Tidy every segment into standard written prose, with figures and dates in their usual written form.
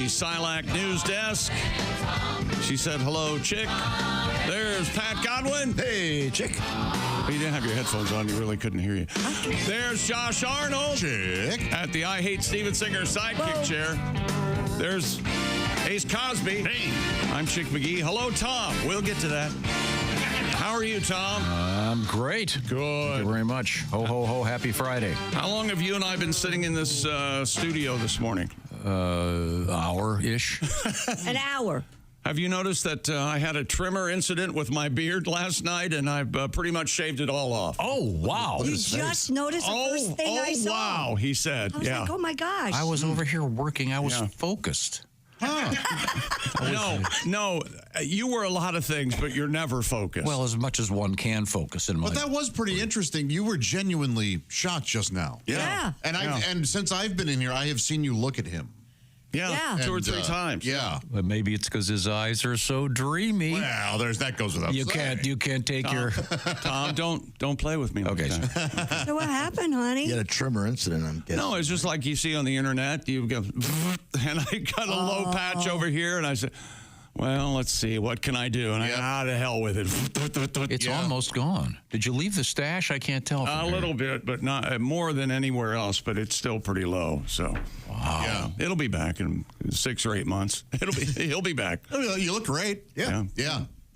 the Silac News Desk. She said, hello, Chick. There's Pat Godwin. Hey, Chick. Well, you didn't have your headphones on. You really couldn't hear you. There's Josh Arnold. Chick. At the I Hate Steven Singer sidekick chair. There's Ace Cosby. Hey. I'm Chick McGee. Hello, Tom. We'll get to that. How are you, Tom? I'm great. Good. Thank you very much. Ho, ho, ho. Happy Friday. How long have you and I been sitting in this studio this morning? Hour-ish. An hour. Have you noticed that I had a trimmer incident with my beard last night, and I've pretty much shaved it all off? Oh, wow. You just noticed the first thing I saw. Wow, he said. I was like, oh, my gosh. I was over here working. I was focused. No, you were a lot of things, but you're never focused. Well, as much as one can focus in my... But that was pretty interesting. You were genuinely shocked just now. Yeah. And since I've been in here, I have seen you look at him. Yeah. 2 or 3 times. Yeah. But maybe it's because his eyes are so dreamy. Well, that goes without saying. You can't take your... Tom, don't play with me. Okay. So what happened, honey? You had a trimmer incident, I'm guessing. No, it's just like you see on the internet. You go, and I got a low patch over here, and I said, well, let's see, what can I do? And I got to hell with it. It's almost gone. Did you leave the stash? I can't tell. A little bit, but not more than anywhere else. But it's still pretty low. So, wow. It'll be back in 6 or 8 months. He'll be back. You look great. Yeah.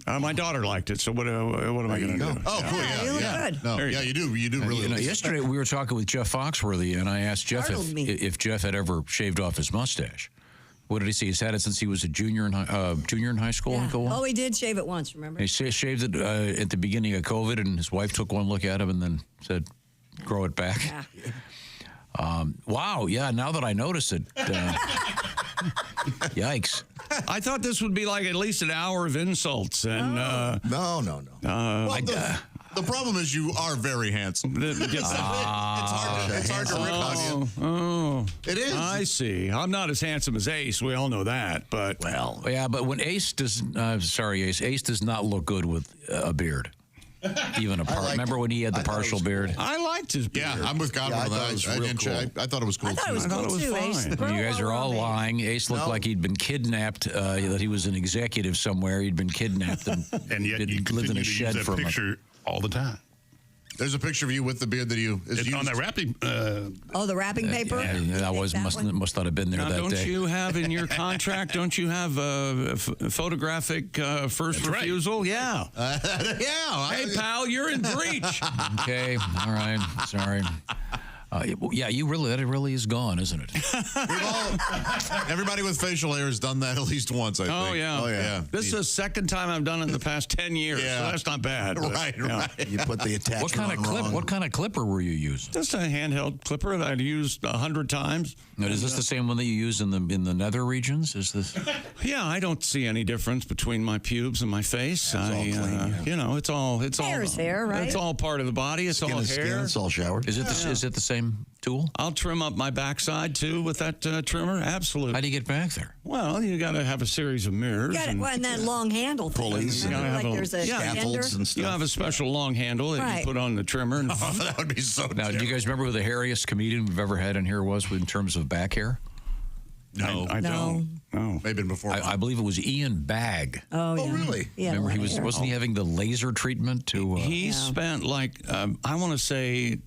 My daughter liked it. So what am I going to do? Oh, cool. Yeah, you look good. No, you do really. Yesterday we were talking with Jeff Foxworthy, and I asked Jeff if Jeff had ever shaved off his mustache. What did he say? He's had it since he was a junior in high school. Yeah. Oh, he did shave it once, remember? He shaved it at the beginning of COVID, and his wife took one look at him and then said, grow it back. Yeah. Wow, yeah, now that I notice it, yikes. I thought this would be like at least an hour of insults. And No. The problem is you are very handsome. It's hard to rip on you. It is. I see. I'm not as handsome as Ace. We all know that. But well, yeah. But when Ace does, Ace does not look good with a beard. Even a part. Remember when he had the partial beard? I liked his beard. Yeah, I'm with Godwin on that. I thought it was cool. I thought it was cool too, Ace. fine. Grow You guys are all lying. Ace looked like he'd been kidnapped, that he was an executive somewhere. He'd been kidnapped and yet you lived in a shed for a month. picture all the time. There's a picture of you with the beard that is It's on that wrapping. The wrapping paper? Yeah, must not have been there Now, that don't day. you have in your contract, don't you have a photographic first refusal? Yeah. Hey, pal, you're in breach. Okay, all right, sorry. Yeah, that really is gone, isn't it? Everybody with facial hair has done that at least once, I think. Oh, yeah. This is the second time I've done it in the past 10 years, so that's not bad. But, Right. You put the attachment What kind of clipper were you using? Just a handheld clipper that I'd used 100 times. Now, is this the same one that you use in the nether regions? Is this? Yeah, I don't see any difference between my pubes and my face. It's all clean, You know, it's all Hair's hair, right? It's all part of the body. It's all hair. Skin, it's all showered. Is it the same tool? I'll trim up my backside too with that trimmer. Absolutely. How do you get back there? Well, you got to have a series of mirrors. And that long handle thing. Pulleys. Remember, You gotta have there's a scaffolds and You stuff. have a special long handle that you put on the trimmer. And That would be so Now, do you guys remember who the hairiest comedian we've ever had in here was in terms of back hair? No. I don't. No. Maybe before. I believe it was Ian Bagg. Oh, yeah. really? Yeah, Remember, long wasn't he having the laser treatment to? He spent like I want to say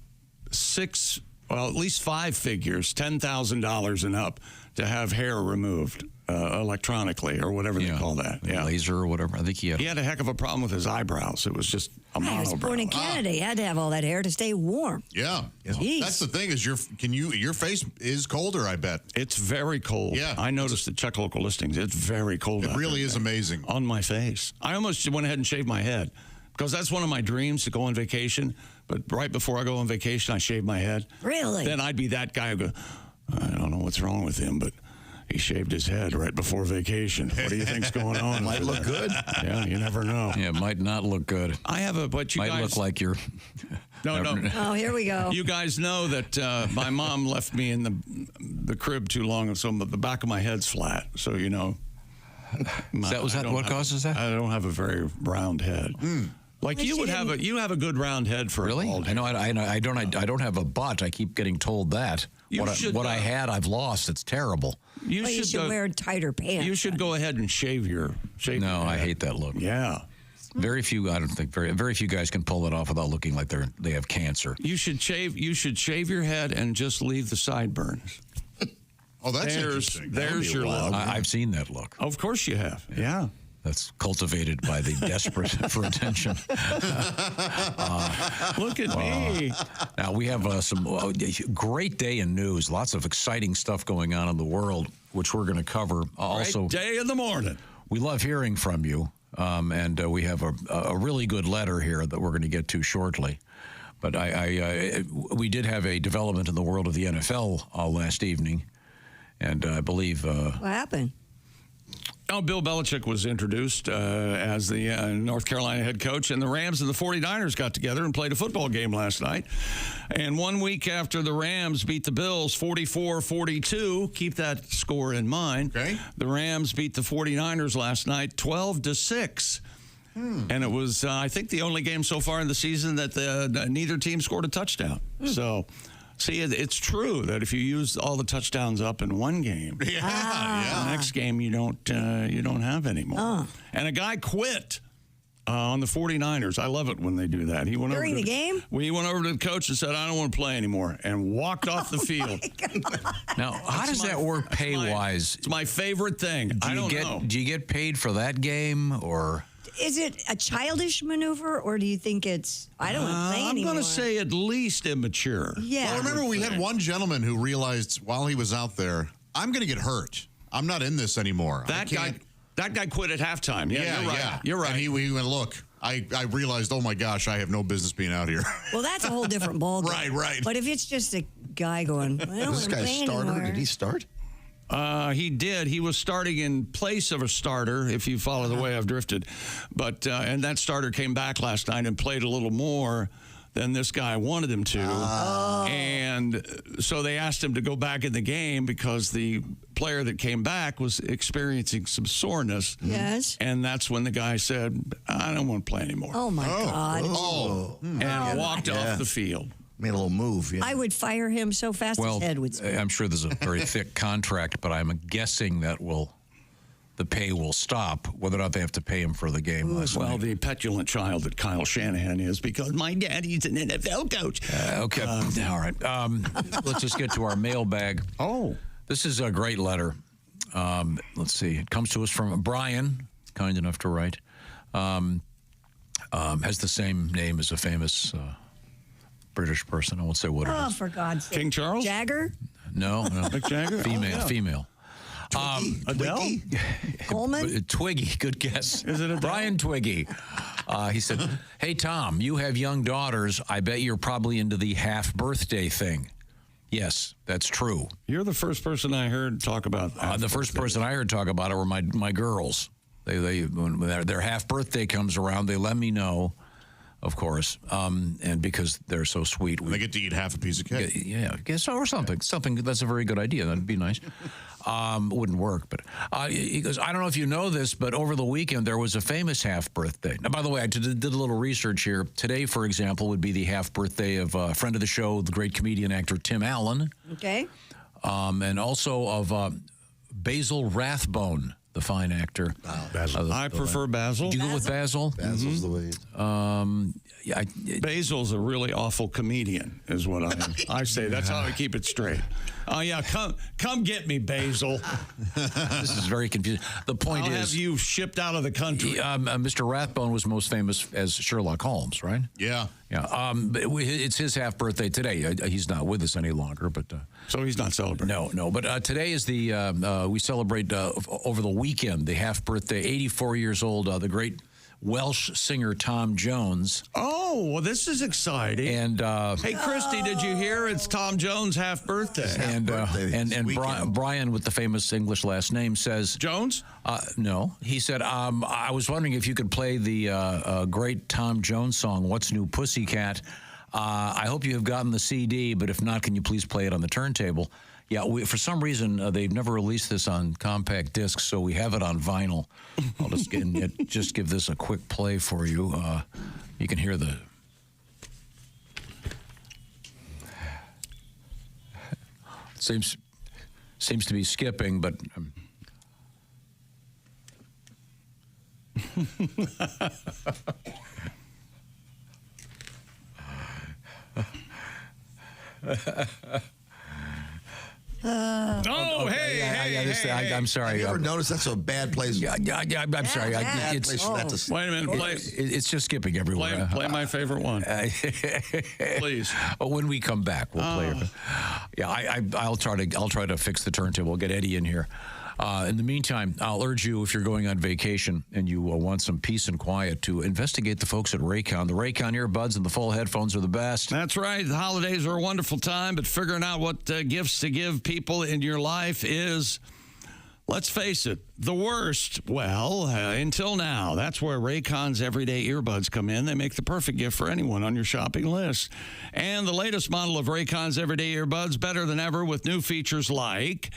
at least 5 figures, $10,000 and up, to have hair removed electronically or whatever they call that. Yeah, laser or whatever. I think he had a heck of a problem with his eyebrows. It was just a He was born in monobrow. Canada. He had to have all that hair to stay warm. Yeah. Jeez. That's the thing is your face is colder, I bet. It's very cold. Yeah. I noticed at Check Local Listings. It's very cold. It really is amazing. On my face. I almost went ahead and shaved my head because that's one of my dreams, to go on vacation. But right before I go on vacation, I shave my head. Really? Then I'd be that guy who goes, I don't know what's wrong with him, but he shaved his head right before vacation. What do you think's going on? Might look good. Yeah, you never know. Yeah, it might not look good. I have but you might guys look like you're. No. Oh, here we go. You guys know that my mom left me in the crib too long, so the back of my head's flat. So you know. What causes that? I don't have a very round head. Like you would have a good round head for Really? a bald head. I don't have a butt. I keep getting told that. What I had, I've lost. It's terrible. You should wear tighter pants. You should go ahead and shave your No, I hate that look. Yeah. Very few guys can pull it off without looking like they have cancer. You should shave your head and just leave the sideburns. Oh, that's interesting. There's your look. I've seen that look. Of course you have. Yeah. That's cultivated by the desperate for attention. Look at me. Now, we have some great day in news. Lots of exciting stuff going on in the world, which we're going to cover. Also, Great day in the morning. we love hearing from you, and we have a really good letter here that we're going to get to shortly. But we did have a development in the world of the NFL last evening, and I believe... What happened? Oh, Bill Belichick was introduced as the North Carolina head coach, and the Rams and the 49ers got together and played a football game last night. And 1 week after the Rams beat the Bills 44-42, keep that score in mind. Okay. The Rams beat the 49ers last night 12-6. And it was, I think, the only game so far in the season that neither team scored a touchdown. So... See, it's true that if you use all the touchdowns up in one game, the next game you don't have anymore. And a guy quit on the 49ers. I love it when they do that. He went During the game? Well, he went over to the coach and said, "I don't want to play anymore," and walked off the field. Now, how does that work pay-wise? It's my favorite thing. I don't know. Do you get paid for that game, or... Is it a childish maneuver, or do you think it's, I don't want to play I'm anymore? going to say at least immature. Yeah. Well, remember we had one gentleman who realized while he was out there, I'm going to get hurt. I'm not in this anymore. That guy quit at halftime. Yeah, you're right. Yeah. You're right. And he went, look, I realized, oh my gosh, I have no business being out here. Well, that's a whole different ballgame. Right. But if it's just a guy going, I don't want This to guy play starter. anymore. Did he start? He did. He was starting in place of a starter, if you follow the way I've drifted. But and that starter came back last night and played a little more than this guy wanted him to. And so they asked him to go back in the game because the player that came back was experiencing some soreness. Yes. And that's when the guy said, "I don't want to play anymore." Oh, my God. And walked off the field. Made a little move. Yeah. I would fire him so fast Well, his head would spin. I'm sure there's a very thick contract, but I'm guessing that the pay will stop, whether or not they have to pay him for the game last Well, night. the petulant child that Kyle Shanahan is, because my daddy's an NFL coach. Okay, all right. Let's just get to our mailbag. Oh. This is a great letter. Let's see. It comes to us from Brian, kind enough to write. Has the same name as a famous British person. I won't say what it Oh, is. for God's sake. King Charles? Jagger? No. Mick Jagger? Female. Adele? Coleman? Twiggy, good guess. Is it Adele? Brian Twiggy. He said, "Hey, Tom, you have young daughters. I bet you're probably into the half-birthday thing." Yes, that's true. You're the first person I heard talk about that. The first person I heard talk about it were my girls. They when their half-birthday comes around, they let me know, of course, and because they're so sweet. They get to eat half a piece of cake. Yeah, guess or something. Something that's a very good idea. That'd be nice. Wouldn't work, but he goes, "I don't know if you know this, but over the weekend there was a famous half birthday." Now, by the way, I did a little research here. Today, for example, would be the half birthday of a friend of the show, the great comedian actor Tim Allen, Okay. and also of Basil Rathbone, the fine actor. Basil. I prefer Basil. Do you go with Basil? Basil's the way. Yeah, Basil's a really awful comedian, is what I say. That's how I keep it straight. Oh yeah, come get me, Basil. this is very confusing. The point I'll is, have you shipped out of the country. Mr. Rathbone was most famous as Sherlock Holmes, right? Yeah. Yeah. But it's his half birthday today. He's not with us any longer, but So he's not celebrating. no. But today is we celebrate over the weekend the half birthday. 84 years old, the great Welsh singer Tom Jones. Oh, well, this is exciting. And hey, Christy, did you hear? It's Tom Jones' half birthday. and Brian with the famous English last name says Jones? No, he said I was wondering if you could play the great Tom Jones song "What's New Pussycat." I hope you have gotten the CD, but if not, can you please play it on the turntable? Yeah, for some reason, they've never released this on compact discs, so we have it on vinyl. I'll just give this a quick play for you. You can hear the... Seems to be skipping, but... I'm sorry. Have you ever noticed that's a bad place? Yeah, I'm sorry. Bad place for that to Wait a minute. It's just skipping everywhere. Play my favorite one, please. When we come back, we'll play it. Yeah, I'll try to fix the turntable. We'll get Eddie in here. In the meantime, I'll urge you, if you're going on vacation and you want some peace and quiet, to investigate the folks at Raycon. The Raycon earbuds and the full headphones are the best. That's right. The holidays are a wonderful time, but figuring out what gifts to give people in your life is, let's face it, the worst. Well, until now, that's where Raycon's everyday earbuds come in. They make the perfect gift for anyone on your shopping list. And the latest model of Raycon's everyday earbuds, better than ever with new features like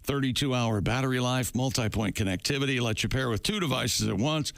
32-hour battery life, multi-point connectivity, lets you pair with 2 devices at once.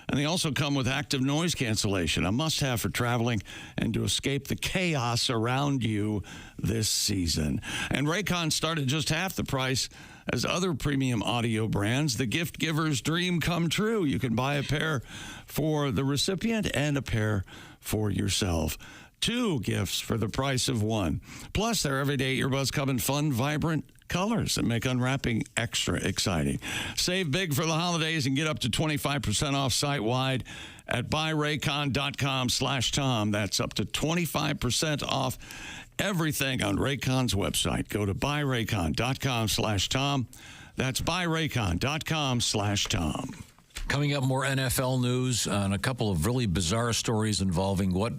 And they also come with active noise cancellation, a must-have for traveling and to escape the chaos around you this season. And Raycon started just half the price as other premium audio brands. The gift giver's dream come true. You can buy a pair for the recipient and a pair for yourself. 2 gifts for the price of 1. Plus, their everyday earbuds come in fun, vibrant colors that make unwrapping extra exciting. Save big for the holidays and get up to 25% off site-wide at buyraycon.com/Tom. That's up to 25% off everything on Raycon's website. Go to buyraycon.com/Tom. That's buyraycon.com/Tom. Coming up, more NFL news and a couple of really bizarre stories involving what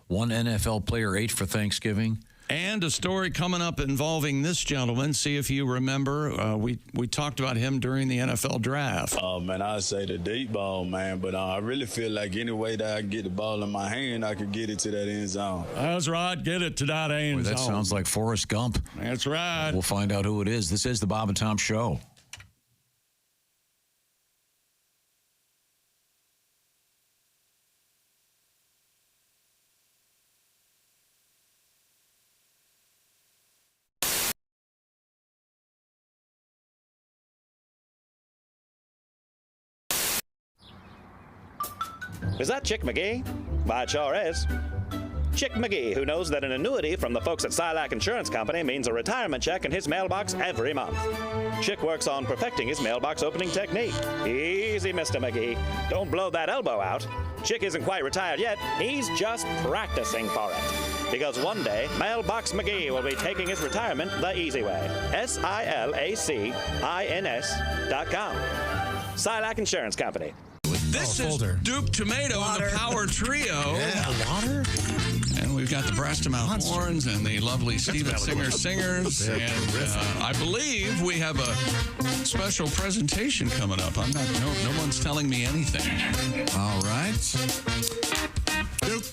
one NFL player ate for Thanksgiving. And a story coming up involving this gentleman. See if you remember. We talked about him during the NFL draft. Oh, man, I say the deep ball, man. But I really feel like any way that I get the ball in my hand, I could get it to that end zone. That's right. Get it to that end zone. That sounds like Forrest Gump. That's right. We'll find out who it is. This is the Bob and Tom Show. Is that Chick McGee? Why, it sure is. Chick McGee, who knows that an annuity from the folks at Silac Insurance Company means a retirement check in his mailbox every month. Chick works on perfecting his mailbox opening technique. Easy, Mr. McGee. Don't blow that elbow out. Chick isn't quite retired yet. He's just practicing for it. Because one day, Mailbox McGee will be taking his retirement the easy way. SILACINS.com. Silac Insurance Company. This is Duke Tomato and the Power Trio. Yeah, water? And we've got the Brastamouth Horns and the lovely Steven Singer Singers. And I believe we have a special presentation coming up. No one's telling me anything. All right. Duke.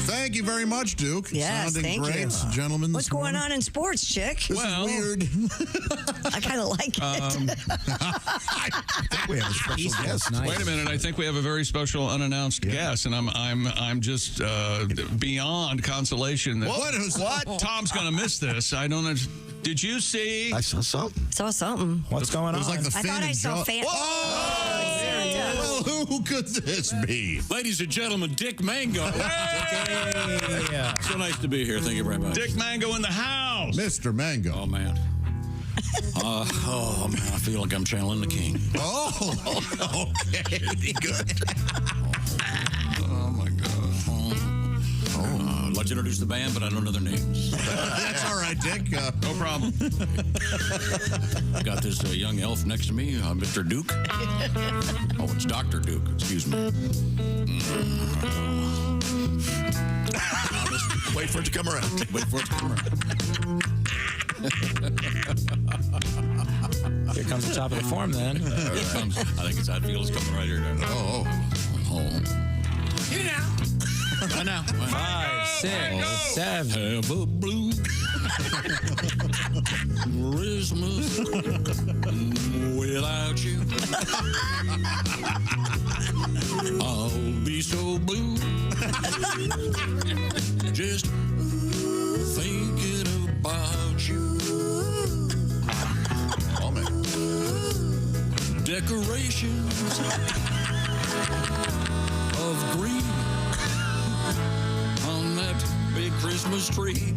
Thank you very much, Duke. Yes, sounding thank great, you. Gentlemen. What's going on in sports, Chick? This is weird. I kind of like it. I think we have a special guest. Wait a minute! I think we have a very special unannounced guest, and I'm just beyond consolation that What? Tom's going to miss this. I don't know. Did you see? I saw something. Saw something. What's going on? It was like the I Finn thought I and saw Joe- Fan. Well, who could this be? Ladies and gentlemen, Dick Mango. Yeah. So nice to be here. Thank you very much. Dick Mango in the house. Mr. Mango. Oh, man. Man, I feel like I'm channeling the king. Oh, okay. Good. Oh my God. I'd like to introduce the band, but I don't know their names. That's all right, Dick. No problem. I got this young elf next to me, Mr. Duke. Oh, it's Dr. Duke. Excuse me. Wait for it to come around. Wait for it to come around. Here comes the top of the form then. Here it comes. I think it's I'd feel it's coming right here. Oh. Here now. I know. 5, 6, 7. Have a blue Christmas without you. I'll be so blue. Just thinking about you. Oh, man. Decorations of green on that big Christmas tree.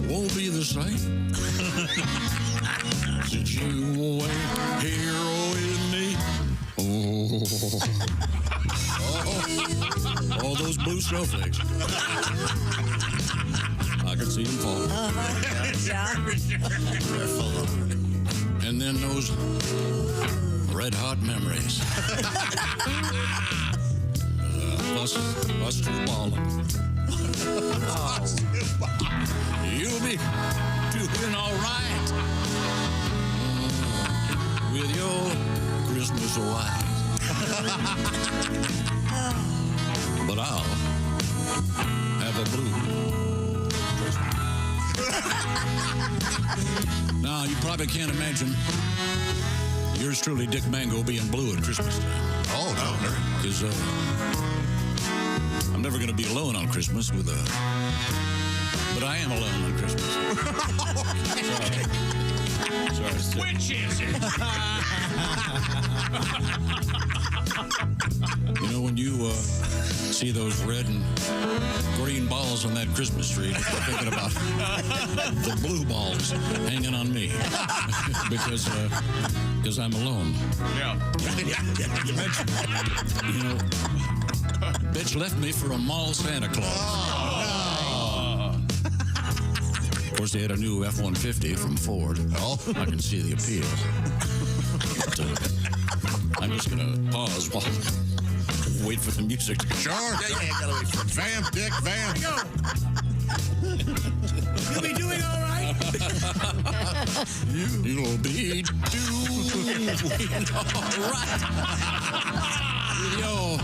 Won't be the same since you went here with me. Oh, all those blue snowflakes. I can see them fall. Yeah. And then those red hot memories. Buster's balling. You'll be doing all right with your Christmas wife. But I'll have a blue. Now, you probably can't imagine yours truly, Dick Mango, being blue at Christmas time. Oh, no. Because I'm never going to be alone on Christmas with a... But I am alone on Christmas. Sorry. Which is it? You know, when you see those red and green balls on that Christmas tree, you're thinking about the blue balls hanging on me because I'm alone. Yeah. You know, bitch left me for a mall Santa Claus. Of course, they had a new F-150 from Ford. Oh, I can see the appeal. But, I'm just going to pause while wait for the music. Sure. Yeah, gotta wait for Vamp, Dick, vamp. You'll be doing all right. You'll be doing all right with your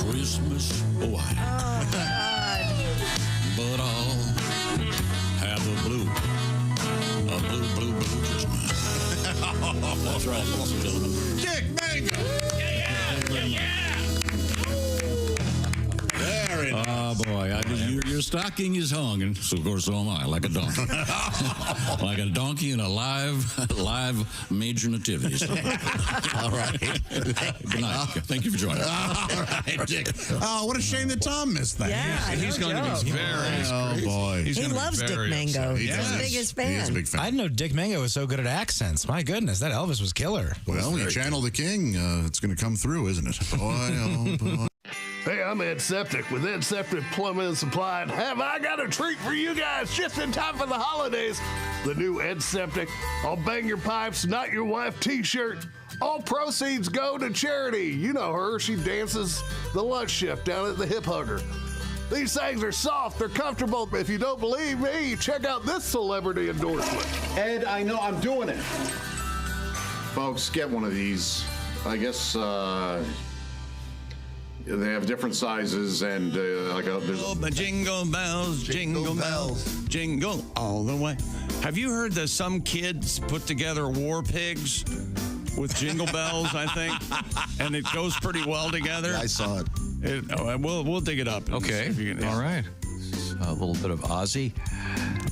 Christmas wife. Oh, God. But I'll have a blue Christmas. That's right, ladies and gentlemen. Dick Mango. Very nice. Oh, boy. Your stocking is hung, and so, of course, so am I, like a donkey. Like a donkey in a live major nativity. All right. Good night. Thank you for joining us. All right, Dick. Oh, what a shame that Tom missed that. Yeah, He's going to be very. Oh, boy. He's He gonna be loves Dick very Mango. upset. He's his biggest fan. He is a big fan. I didn't know Dick Mango was so good at accents. My goodness, that Elvis was killer. Well, when you channel the king, it's going to come through, isn't it? Boy, oh, boy. Hey, I'm Ed Septic with Ed Septic Plumbing and Supply. And have I got a treat for you guys just in time for the holidays? The new Ed Septic I'll Bang Your Pipes, Not Your Wife t-shirt. All proceeds go to charity. You know her. She dances the lunch shift down at the Hip Hugger. These things are soft. They're comfortable. If you don't believe me, check out this celebrity endorsement. Ed, I know I'm doing it. Folks, get one of these. I guess, they have different sizes and there's Jingle bells, jingle bells, jingle all the way. Have you heard that some kids put together war pigs with jingle bells, I think? And it goes pretty well together. Yeah, I saw it. We'll dig it up. And see Okay. if you can, All right. A little bit of Ozzy.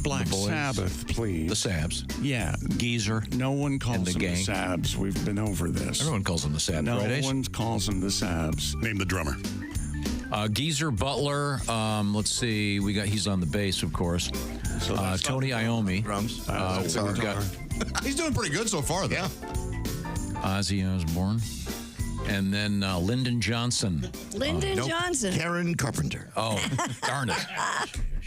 Black The boys. Sabbath, please. The Sabs. Yeah. Geezer. No one calls the them gang. the Sabs. We've been over this. Everyone calls them the Sabs, No right, Ace? one calls them the Sabs. Name the drummer. Geezer Butler. Let's see. He's on the bass, of course. Tony Iommi. Drums. We've got He's doing pretty good so far, though. Yeah. Ozzy Osbourne. And then Lyndon Johnson. Lyndon Johnson. Karen Carpenter. Oh, darn it.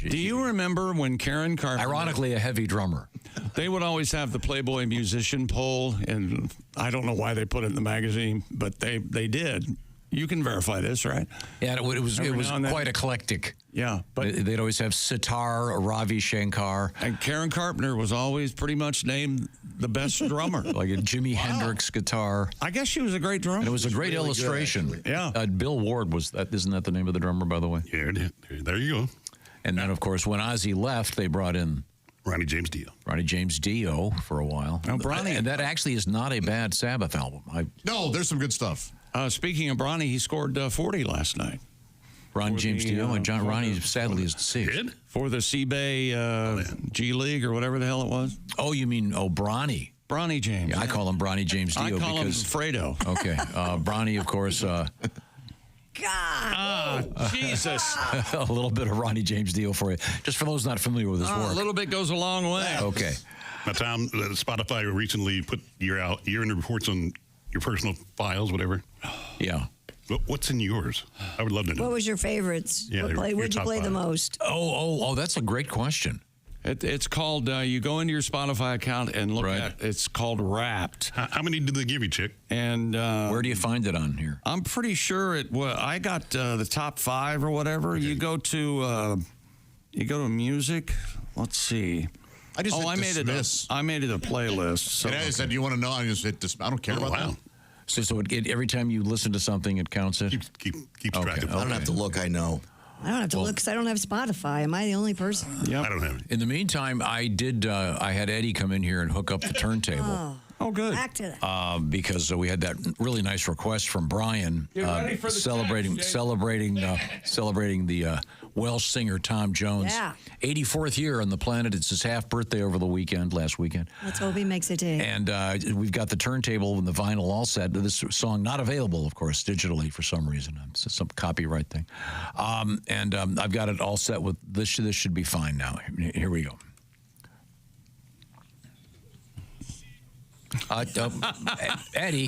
Do you remember when Karen Carpenter... Ironically, a heavy drummer. They would always have the Playboy musician poll, and I don't know why they put it in the magazine, but they did. You can verify this, right? Yeah, it was now and then. quite eclectic. Yeah, but They'd always have sitar, Ravi Shankar. and Karen Carpenter was always pretty much named the best drummer. Like a Jimi Hendrix guitar. I guess she was a great drummer. And it was a great really illustration. good, yeah. Bill Ward was that. Isn't that the name of the drummer, by the way? Yeah, there you go. And then, of course, when Ozzy left, they brought in Ronnie James Dio. Ronnie James Dio for a while. Oh, Bronny. And that actually is not a bad Sabbath album. No, there's some good stuff. Speaking of Bronny, he scored 40 last night. Ron James Dio and John Ronnie sadly is deceased. Did? For the Seabay G League or whatever the hell it was. Oh, you mean Bronny? Bronny James. Yeah, I call him Bronny James Dio. I call because, him Fredo. Okay. Bronny, of course. Jesus. A little bit of Ronnie James Dio for you. Just for those not familiar with his work. A little bit goes a long way. Okay. Now, Tom, Spotify recently put year-end reports on your personal files, whatever. Yeah. What's in yours? I would love to know. What was your favorites? Yeah, What'd you play the most? Oh, that's a great question. It's called, you go into your Spotify account and look Right. at, it's called Wrapped. How many did they give you, Chick? And where do you find it on here? I'm pretty sure I got the top 5 or whatever. Okay. You go to music. Let's see. I just hit made dismiss. I made it a playlist. So I said, "You want to know?" I just hit dismiss. I don't care about that. So every time you listen to something, it counts it? Keep track of it. I don't have to look, I know. I don't have to look because I don't have Spotify. Am I the only person? Yeah, I don't have it. In the meantime, I had Eddie come in here and hook up the turntable. Oh, good. Back to that. Because we had that really nice request from Brian celebrating the Welsh singer Tom Jones. Yeah. 84th year on the planet. It's his half birthday over the last weekend. Let's hope he makes it today. And we've got the turntable and the vinyl all set. This song not available, of course, digitally for some reason. It's some copyright thing. And I've got it all set with this. This should be fine now. Here we go. Eddie.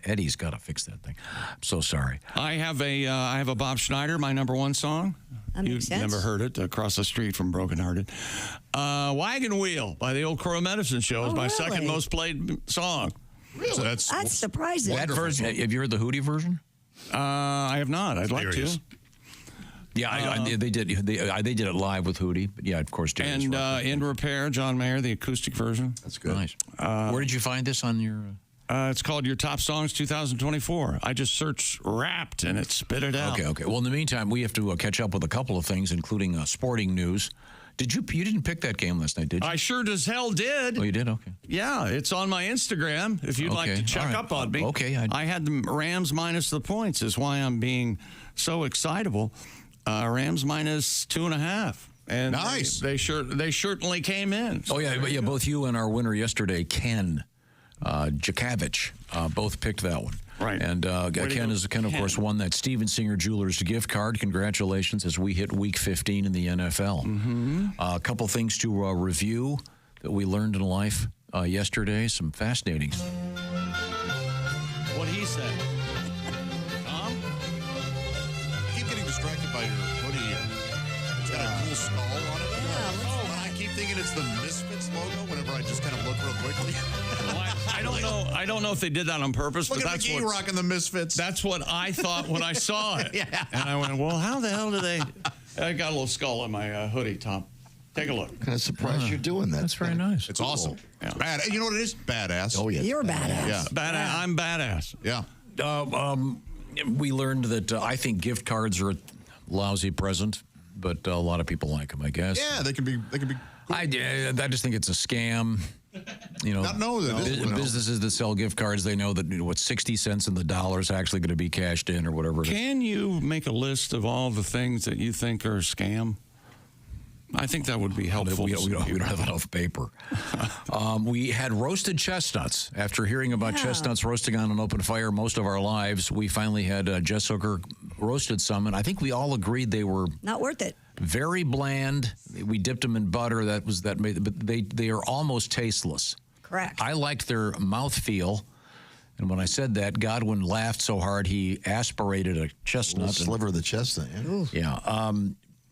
Eddie's got to fix that thing. I'm so sorry. I have a Bob Schneider, my number 1 song. That makes You've sense. never heard it, across the street from Broken Hearted. Wagon Wheel by the Old Crow Medicine Show is my second most played song. Really? So That's surprising. That version, have you heard the Hootie version? I have not. I'd like to. Yeah, they did it live with Hootie. But yeah, of course. And In Repair, John Mayer, the acoustic version. That's good. Nice. Where did you find this on your? It's called Your Top Songs 2024. I just searched Wrapped and it spit it out. Okay. Well, in the meantime, we have to catch up with a couple of things, including sporting news. You didn't pick that game last night, did you? I sure as hell did. Oh, you did? Okay. Yeah, it's on my Instagram if you'd like to check up on me. Okay. I had the Rams minus the points is why I'm being so excitable. Rams minus 2.5. And nice. They certainly came in. Oh, yeah. Both you and our winner yesterday, Ken Jakavich, both picked that one. Right. And Ken, of course, won that Steven Singer Jewelers gift card. Congratulations as we hit Week 15 in the NFL. Mm-hmm. A couple things to review that we learned in life yesterday. Some fascinating. What he said. Tom? I keep getting distracted by your hoodie here. It's got a cool skull on it. And I keep thinking it's the Misfits logo whenever I just kind of look real quickly. I don't know if they did that on purpose, Look but at that's McGee rocking the Misfits. That's what I thought when I saw it. Yeah. And I went, well, how the hell do they? I got a little skull on my hoodie, Tom. Take a look. Kind of surprised you're doing that. That's very nice. It's awesome. Yeah. Bad. You know what it is? Badass. Oh, yeah. You're badass. Yeah. Badass. I'm badass. Yeah. We learned that I think gift cards are a lousy present, but a lot of people like them, I guess. Yeah, they can be. I just think it's a scam. Businesses that sell gift cards, they know that 60 cents in the dollar is actually going to be cashed in or whatever it is. Can you make a list of all the things that you think are a scam? I think that would be helpful. We don't have enough paper. We had roasted chestnuts. After hearing about chestnuts roasting on an open fire most of our lives, we finally had Jess Hooker roasted some, and I think we all agreed they were not worth it. Very bland. We dipped them in butter. But they are almost tasteless. Correct. I liked their mouthfeel. And when I said that, Godwin laughed so hard he aspirated a chestnut. A sliver of the chestnut. Yeah.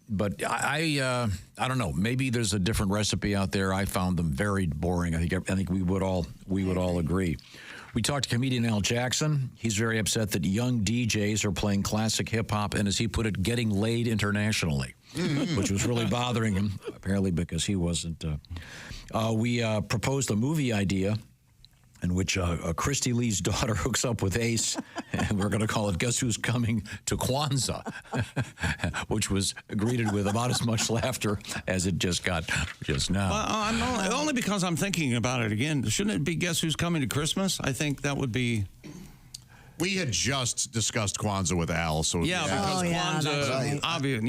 But I don't know. Maybe there's a different recipe out there. I found them very boring. I think we would all agree. We talked to comedian Al Jackson. He's very upset that young DJs are playing classic hip hop and, as he put it, getting laid internationally. which was really bothering him, apparently because he wasn't. We proposed a movie idea in which Christy Lee's daughter hooks up with Ace, and we're going to call it Guess Who's Coming to Kwanzaa, which was greeted with about as much laughter as it just got just now. Only because I'm thinking about it again. Shouldn't it be Guess Who's Coming to Christmas? I think that would be... We had just discussed Kwanzaa with Al, so because Kwanzaa, obvious,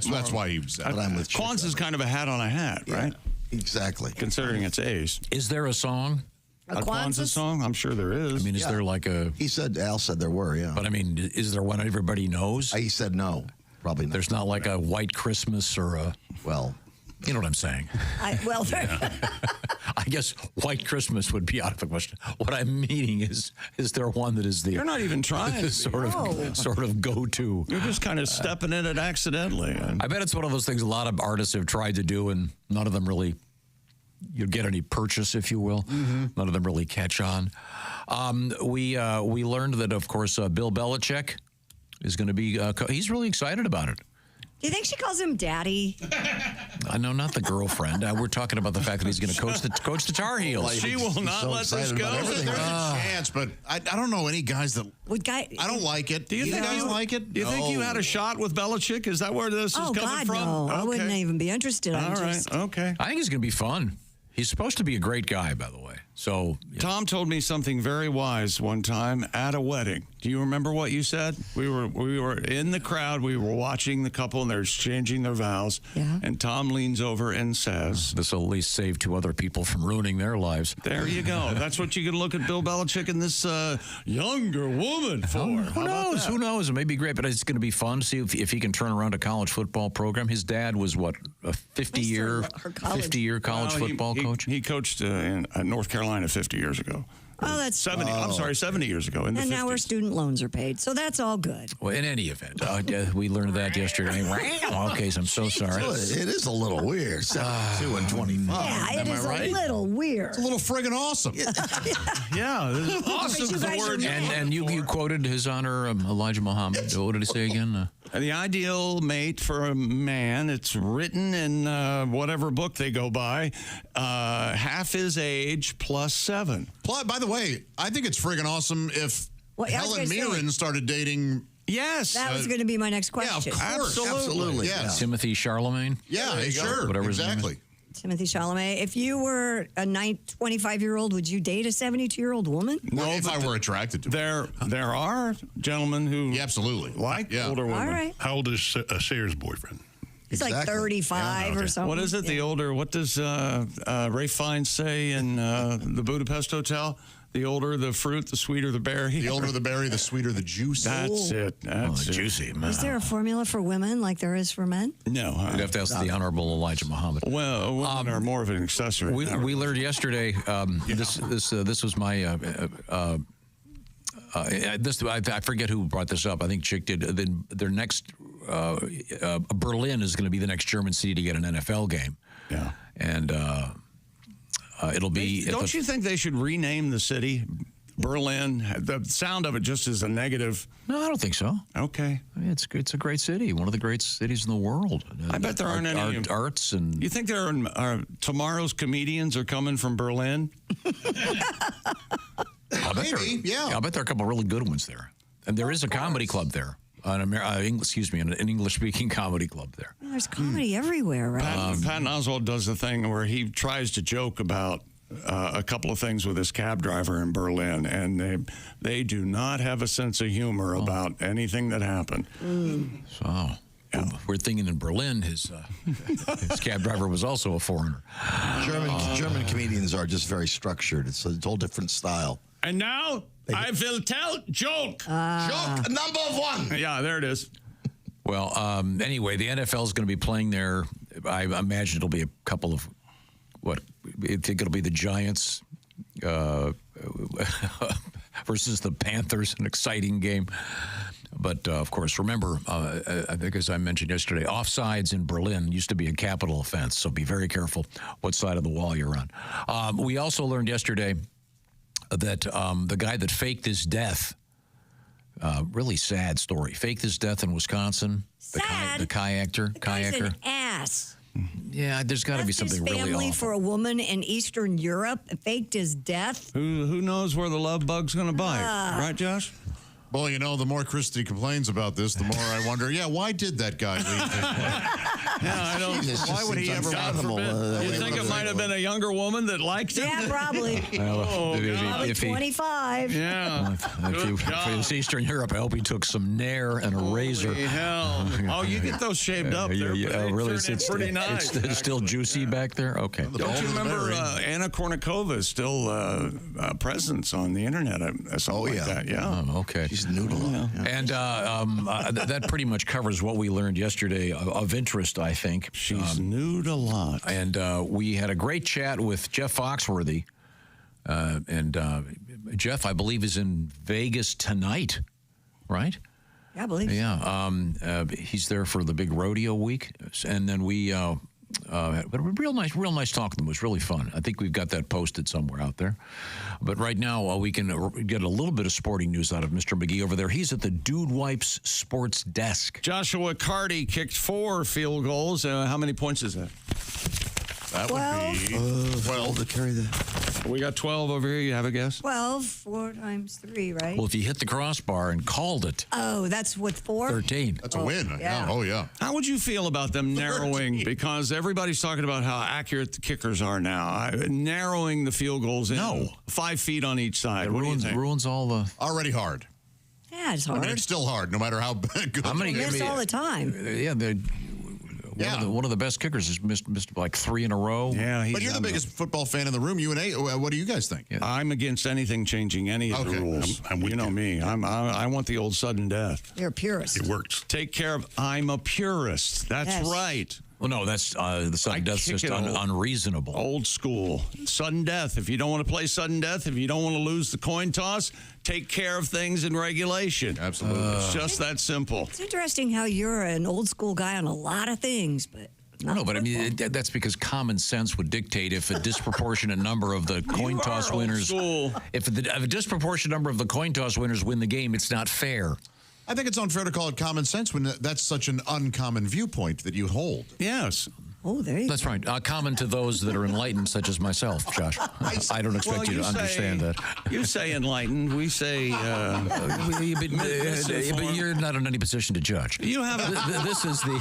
that's why he was. But I'm with Chick. Kwanzaa's kind of a hat on a hat, right? Exactly. Considering it's Ace. Is there a song? A Kwanzaa song? I'm sure there is. I mean, is there like a... Al said there were, yeah. But I mean, is there one everybody knows? He said no. Probably not. There's not like a White Christmas or a... Well... You know what I'm saying? I guess White Christmas would be out of the question. What I'm meaning is there one that is the... You're not even trying. sort of go-to. You're just kind of stepping in it accidentally. I bet it's one of those things a lot of artists have tried to do, and none of them really... You get any purchase, if you will. Mm-hmm. None of them really catch on. We learned that, of course, Bill Belichick is going to be... he's really excited about it. Do you think she calls him daddy? No, not the girlfriend. We're talking about the fact that he's going to coach the Tar Heels. She will not let this go. There's a chance, but I don't know any guys that... I don't like it. Do you think guys like it? Do you think you had a shot with Belichick? Is that where this is coming God, from? No. I wouldn't even be interested. All right. Okay. I think it's going to be fun. He's supposed to be a great guy, by the way. So Tom told me something very wise one time at a wedding. Do you remember what you said? We were in the crowd. We were watching the couple, and they're exchanging their vows. Yeah. And Tom leans over and says, "This will at least save two other people from ruining their lives." There you go. That's what you can look at Bill Belichick and this younger woman for. Who knows? Who knows? It may be great, but it's going to be fun to see if he can turn around a college football program. His dad was what, a 50-year college football coach. He coached in North Carolina 50 years ago. Oh, that's 70. I'm sorry, 70 years ago. And now our student loans are paid, so that's all good. Well, in any event, we learned that yesterday. Okay, so I'm so sorry. It is a little weird. 72 and 25. Yeah, it is a little weird. It's a little friggin' awesome. Yeah, awesome is the word. And you quoted His Honor Elijah Muhammad. What did he say again? The ideal mate for a man, it's written in whatever book they go by, half his age plus 7. By the way, I think it's friggin' awesome if Helen Mirren started dating... Yes. That was going to be my next question. Yeah, of course. Absolutely. Yes. Timothy Charlemagne? Yeah, sure. Whatever exactly. Timothy Chalamet. If you were a 25-year-old, would you date a 72-year-old woman? No, if I were attracted to her. There are gentlemen who absolutely like older women. All right. How old is Sayers' boyfriend? He's like 35 or something. What is it? The older, what does Ray Fiennes say in the Budapest Hotel? The older the fruit, the sweeter the berry. The older the berry, the sweeter the juice. That's it. That's juicy. Is there a formula for women like there is for men? No. You'd have to ask the Honorable Elijah Muhammad. Well, women are more of an accessory. We learned yesterday. This was my. I forget who brought this up. I think Chick did. Their next Berlin is going to be the next German city to get an NFL game. Yeah, and it'll be. Don't you think they should rename the city Berlin? The sound of it just is a negative. No, I don't think so. Okay, I mean, it's a great city, one of the great cities in the world. I bet there aren't any arts and. You think there are tomorrow's comedians are coming from Berlin? I bet I bet there are a couple of really good ones there, and there is a comedy club there. An English-speaking comedy club there. Well, there's comedy everywhere, right? Patton Oswalt does the thing where he tries to joke about a couple of things with his cab driver in Berlin, and they do not have a sense of humor about anything that happened. So. Yeah. We're thinking in Berlin, his cab driver was also a foreigner. German comedians are just very structured. It's a whole different style. And now I will tell joke. Joke number 1. Yeah, there it is. Well, anyway, the NFL is going to be playing there. I imagine it'll be a couple of I think it'll be the Giants versus the Panthers, an exciting game. But, of course, remember, I think as I mentioned yesterday, offsides in Berlin used to be a capital offense, so be very careful what side of the wall you're on. We also learned yesterday that the guy that faked his death, Really sad story. Faked his death in Wisconsin. Sad? The kayaker. He's an ass. Yeah, there's got to be something his really family awful. for a woman in Eastern Europe, faked his death. Who knows where the love bug's going to bite? Right, Josh? Well, you know, the more Christy complains about this, the more I wonder, why did that guy leave? Yeah, I don't. Why would he ever God forbid. You think it might have been a younger woman that liked him? Yeah, probably. Probably 25. Yeah. If it's Eastern Europe, I hope he took some Nair and a razor. Holy hell. Oh, you get those shaved up. They're really, it's pretty nice. It's still juicy back there? Okay. Don't you remember Anna Kournikovas still presence on the internet? Something like that. Yeah. Oh, okay. She's noodle. Yeah. And that pretty much covers what we learned yesterday of interest, I think. She's nude a lot. And we had a great chat with Jeff Foxworthy. Jeff, I believe, is in Vegas tonight, right? Yeah, I believe so. Yeah. He's there for the big rodeo week. And then we... but real nice talk with him. It was really fun. I think we've got that posted somewhere out there. But right now, we can get a little bit of sporting news out of Mr. McGee over there. He's at the Dude Wipes Sports Desk. Joshua Carty kicked 4 field goals. How many points is that? That would be 12 to carry that. We got 12 over here. You have a guess? 12, 4 times 3, right? Well, if you hit the crossbar and called it. Oh, that's with 4? 13. That's a win. Yeah. Oh, yeah. How would you feel about them narrowing? Because everybody's talking about how accurate the kickers are now. Narrowing the field goals in. No. 5 feet on each side. It What do you think? ruins all the... Already hard. Yeah, it's I hard. mean, it's still hard, no matter how good. How many? Miss all the time. One of the best kickers has missed like 3 in a row. Yeah, But you're the biggest football fan in the room. You and A. What do you guys think? Yeah. I'm against anything changing any of the rules. I'm with you know you. me. I want the old sudden death. You're a purist. It works. Take care of. I'm a purist. That's Yes. right. Well, no, that's the sudden death's kick just it unreasonable. Old school. Sudden death. If you don't want to play sudden death, if you don't want to lose the coin toss, take care of things in regulation. Absolutely. It's just that simple. It's interesting how you're an old school guy on a lot of things, but No, but I mean, that's because common sense would dictate if a disproportionate number of the coin toss winners, if a disproportionate number of the coin toss winners win the game, it's not fair. I think it's unfair to call it common sense when that's such an uncommon viewpoint that you hold. Yes. Oh, there you That's right. Common to those that are enlightened, such as myself, Josh. I don't expect you to understand that. You say enlightened. We say. But you're not in any position to judge. You have. This is the.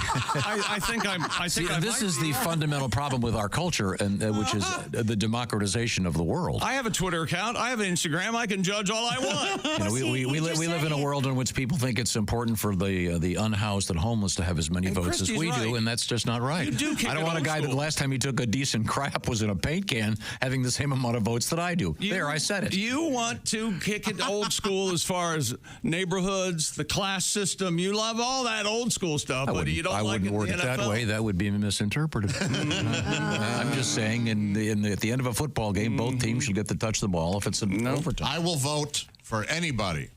I think I'm. I think I this might is be the right. fundamental problem with our culture, and which is the democratization of the world. I have a Twitter account. I have an Instagram. I can judge all I want. You know, we live in a world in which people think it's important for the unhoused and homeless to have as many votes as Christy's we do, right. and that's just not right. You do kick I don't it want a old guy that school. the last time he took a decent crap was in a paint can having the same amount of votes that I do. There, I said it. You want to kick it old school as far as neighborhoods, the class system. You love all that old school stuff, but you don't I like wouldn't it word in it the that NFL. way. That would be misinterpreted. I'm just saying, at the end of a football game, both teams should get to touch the ball if it's an overtime. I will vote for anybody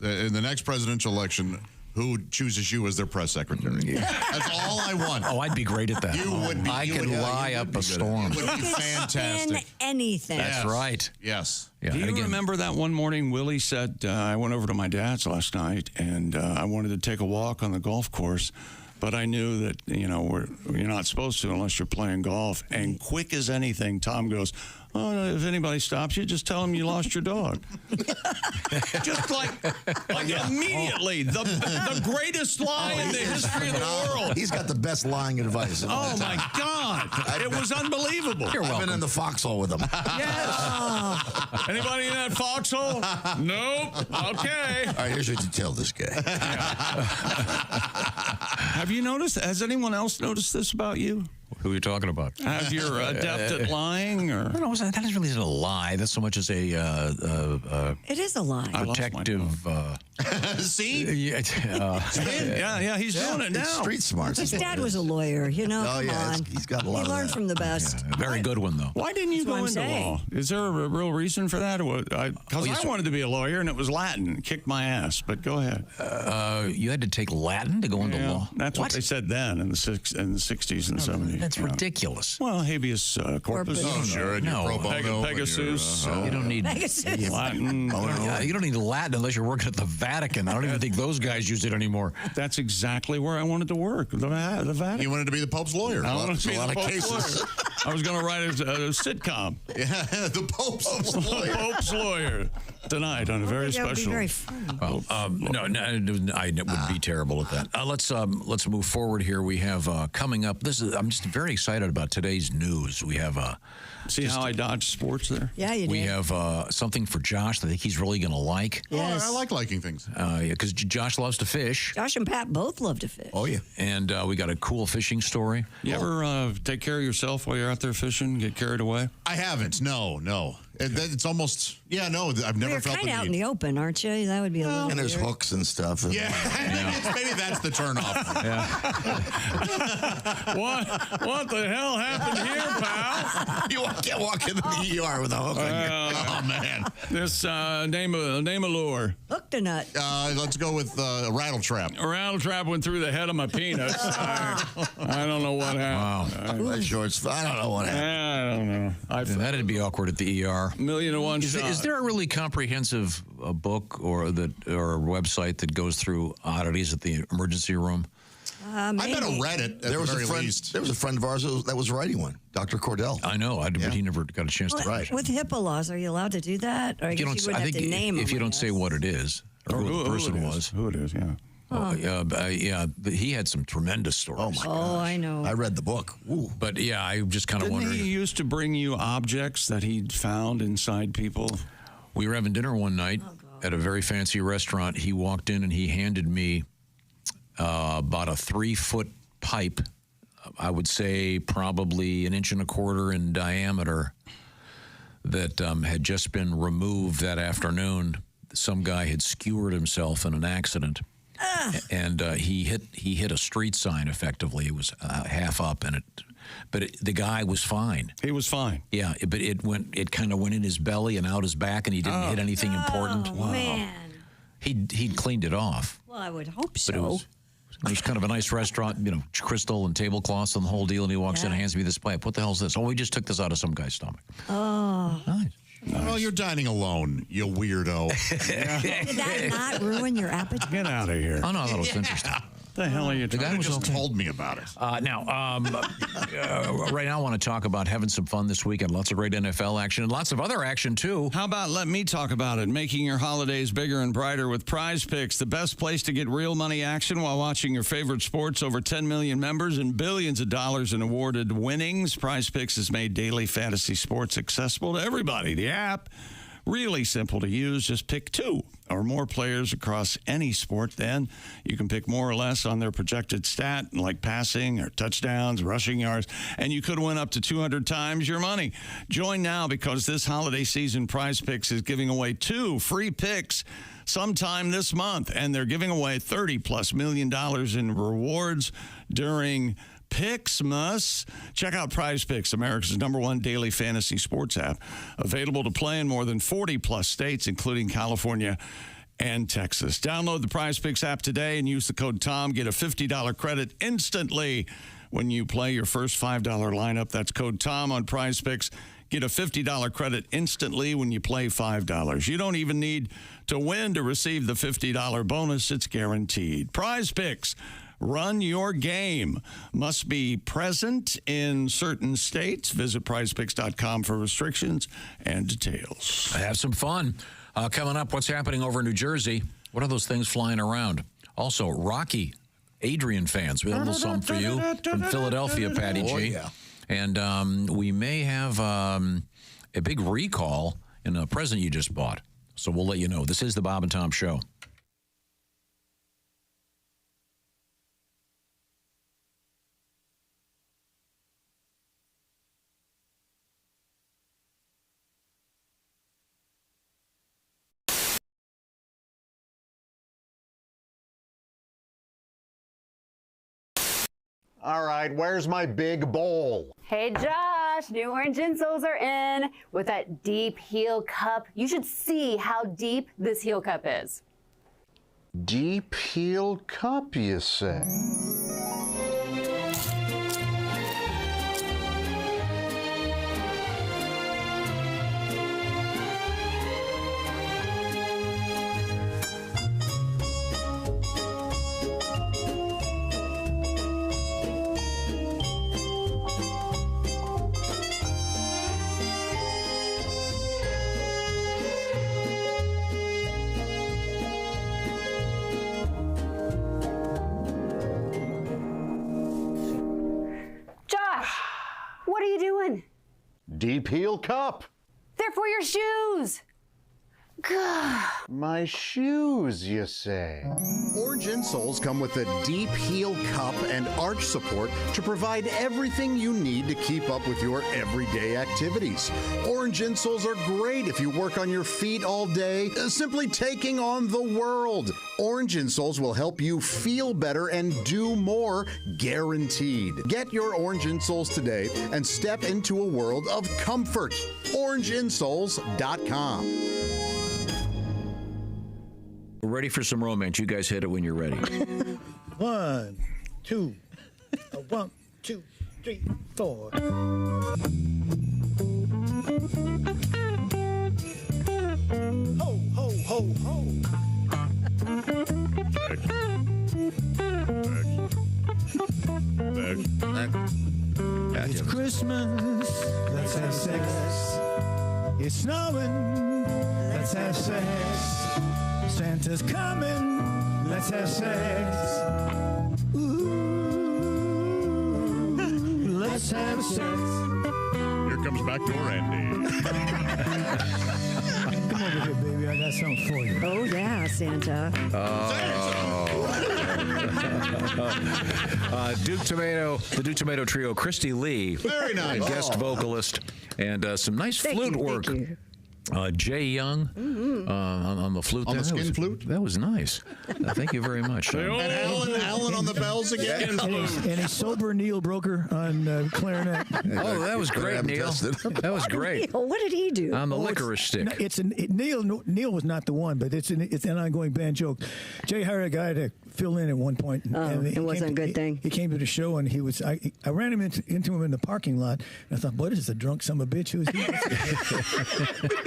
in the next presidential election who chooses you as their press secretary. That's all I want. Oh, I'd be great at that. You would be. I could lie up a storm. It would be fantastic. in anything. That's right. Yes. Yeah, Do and you again, remember that one morning Willie said, I went over to my dad's last night, and I wanted to take a walk on the golf course, but I knew that, you're not supposed to unless you're playing golf. And quick as anything, Tom goes, oh, if anybody stops you, just tell them you lost your dog. Just like immediately, the greatest lie in the history of the world. He's got the best lying advice. Oh, my God. It was unbelievable. I've been in the foxhole with him. Yes. Anybody in that foxhole? Nope. Okay. All right, here's what you tell this guy. Have you noticed? Has anyone else noticed this about you? who are you talking about? Have you're adept at lying, or no, that isn't really a lie. That's so much as a it is a lie. protective. See? Yeah, he's doing it now. Street smart. His dad was a lawyer, Oh, come yeah, on. he's got a lot He of learned that. from the best. Very good one, though. Why didn't you That's what go I'm into saying. law? Is there a real reason for that? Because I wanted to be a lawyer, and it was Latin. It kicked my ass, but go ahead. You had to take Latin to go into law? That's what they said then in the 60s and 70s. That's ridiculous. Well, habeas corpus. Oh, sure. And No. your pro bono. Pegasus. You don't need Pegasus. Latin. you don't need Latin unless you're working at the Vatican. Vatican. I don't even think those guys use it anymore. That's exactly where I wanted to work, the Vatican. You wanted to be the Pope's lawyer. I wanted to be a lot the of Pope's cases. lawyer. I was going to write a sitcom. Yeah, the Pope's lawyer. Pope's lawyer tonight on a very That would be special. very fun. Well, I would be terrible at that. Let's move forward here. We have coming up. I'm just very excited about today's news. We have See how I dodge sports there? Yeah, you we did. have something for Josh that I think he's really going to like. Yes. Oh, I like liking things. Because Josh loves to fish. Josh and Pat both love to fish. Oh, yeah. And we got a cool fishing story. You ever take care of yourself while you're out there fishing? Get carried away? I haven't. No. It's almost, no, I've never You're felt kind the of out need. in the open, aren't you? That would be a little And there's weird. hooks and stuff. Yeah, maybe that's the turnoff. What the hell happened here, pal? You can't walk in the ER with a hook on your... Oh, man. This name a lure. Hooked a nut. Let's go with a rattle trap. A rattle trap went through the head of my penis. I don't know what happened. My shorts. I don't know what happened. I don't know. That'd be awkward at the ER. $1,000,001 shot. Is there a really comprehensive book or a website that goes through oddities at the emergency room? I bet a Reddit at There was the very a friend. least. There was a friend of ours that was writing one, Dr. Cordell. I know, but he never got a chance to write. With HIPAA laws, are you allowed to do that? Or I guess you would have to name if you them, don't say what it is or who the person was. Who it is, yeah. But he had some tremendous stories. Oh, my Oh, I know. I read the book. Ooh. But yeah, I just kind of Didn't wondering. he used to bring you objects that he'd found inside people? We were having dinner one night at a very fancy restaurant. He walked in and he handed me about a 3-foot pipe, I would say probably 1.25 inches in diameter, that had just been removed that afternoon. Some guy had skewered himself in an accident. And he hit a street sign effectively. It was half up, but the guy was fine. He was fine. Yeah, but it kind of went in his belly and out his back, and he didn't hit anything important. Oh, man. He'd cleaned it off. Well, I would hope But so. it was kind of a nice restaurant, crystal and tablecloths and the whole deal. And he walks in and hands me this pipe. What the hell is this? Oh, we just took this out of some guy's stomach. Oh. Nice. Well, you're dining alone, you weirdo. Did that not ruin your appetite? Get out of here. Oh, no, I thought it was interesting. The hell are you The guy trying was just okay. told me about it. Right now I want to talk about having some fun this weekend. Lots of great NFL action and lots of other action, too. How about let me talk about it? Making your holidays bigger and brighter with Prize Picks, the best place to get real money action while watching your favorite sports. Over 10 million members and billions of dollars in awarded winnings. Prize Picks has made daily fantasy sports accessible to everybody. The app, really simple to use. Just pick 2 or more players across any sport. Then you can pick more or less on their projected stat, like passing or touchdowns, rushing yards, and you could win up to 200 times your money. Join now because this holiday season, Prize Picks is giving away 2 free picks sometime this month, and they're giving away $30+ million in rewards during Pixmas. Check out Prize Picks, America's #1 daily fantasy sports app. Available to play in more than 40+ states, including California and Texas. Download the Prize Picks app today and use the code TOM. Get a $50 credit instantly when you play your first $5 lineup. That's code TOM on Prize Picks. Get a $50 credit instantly when you play $5. You don't even need to win to receive the $50 bonus. It's guaranteed. Prize Picks. Run your game. Must be present in certain states. Visit prizepicks.com for restrictions and details. Have some fun. Coming up, what's happening over in New Jersey? What are those things flying around? Also, Rocky, Adrian fans. We have a little something for you from Philadelphia, Patty G. Yeah. And we may have a big recall in a present you just bought. So we'll let you know. This is the Bob and Tom Show. All right, where's my big bowl? Hey Josh, new orange insoles are in with that deep heel cup. You should see how deep this heel cup is. Deep heel cup, you say? Deep Heel Cup. They're for your shoes. My shoes, you say? Orange insoles come with a deep heel cup and arch support to provide everything you need to keep up with your everyday activities. Orange insoles are great if you work on your feet all day, simply taking on the world. Orange insoles will help you feel better and do more, guaranteed. Get your orange insoles today and step into a world of comfort. OrangeInsoles.com. We're ready for some romance. You guys hit it when you're ready. 1, 2, 1, 2, 3, 4. Ho, ho, ho, ho. It's Christmas, let's have sex. It's snowing, let's have sex. Santa's coming, let's have sex. Ooh, let's have sex. Here comes backdoor Andy. Come over here, baby. I got something for you. Oh, yeah, Santa. The Duke Tomato Trio, Christy Lee. Very nice. Guest vocalist. And some nice flute work. Jay Young on the flute. On the skin flute? That was nice. Thank you very much. And Alan on the bells again. And a sober Neil Broker on clarinet. Oh, that was great, Neil. That was great. Neil, what did he do? On the licorice stick. Neil was not the one, but it's an ongoing band joke. Jay hired a guy to fill in at one point. And it wasn't a good thing. He came to the show, and I ran him into him in the parking lot. And I thought, boy, this is a drunk son of a bitch. Who's he?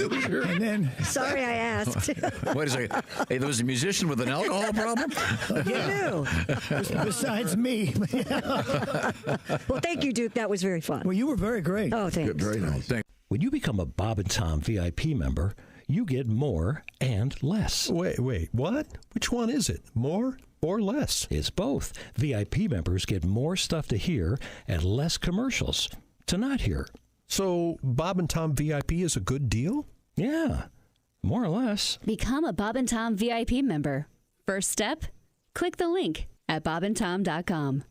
And then, sorry, I asked. Wait a second. Hey, there was a musician with an alcohol problem? Yeah. Besides me. Well, thank you, Duke. That was very fun. Well, you were very great. Oh, thanks. Very nice. When you become a Bob and Tom VIP member, you get more and less. Wait, what? Which one is it? More or less? It's both. VIP members get more stuff to hear and less commercials to not hear. So Bob and Tom VIP is a good deal? Yeah, more or less. Become a Bob and Tom VIP member. First step, click the link at bobandtom.com.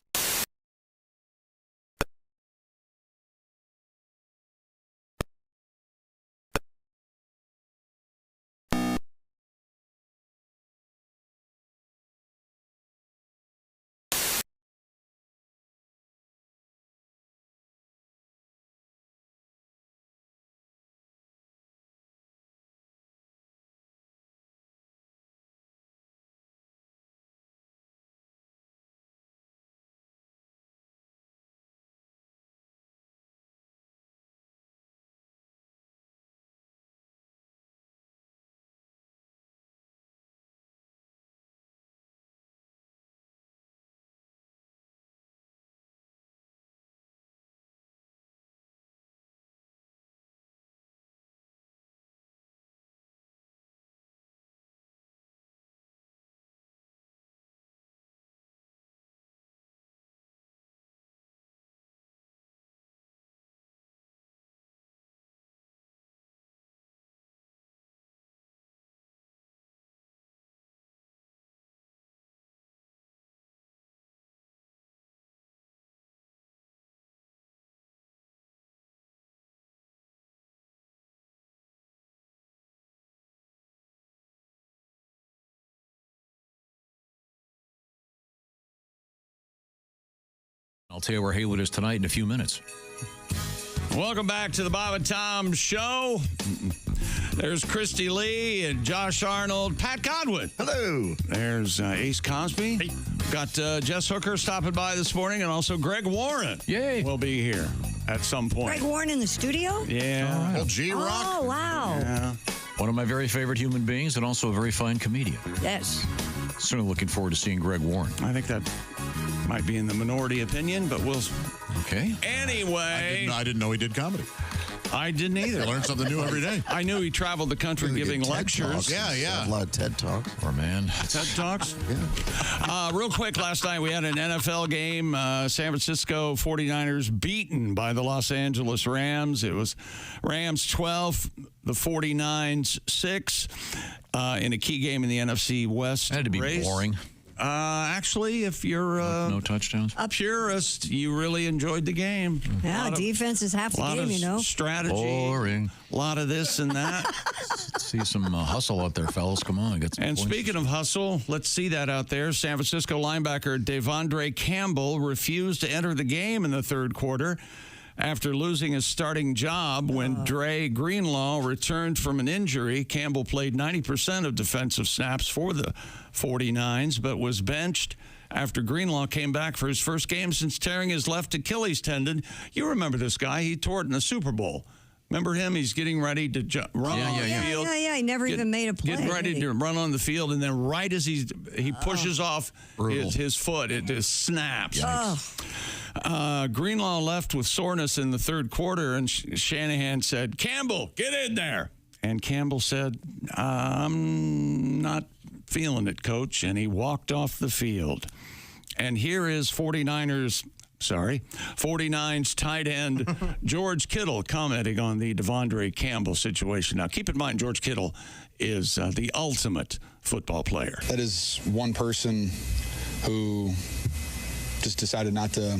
I'll tell you where Haywood is tonight in a few minutes. Welcome back to the Bob and Tom Show. There's Christy Lee and Josh Arnold, Pat Godwin. Hello. There's Ace Cosby. Hey. Got Jess Hooker stopping by this morning, and also Greg Warren. Yay. Will be here at some point. Greg Warren in the studio? Yeah. Old G-Rock. Oh, wow. Yeah. One of my very favorite human beings and also a very fine comedian. Yes. Certainly looking forward to seeing Greg Warren. I think that might be in the minority opinion, but we'll... Okay. Anyway. I didn't know he did comedy. I didn't either. I learn something new every day. I knew he traveled the country giving lectures. A lot of TED Talks. Poor man. TED Talks? Real quick, last night we had an NFL game. San Francisco 49ers beaten by the Los Angeles Rams. It was Rams 12, the 49ers 6 in a key game in the NFC West That had to be race. boring. Actually, if you're no touchdowns, a purist, you really enjoyed the game. Yeah, defense is half the game, you know. Strategy. Boring. A lot of this and that. See some hustle out there, fellas. Come on, get some And points. speaking of hustle, let's see that out there. San Francisco linebacker Devondre Campbell refused to enter the game in the third quarter after losing his starting job when Dre Greenlaw returned from an injury. Campbell played 90% of defensive snaps for the 49ers, but was benched after Greenlaw came back for his first game since tearing his left Achilles tendon. You remember this guy. He tore it in the Super Bowl. Remember him? He's getting ready to run on the field. Yeah. He never even made a play. Getting ready to run on the field, and then right as he pushes off his foot, it just snaps. Greenlaw left with soreness in the third quarter, and Shanahan said, "Campbell, get in there." And Campbell said, "I'm not feeling it, Coach," and he walked off the field. And here is 49ers tight end George Kittle commenting on the Devondre Campbell situation. Now, keep in mind, George Kittle is the ultimate football player. That is one person who just decided not to,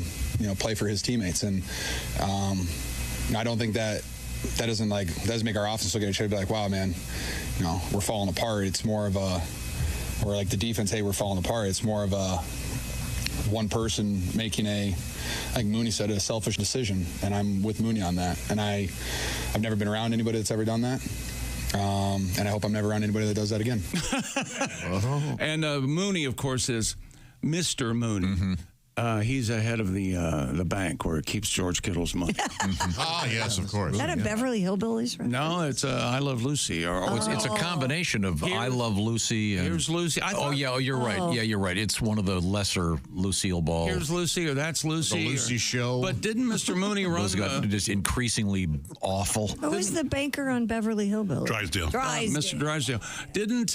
play for his teammates, and I don't think that doesn't make our offense look at each other and be like, wow, man, we're falling apart. It's more of a, or like the defense, hey, we're falling apart. It's more of a one person making like Mooney said, a selfish decision, and I'm with Mooney on that. And I've never been around anybody that's ever done that. And I hope I'm never around anybody that does that again. And Mooney, of course, is Mr. Mooney. Mm-hmm. He's ahead of the bank where it keeps George Kittle's money. Yes, of course. Is that a Beverly Hillbillies reference? No, it's I Love Lucy. It's a combination of I Love Lucy. And, here's Lucy. You're right. Yeah, you're right. It's one of the lesser Lucille Ball. Here's Lucy, or that's Lucy. The Lucy Show. But didn't Mr. Mooney run Those got just increasingly awful. Who was the banker on Beverly Hillbillies? Drysdale. Mr. Drysdale. Didn't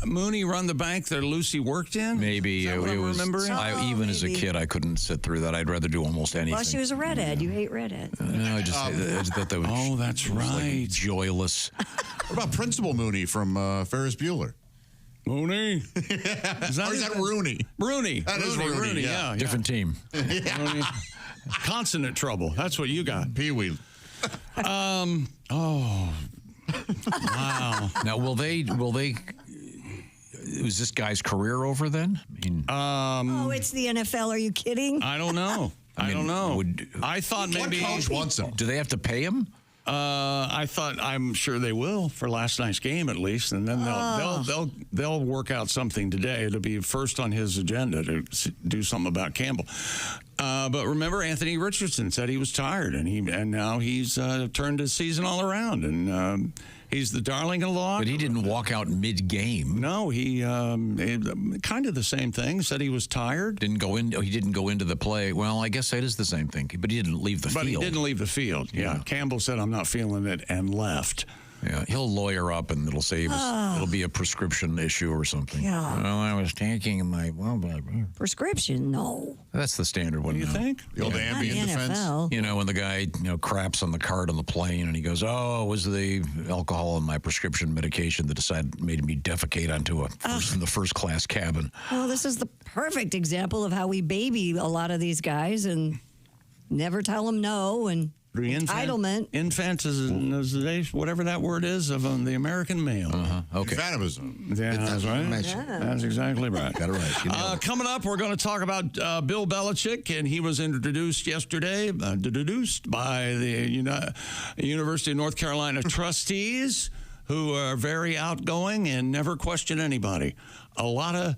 Mooney run the bank that Lucy worked in? Maybe it was. Remembering? Even as a kid, I couldn't sit through that. I'd rather do almost anything. Well, she was a redhead. You hate redheads. No, I just thought that was. That's right. Joyless. What about Principal Mooney from Ferris Bueller? Mooney? Or is that Rooney? Rooney. That is Rooney, yeah. Different team. Rooney. Consonant trouble. That's what you got. Pee-wee. Wow. Now, will they? Is this guy's career over then? I mean, it's the NFL. Are you kidding? I don't know. I don't know. I thought maybe coach wants him. Do they have to pay him? I'm sure they will for last night's game at least, and then they'll work out something today. It'll be first on his agenda to do something about Campbell. But remember, Anthony Richardson said he was tired, and now he's turned his season all around, and he's the darling of the lot. But he didn't walk out mid-game. No, he kind of the same thing. Said he was tired. He didn't go into the play. Well, I guess that is the same thing. But he didn't leave the field. But he didn't leave the field. Yeah. Campbell said, "I'm not feeling it," and left. Yeah, he'll lawyer up, and it'll say it'll be a prescription issue or something. Yeah. Well, I was taking my prescription. No. That's the standard one. You think? The old Ambien defense. When the guy craps on the card on the plane, and he goes, "Oh, it was the alcohol in my prescription medication that made me defecate onto in the first class cabin." Well, this is the perfect example of how we baby a lot of these guys and never tell them no and. Entitlement. Infantilization, whatever that word is, of the American male. Okay. Infantilism. Yeah, that's right. Yeah. That's exactly right. Got it right. Coming up, we're going to talk about Bill Belichick, and he was introduced yesterday, introduced by the University of North Carolina trustees, who are very outgoing and never question anybody. A lot of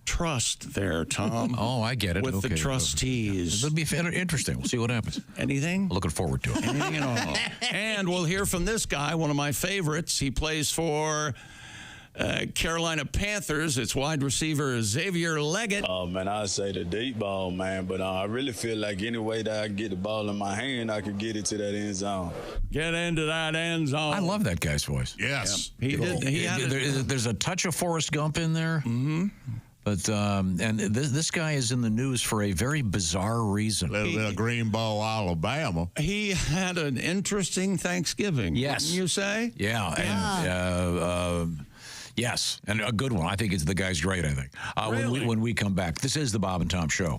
trust there, Tom. Oh, I get it. With the trustees. It'll be interesting. We'll see what happens. Anything? Looking forward to it. Anything at all. And we'll hear from this guy, one of my favorites. He plays for Carolina Panthers, its wide receiver Xavier Leggett. Oh, man, I say the deep ball, man. But I really feel like any way that I can get the ball in my hand, I could get it to that end zone. Get into that end zone. I love that guy's voice. Yes. He did. He had There's a touch of Forrest Gump in there. Mm-hmm. But and this guy is in the news for a very bizarre reason. Little bit of Greenbow, Alabama. He had an interesting Thanksgiving. Yes. Wouldn't you say? Yeah. And, yes, and a good one. I think the guy's great. I think. Really? When we come back, this is the Bob and Tom Show.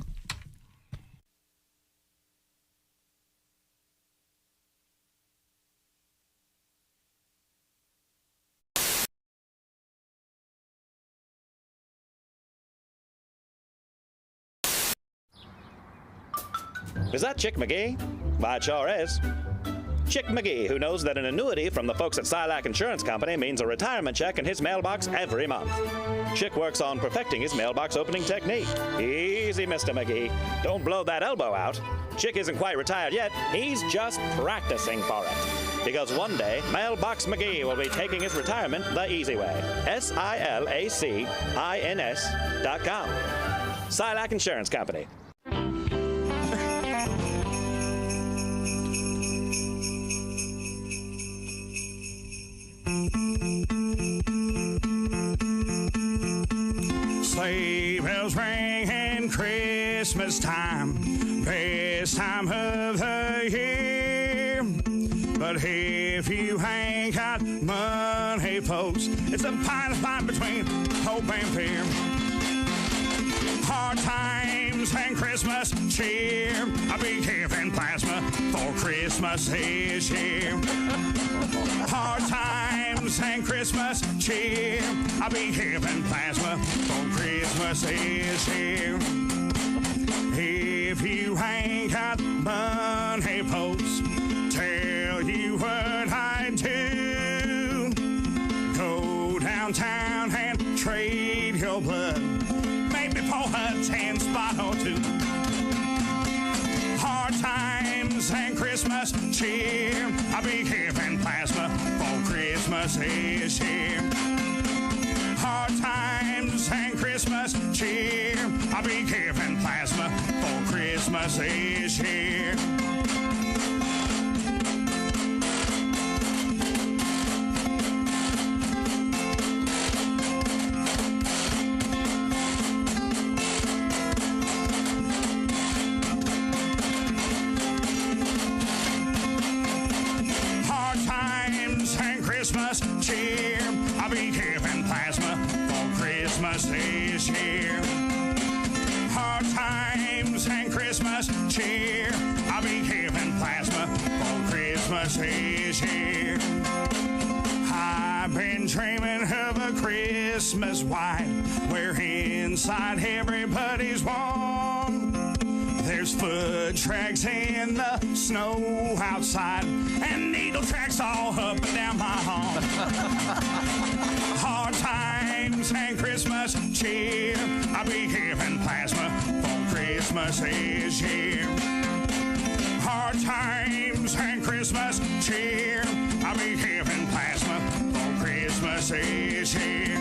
Is that Chick McGee? Why, it sure is. Chick McGee, who knows that an annuity from the folks at Silac Insurance Company means a retirement check in his mailbox every month. Chick works on perfecting his mailbox opening technique. Easy, Mr. McGee. Don't blow that elbow out. Chick isn't quite retired yet. He's just practicing for it. Because one day, Mailbox McGee will be taking his retirement the easy way. SILACINS.com. Silac Insurance Company. Sleigh bells ringing Christmas time, best time of the year. But if you ain't got money, folks, it's a fight between hope and fear. Hard times and Christmas cheer. I'll be giving plasma for Christmas this year. Hard times and Christmas cheer. I'll be giving plasma for Christmas this year. If you ain't got money, folks, tell you what I do. Go downtown and trade your blood. Maybe pour a 10 spot or two. Hard times and Christmas cheer. I'll be giving plasma for Christmas this year. Hard times and Christmas cheer. I'll be giving plasma for Christmas this year. Christmas cheer. I'll be giving plasma for Christmas this year. Hard times and Christmas cheer. I'll be giving plasma for Christmas this year. I've been dreaming of a Christmas white where inside everybody's warm. There's foot tracks in the snow outside and needle tracks all up and down my home. Hard times and Christmas cheer. I'll be giving plasma for Christmas this year. Hard times and Christmas cheer. I'll be giving plasma for Christmas this year.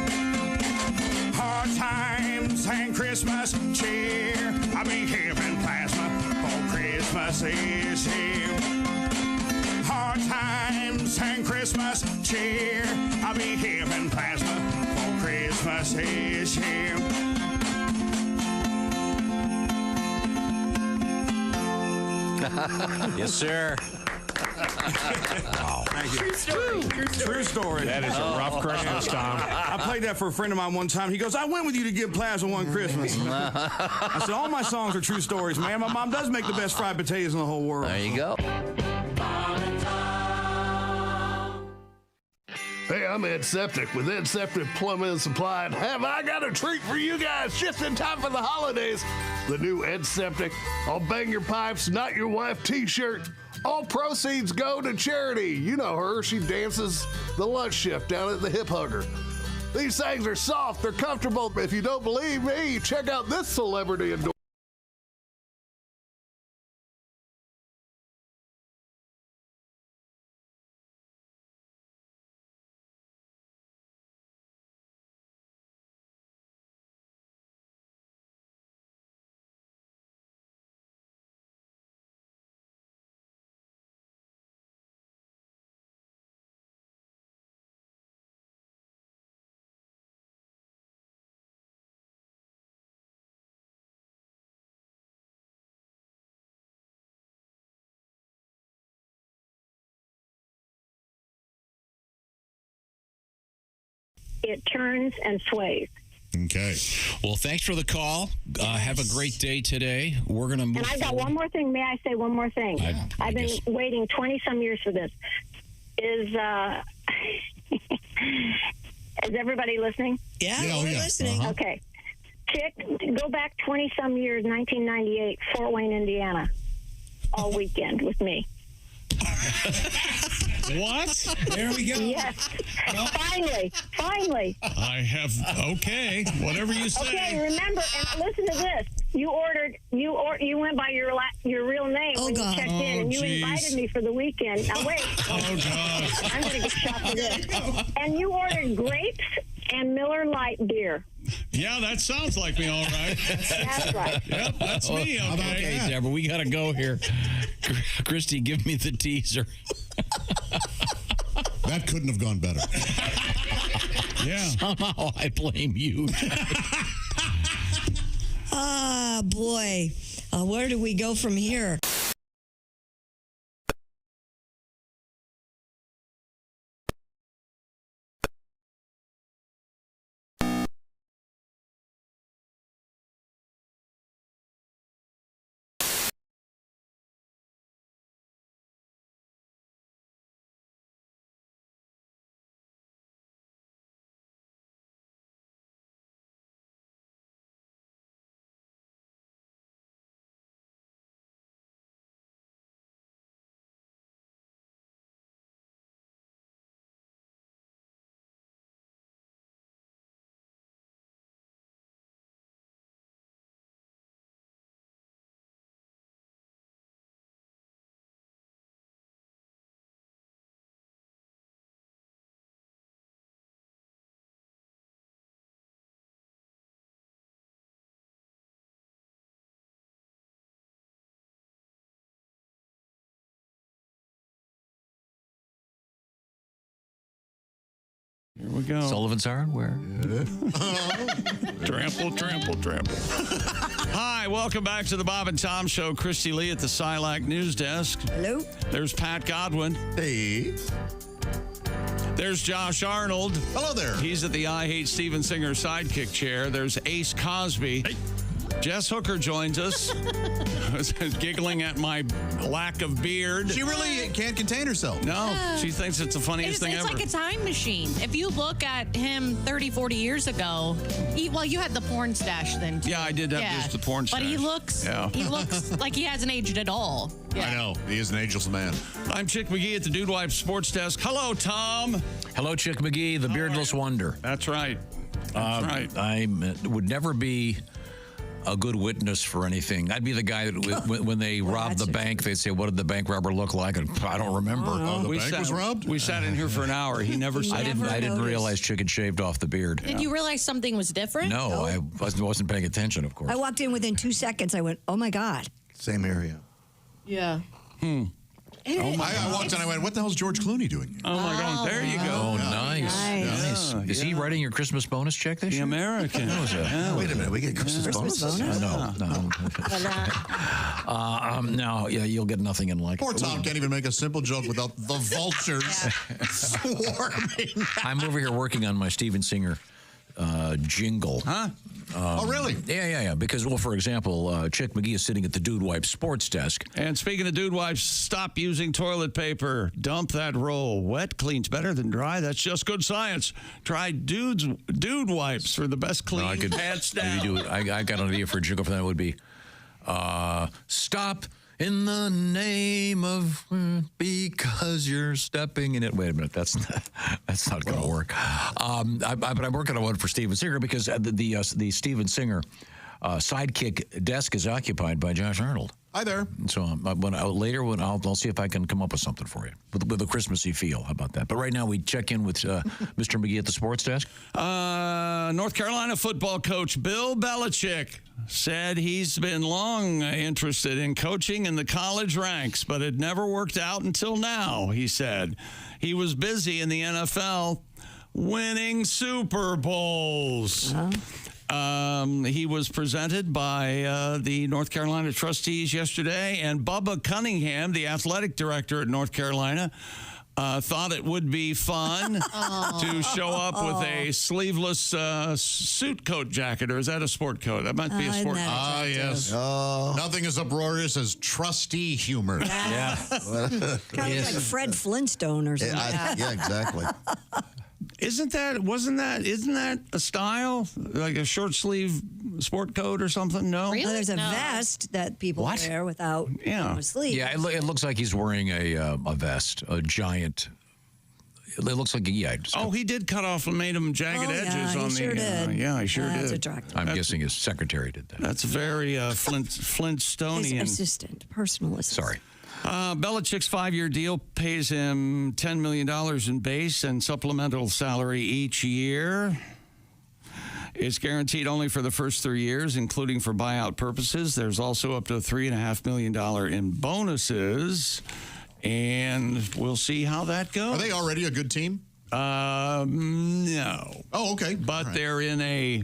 Hard times and Christmas cheer. I'll be giving plasma for Christmas this year. Hard times and Christmas cheer. I'll be giving plasma for Christmas this year. Yes, sir. Wow. Thank you. True story. True story. That is a rough Christmas, Tom. I played that for a friend of mine one time. He goes, I went with you to give plasma one Christmas. I said, all my songs are true stories, man. My mom does make the best fried potatoes in the whole world. There you go. Hey, I'm Ed Septic with Ed Septic Plumbing and Supply. And have I got a treat for you guys just in time for the holidays? The new Ed Septic, I'll bang your pipes, not your wife t-shirt. All proceeds go to charity. You know her. She dances the lunch shift down at the Hip Hugger. These things are soft. They're comfortable. If you don't believe me, check out this celebrity endorsement. it turns and sways. Okay. Well, thanks for the call. Have a great day today. We're going to move And I've got forward. one more thing. May I say one more thing? I've been waiting 20-some years for this. Is everybody listening? Yeah, we're listening. Okay. Chick, go back 20-some years, 1998, Fort Wayne, Indiana, all weekend with me. What? There we go. Yes. Finally. I have, okay, whatever you say. Okay, remember, and listen to this. You went by your real name when you checked in, and you invited me for the weekend. Now, wait. Oh, God. I'm going to get shot for this. And you ordered grapes and Miller Lite beer. Yeah, that sounds like me, all right. That's right. Yep, that's me, okay. Okay, Deborah, we got to go here. Christy, give me the teaser. That couldn't have gone better. Yeah. Somehow I blame you. Ah, boy. Where do we go from here? Here we go. Sullivan's Hardware. Trample. Hi, welcome back to the Bob and Tom Show. Christy Lee at the Silac News Desk. Hello. There's Pat Godwin. Hey. There's Josh Arnold. Hello there. He's at the I Hate Steven Singer sidekick chair. There's Ace Cosby. Hey. Jess Hooker joins us, giggling at my lack of beard. She really can't contain herself. No, she thinks it's the funniest thing ever. It's like a time machine. If you look at him 30, 40 years ago, you had the porn stash then, too. Yeah, I did have just the porn stash. But he looks like he hasn't aged at all. Yeah. I know. He is an ageless man. I'm Chick McGee at the Dude Wife Sports Desk. Hello, Tom. Hello, Chick McGee, the beardless wonder. That's right. That's right. I would never be a good witness for anything. I'd be the guy that when they robbed the bank, they'd say, "What did the bank robber look like?" And I don't remember. Oh, the bank was robbed? We sat in here for an hour. He never said. I didn't realize Chick had shaved off the beard. Did you realize something was different? No, I wasn't paying attention, of course. I walked in within 2 seconds. I went, oh, my God. Same area. Yeah. I walked in, I went, what the hell's George Clooney doing here? Oh, my God. There you go. Oh, nice. Is he writing your Christmas bonus check this year? The American. Wait a minute, we get Christmas bonus? No. No, you'll get nothing in like. Poor Tom can't even make a simple joke without the vultures swarming. I'm over here working on my Steven Singer jingle. Huh? Oh, really? Yeah. Because, well, for example, Chick McGee is sitting at the Dude Wipe sports desk. And speaking of Dude Wipes, stop using toilet paper. Dump that roll. Wet cleans better than dry. That's just good science. Try Dude Wipes for the best clean hands down. I got an idea for a jingle for that. It would be, stop in the name of because you're stepping in it. Wait a minute, that's not going to work. But I'm working on one for Steven Singer because the Steven Singer sidekick desk is occupied by Josh Arnold. Hi there. So later I'll see if I can come up with something for you with a Christmassy feel. How about that? But right now we check in with Mr. McGee at the sports desk. North Carolina football coach Bill Belichick said he's been long interested in coaching in the college ranks, but it never worked out until now, he said. He was busy in the NFL winning Super Bowls. He was presented by the North Carolina trustees yesterday, and Bubba Cunningham, the athletic director at North Carolina, thought it would be fun to show up with a sleeveless suit coat jacket, or is that a sport coat? That might be a sport coat. Ah, yes. Nothing as uproarious as trustee humor. Yeah. Kind of like Fred Flintstone or something. Yeah, exactly. Isn't that a style? Like a short sleeve sport coat or something? No? Well, there's a vest that people wear without a sleeve. Yeah, it looks like he's wearing a vest, a giant. It looks like he did cut off and made him jagged edges on the. Sure did. Yeah, he sure That's did. attractive. I'm guessing his secretary did that. That's very Flintstonian. His assistant, personal assistant. Sorry. Belichick's 5-year deal pays him $10 million in base and supplemental salary each year. It's guaranteed only for the first 3 years, including for buyout purposes. There's also up to $3.5 million in bonuses, and we'll see how that goes. Are they already a good team? No. Oh, okay. But they're in a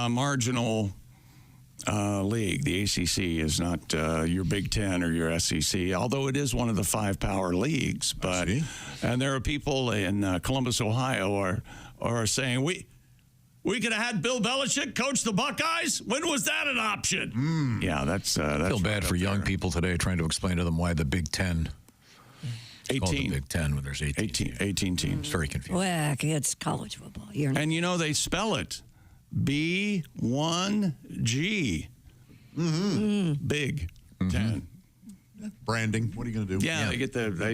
marginal league. The ACC is not your Big Ten or your SEC, although it is one of the 5 power leagues. But and there are people in Columbus, Ohio, are saying we could have had Bill Belichick coach the Buckeyes. When was that an option? Yeah, that's I feel bad for young people today trying to explain to them why the Big Ten. 18. The Big Ten, when there's 18 teams. Very confusing. Well, it's college football. And you know they spell it B1G. Big 10. Branding. What are you going to do? Yeah, they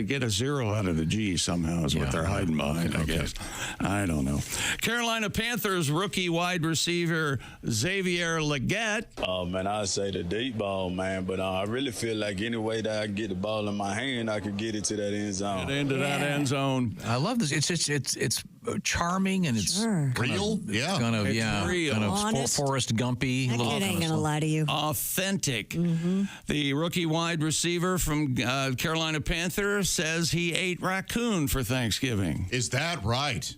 get a 0 out of the G somehow is what they're hiding behind, I guess. I don't know. Carolina Panthers rookie wide receiver Xavier Legette. Oh, man, I say the deep ball, man. But I really feel like any way that I get the ball in my hand, I could get it to that end zone. Get into that end zone. I love this. It's charming and it's real. Kind of real. Kind of Honest. Forrest Gumpy. That kid ain't gonna lie to you. Authentic. The rookie wide receiver from Carolina Panther says he ate raccoon for Thanksgiving. Is that right?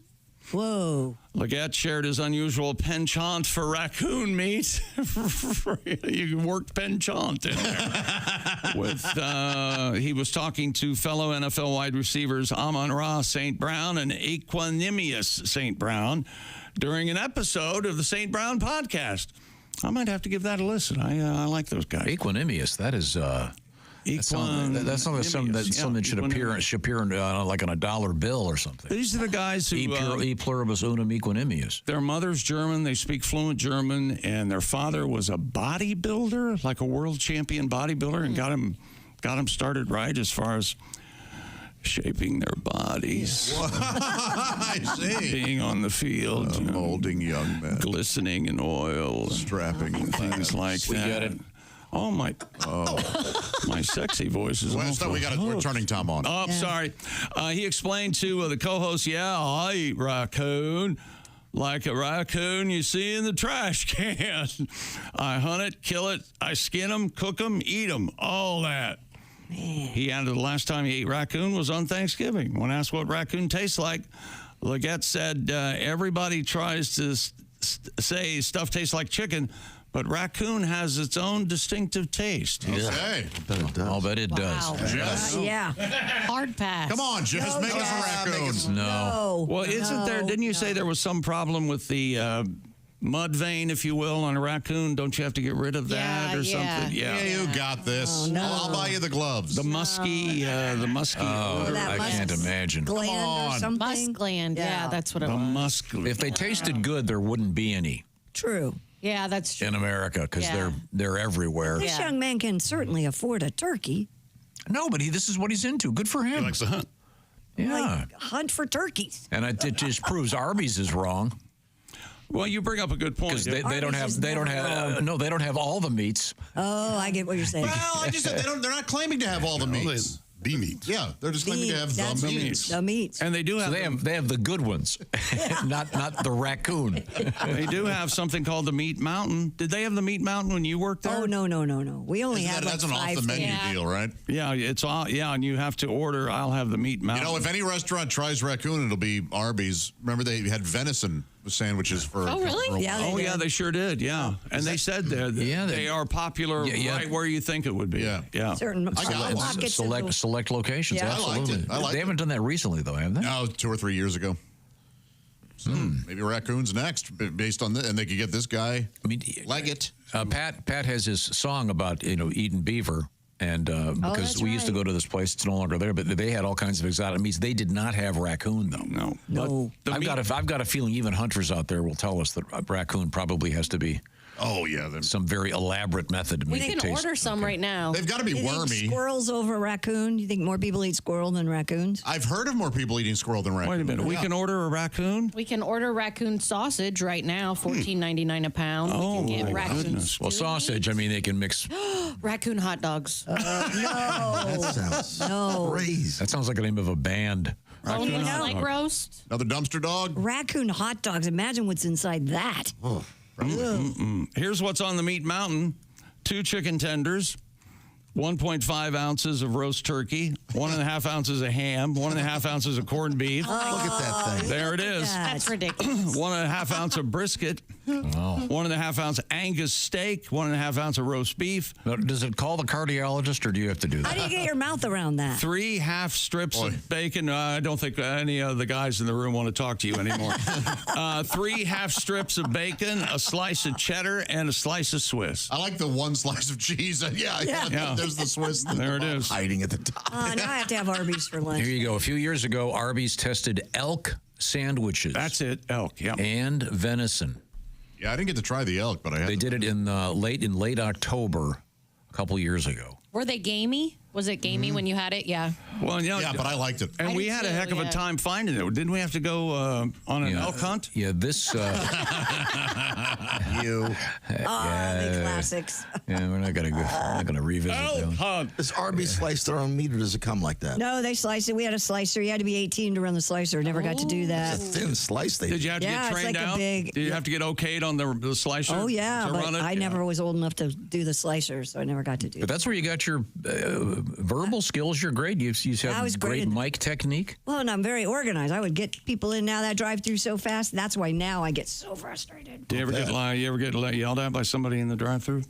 Whoa. Legette shared his unusual penchant for raccoon meat. You worked penchant in there. He was talking to fellow NFL wide receivers Amon-Ra St. Brown and Equanimous St. Brown during an episode of the St. Brown podcast. I might have to give that a listen. I like those guys. Equanimous, that is... That's something that should appear in, like on a dollar bill or something. These are the guys who... E pluribus unum equanimous. Their mother's German. They speak fluent German. And their father was a bodybuilder, like a world champion bodybuilder, and got him started right as far as shaping their bodies. I see. Being on the field. Molding young men. Glistening in oil. Strapping. And things like that. We get it. Oh, my sexy voice is we're turning Tom on. Oh, sorry. He explained to the co-host, I eat raccoon like a raccoon you see in the trash can. I hunt it, kill it, I skin them, cook them, eat them, all that. Man. He added the last time he ate raccoon was on Thanksgiving. When asked what raccoon tastes like, Legette said, everybody tries to say stuff tastes like chicken, but raccoon has its own distinctive taste. Okay. I'll bet it does. Wow. Jess. Yeah. Hard pass. Come on, Jess, make us a raccoon. No. Well, isn't there, didn't you say there was some problem with the mud vein, if you will, on a raccoon? Don't you have to get rid of that or something? Yeah, you got this. Oh, no. I'll buy you the gloves. The musky, Oh, I can't imagine. Gland or something? Musk gland. Yeah, that's what it the was. musk. If they tasted good, there wouldn't be any True. Yeah, that's true. in America because they're everywhere. This young man can certainly afford a turkey. No, but this is what he's into. Good for him. He likes to hunt. Yeah. Like, hunt for turkeys. And it just proves Arby's is wrong. Well, you bring up a good point. Because they don't have all the meats. Oh, I get what you're saying. Well, I just said they're not claiming to have all the meats. The meats. Yeah, they're just claiming to have the meats. The meats. And they do have they have the good ones, not the raccoon. They do have something called the Meat Mountain. Did they have the Meat Mountain when you worked there? Oh, no. We only have That's like an 5 off the menu things. deal, right? Yeah, it's all. Yeah, and you have to order. I'll have the Meat Mountain. You know, if any restaurant tries raccoon, it'll be Arby's. Remember they had venison sandwiches for. Oh, really? For a Yeah, while. Yeah, they sure did. Yeah, and they said they are popular right where you think it would be. Yeah. Certain pockets of the- Select locations. Yeah. Absolutely. I liked They haven't done that recently, though, have they? No, 2 or 3 years ago. So maybe raccoons next, based on this, and they could get this guy. I mean, Leggett. Pat has his song about eating beaver, and because that's we used to right. go to this place, it's no longer there. But they had all kinds of exotic meats. They did not have raccoon though. No. I've got a feeling even hunters out there will tell us that raccoon probably has to be. Oh yeah, some very elaborate method to We make it can taste. order some right now. They've got to be You think wormy. squirrels over raccoon? You think more people eat squirrel than raccoons? I've heard of more people eating squirrel than raccoon. Wait a minute. We can order a raccoon? We can order raccoon sausage right now, $14.99 a pound. Oh, we can get my raccoon goodness. Well, sausage. I mean, they can mix. raccoon hot dogs. That sounds crazy. That sounds like the name of a band. Oh, you know, like roast. Another dumpster dog. Raccoon hot dogs. Imagine what's inside that. Here's what's on the meat mountain: 2 chicken tenders, 1.5 ounces of roast turkey, 1.5 ounces of ham, 1.5 ounces of corned beef. Look at that thing. There it is. That's ridiculous. 1.5 ounce of brisket, 1.5 ounce Angus steak, 1.5 ounce of roast beef. Now, does it call the cardiologist, or do you have to do How that? do you get your mouth around that? 3 half strips of bacon. I don't think any of the guys in the room want to talk to you anymore. 3 half strips of bacon, a slice of cheddar, and a slice of Swiss. I like the 1 slice of cheese. Yeah. There's the Swiss. There it is. Hiding at the top. Now I have to have Arby's for lunch. Here you go. A few years ago, Arby's tested elk sandwiches. That's it, elk. Yeah. And venison. Yeah, I didn't get to try the elk, but I had. They did it in late October, a couple years ago. Were they gamey? Was it gamey when you had it? Yeah. Well, Yeah, but I liked it. And I we did had a too, heck of a yeah. time finding it. Didn't we have to go on an elk hunt? Yeah, this. You. The classics. Yeah, we're not gonna revisit that one. Does Arby's slice their own meat, or does it come like that? No, they sliced it. We had a slicer. You had to be 18 to run the slicer. Never got to do that. It's a thin slice. They Did you have to Yeah, get it's trained like a out? big- Did you have to get okayed on the slicer? Oh, yeah, to but run it? I Yeah. never was old enough to do the slicer, so I never got to do But that. that's where you got your verbal skills. You're great. You I have was great great. mic technique. Well, and I'm very organized. I would get people in now that drive through so fast. That's why now I get so frustrated. Do you ever get yelled at by somebody in the drive-through?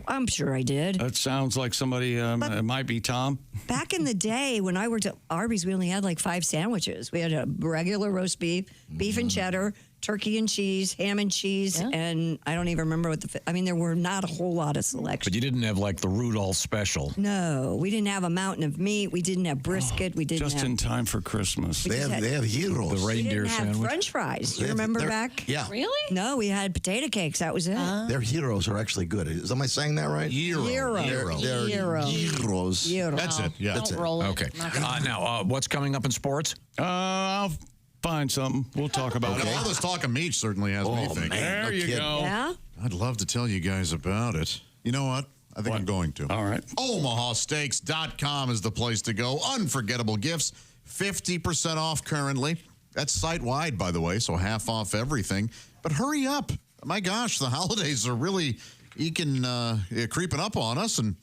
I'm sure I did. That sounds like somebody. It might be Tom. Back in the day when I worked at Arby's, we only had like 5 sandwiches. We had a regular roast beef, beef and cheddar, turkey and cheese, ham and cheese, and I don't even remember what there were not a whole lot of selection. But you didn't have like the Rudolph special. No, we didn't have a mountain of meat. We didn't have brisket. We didn't Just have. in time for Christmas. They have heroes. The We reindeer didn't have sandwich. French fries. You They're- remember they're- back? Yeah. Really? No, we had potato cakes. That was it. Their heroes are actually good. Am I saying that right? Gyro. They're Gyro. heroes. Gyro. That's it. Yeah. That's Don't it. roll it. Okay. Now, what's coming up in sports? I'll find something. We'll talk about And it. all this talk of meat certainly has me thinking. There no you kidding. go. Yeah? I'd love to tell you guys about it. You know what? I think I'm going to. All right. OmahaSteaks.com is the place to go. Unforgettable gifts, 50% off currently. That's site-wide, by the way, so half off everything. But hurry up. My gosh, the holidays are really creeping up on us, and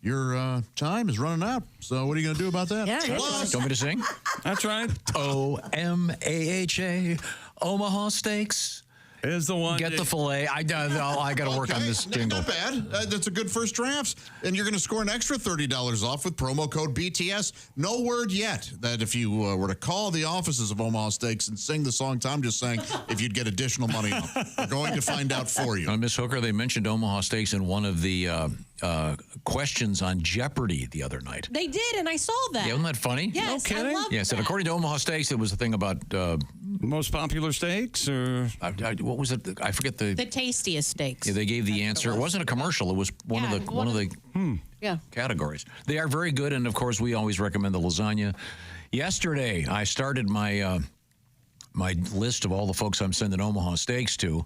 your time is running out. So what are you going to do about that? Yeah, yeah. Plus, You want me to sing? That's right. OMAHA, Omaha Steaks. Is the one. Get the filet. I got to work on this jingle. Not bad. That's a good first draft. And you're going to score an extra $30 off with promo code BTS. No word yet that if you were to call the offices of Omaha Steaks and sing the song Tom just sang, if you'd get additional money off. We're going to find out for you. Miss Hooker, they mentioned Omaha Steaks in one of the questions on Jeopardy the other night. They did, and I saw that. Yeah, isn't that funny? Yes, I love Yes, and that. according to Omaha Steaks, it was a thing about most popular steaks, or what was it? I forget the tastiest steaks. Yeah, they gave the answer. It wasn't a commercial. It was one of the Yeah. categories. They are very good, and of course, we always recommend the lasagna. Yesterday, I started my my list of all the folks I'm sending Omaha Steaks to.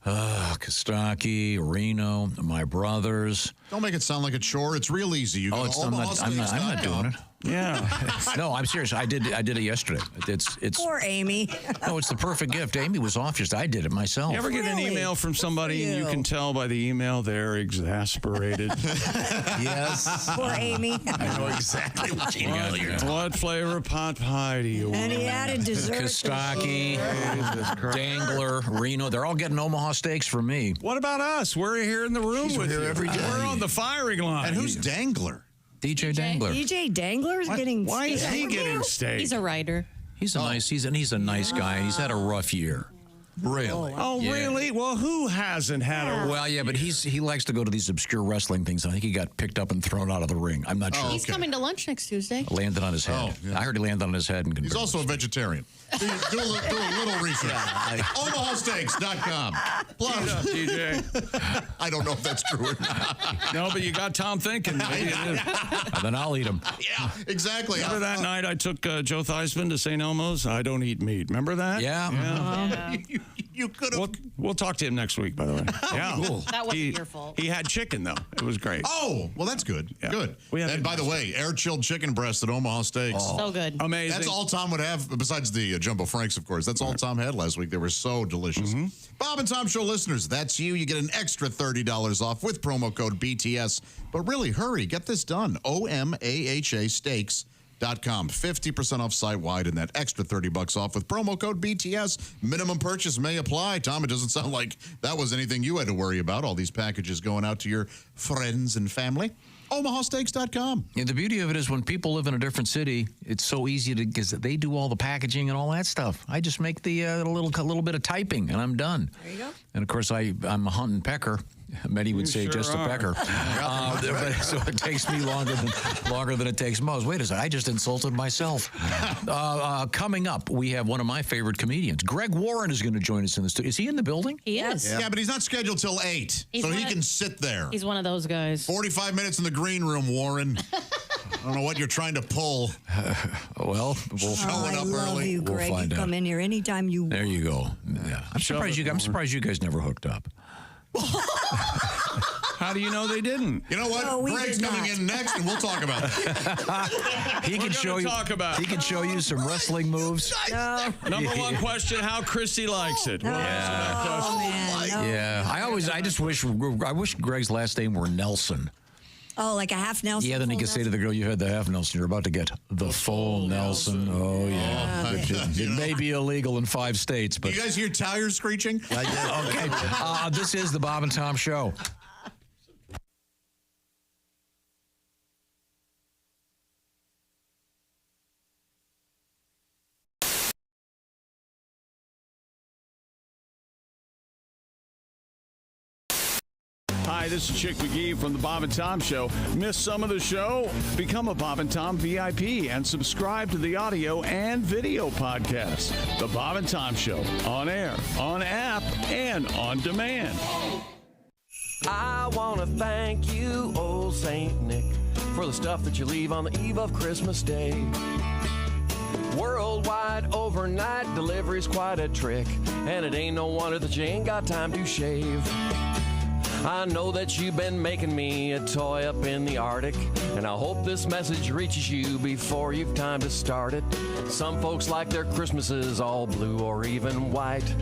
Kostaki, Reno, my brothers. Don't make it sound like a chore. It's real easy. You go to I'm not doing it. Yeah. No, I'm serious. I did it yesterday. It's Poor Amy. No, it's the perfect gift. Amy was off just. I did it myself. You ever get an email from somebody and you can tell by the email they're exasperated? Yes. Poor Amy. I know exactly what email you're talking. What flavor pot pie do you want? And he added dessert. Kostaki, Dangler, Reno. They're all getting Omaha Steaks from me. What about us? We're here in the room with here you. every day. We're on the firing line. And who's Dangler? DJ Dangler. DJ Dangler's getting. Why is he steak. getting steak? He's a writer. He's a nice guy, and he's had a rough year. Really? Oh, Yeah. really? Well, who hasn't had a... Well, yeah, but he likes to go to these obscure wrestling things. I think he got picked up and thrown out of the ring. I'm not sure. He's coming to lunch next Tuesday. Landed on his head. I heard he landed on his head. And He's also a vegetarian. Do a little research. OmahaSteaks.com. Plus, DJ. I don't know if that's true or not. No, but you got Tom thinking. Maybe it is. Then I'll eat him. Yeah, exactly. Remember that night I took Joe Theismann to St. Elmo's? I don't eat meat. Remember that? Yeah. You could have. We'll talk to him next week, by the way. Yeah. Cool. That wasn't your fault. He had chicken, though. It was great. Oh, well, that's good. Yeah. Good. And by the way, air-chilled chicken breast at Omaha Steaks. So good. Amazing. That's all Tom would have, besides the Jumbo Franks, of course. That's all Tom had last week. They were so delicious. Bob and Tom Show listeners, that's you. You get an extra $30 off with promo code BTS. But really, hurry. Get this done. OMAHA Steaks.com. 50% off site-wide and that extra $30 off with promo code BTS. Minimum purchase may apply. Tom, it doesn't sound like that was anything you had to worry about. All these packages going out to your friends and family. OmahaSteaks.com. Yeah, the beauty of it is when people live in a different city, it's so easy to, because they do all the packaging and all that stuff. I just make the little bit of typing and I'm done. There you go. And of course, I'm a hunt and pecker. Many would say sure just are. a pecker. So it takes me longer than it takes most. Wait a second, I just insulted myself. Coming up, we have one of my favorite comedians. Greg Warren is going to join us in the studio. Is he in the building? He is. Yeah, but he's not scheduled till 8, so he can sit there. He's one of those guys. 45 minutes in the green room, Warren. I don't know what you're trying to pull. Well, we'll showing up I love early. you, Greg. We'll find you come out. in here anytime you want. There you go. Yeah. I'm surprised you guys never hooked up. How do you know they didn't? You know what? No, we Greg's did coming not. in next, and we'll talk about it. He can show you. He can show you some wrestling moves. No. Number one question: how Chrissy likes it. We'll answer that question. Man, no. Yeah. I just wish Greg's last name were Nelson. Oh, like a half Nelson. Yeah, then he could say to the girl, "You had the half Nelson. You're about to get the full Nelson." Oh yeah. It may be illegal in 5 states, but You guys hear tires screeching? I did. okay. This is the Bob and Tom Show. Hi, this is Chick McGee from the Bob and Tom Show. Miss some of the show? Become a Bob and Tom VIP and subscribe to the audio and video podcast. The Bob and Tom Show, on air, on app, and on demand. I want to thank you, old Saint Nick, for the stuff that you leave on the eve of Christmas Day. Worldwide overnight delivery's quite a trick, and it ain't no wonder that you ain't got time to shave. I know that you've been making me a toy up in the Arctic, and I hope this message reaches you before you've time to start it. Some folks like their Christmases all blue or even white,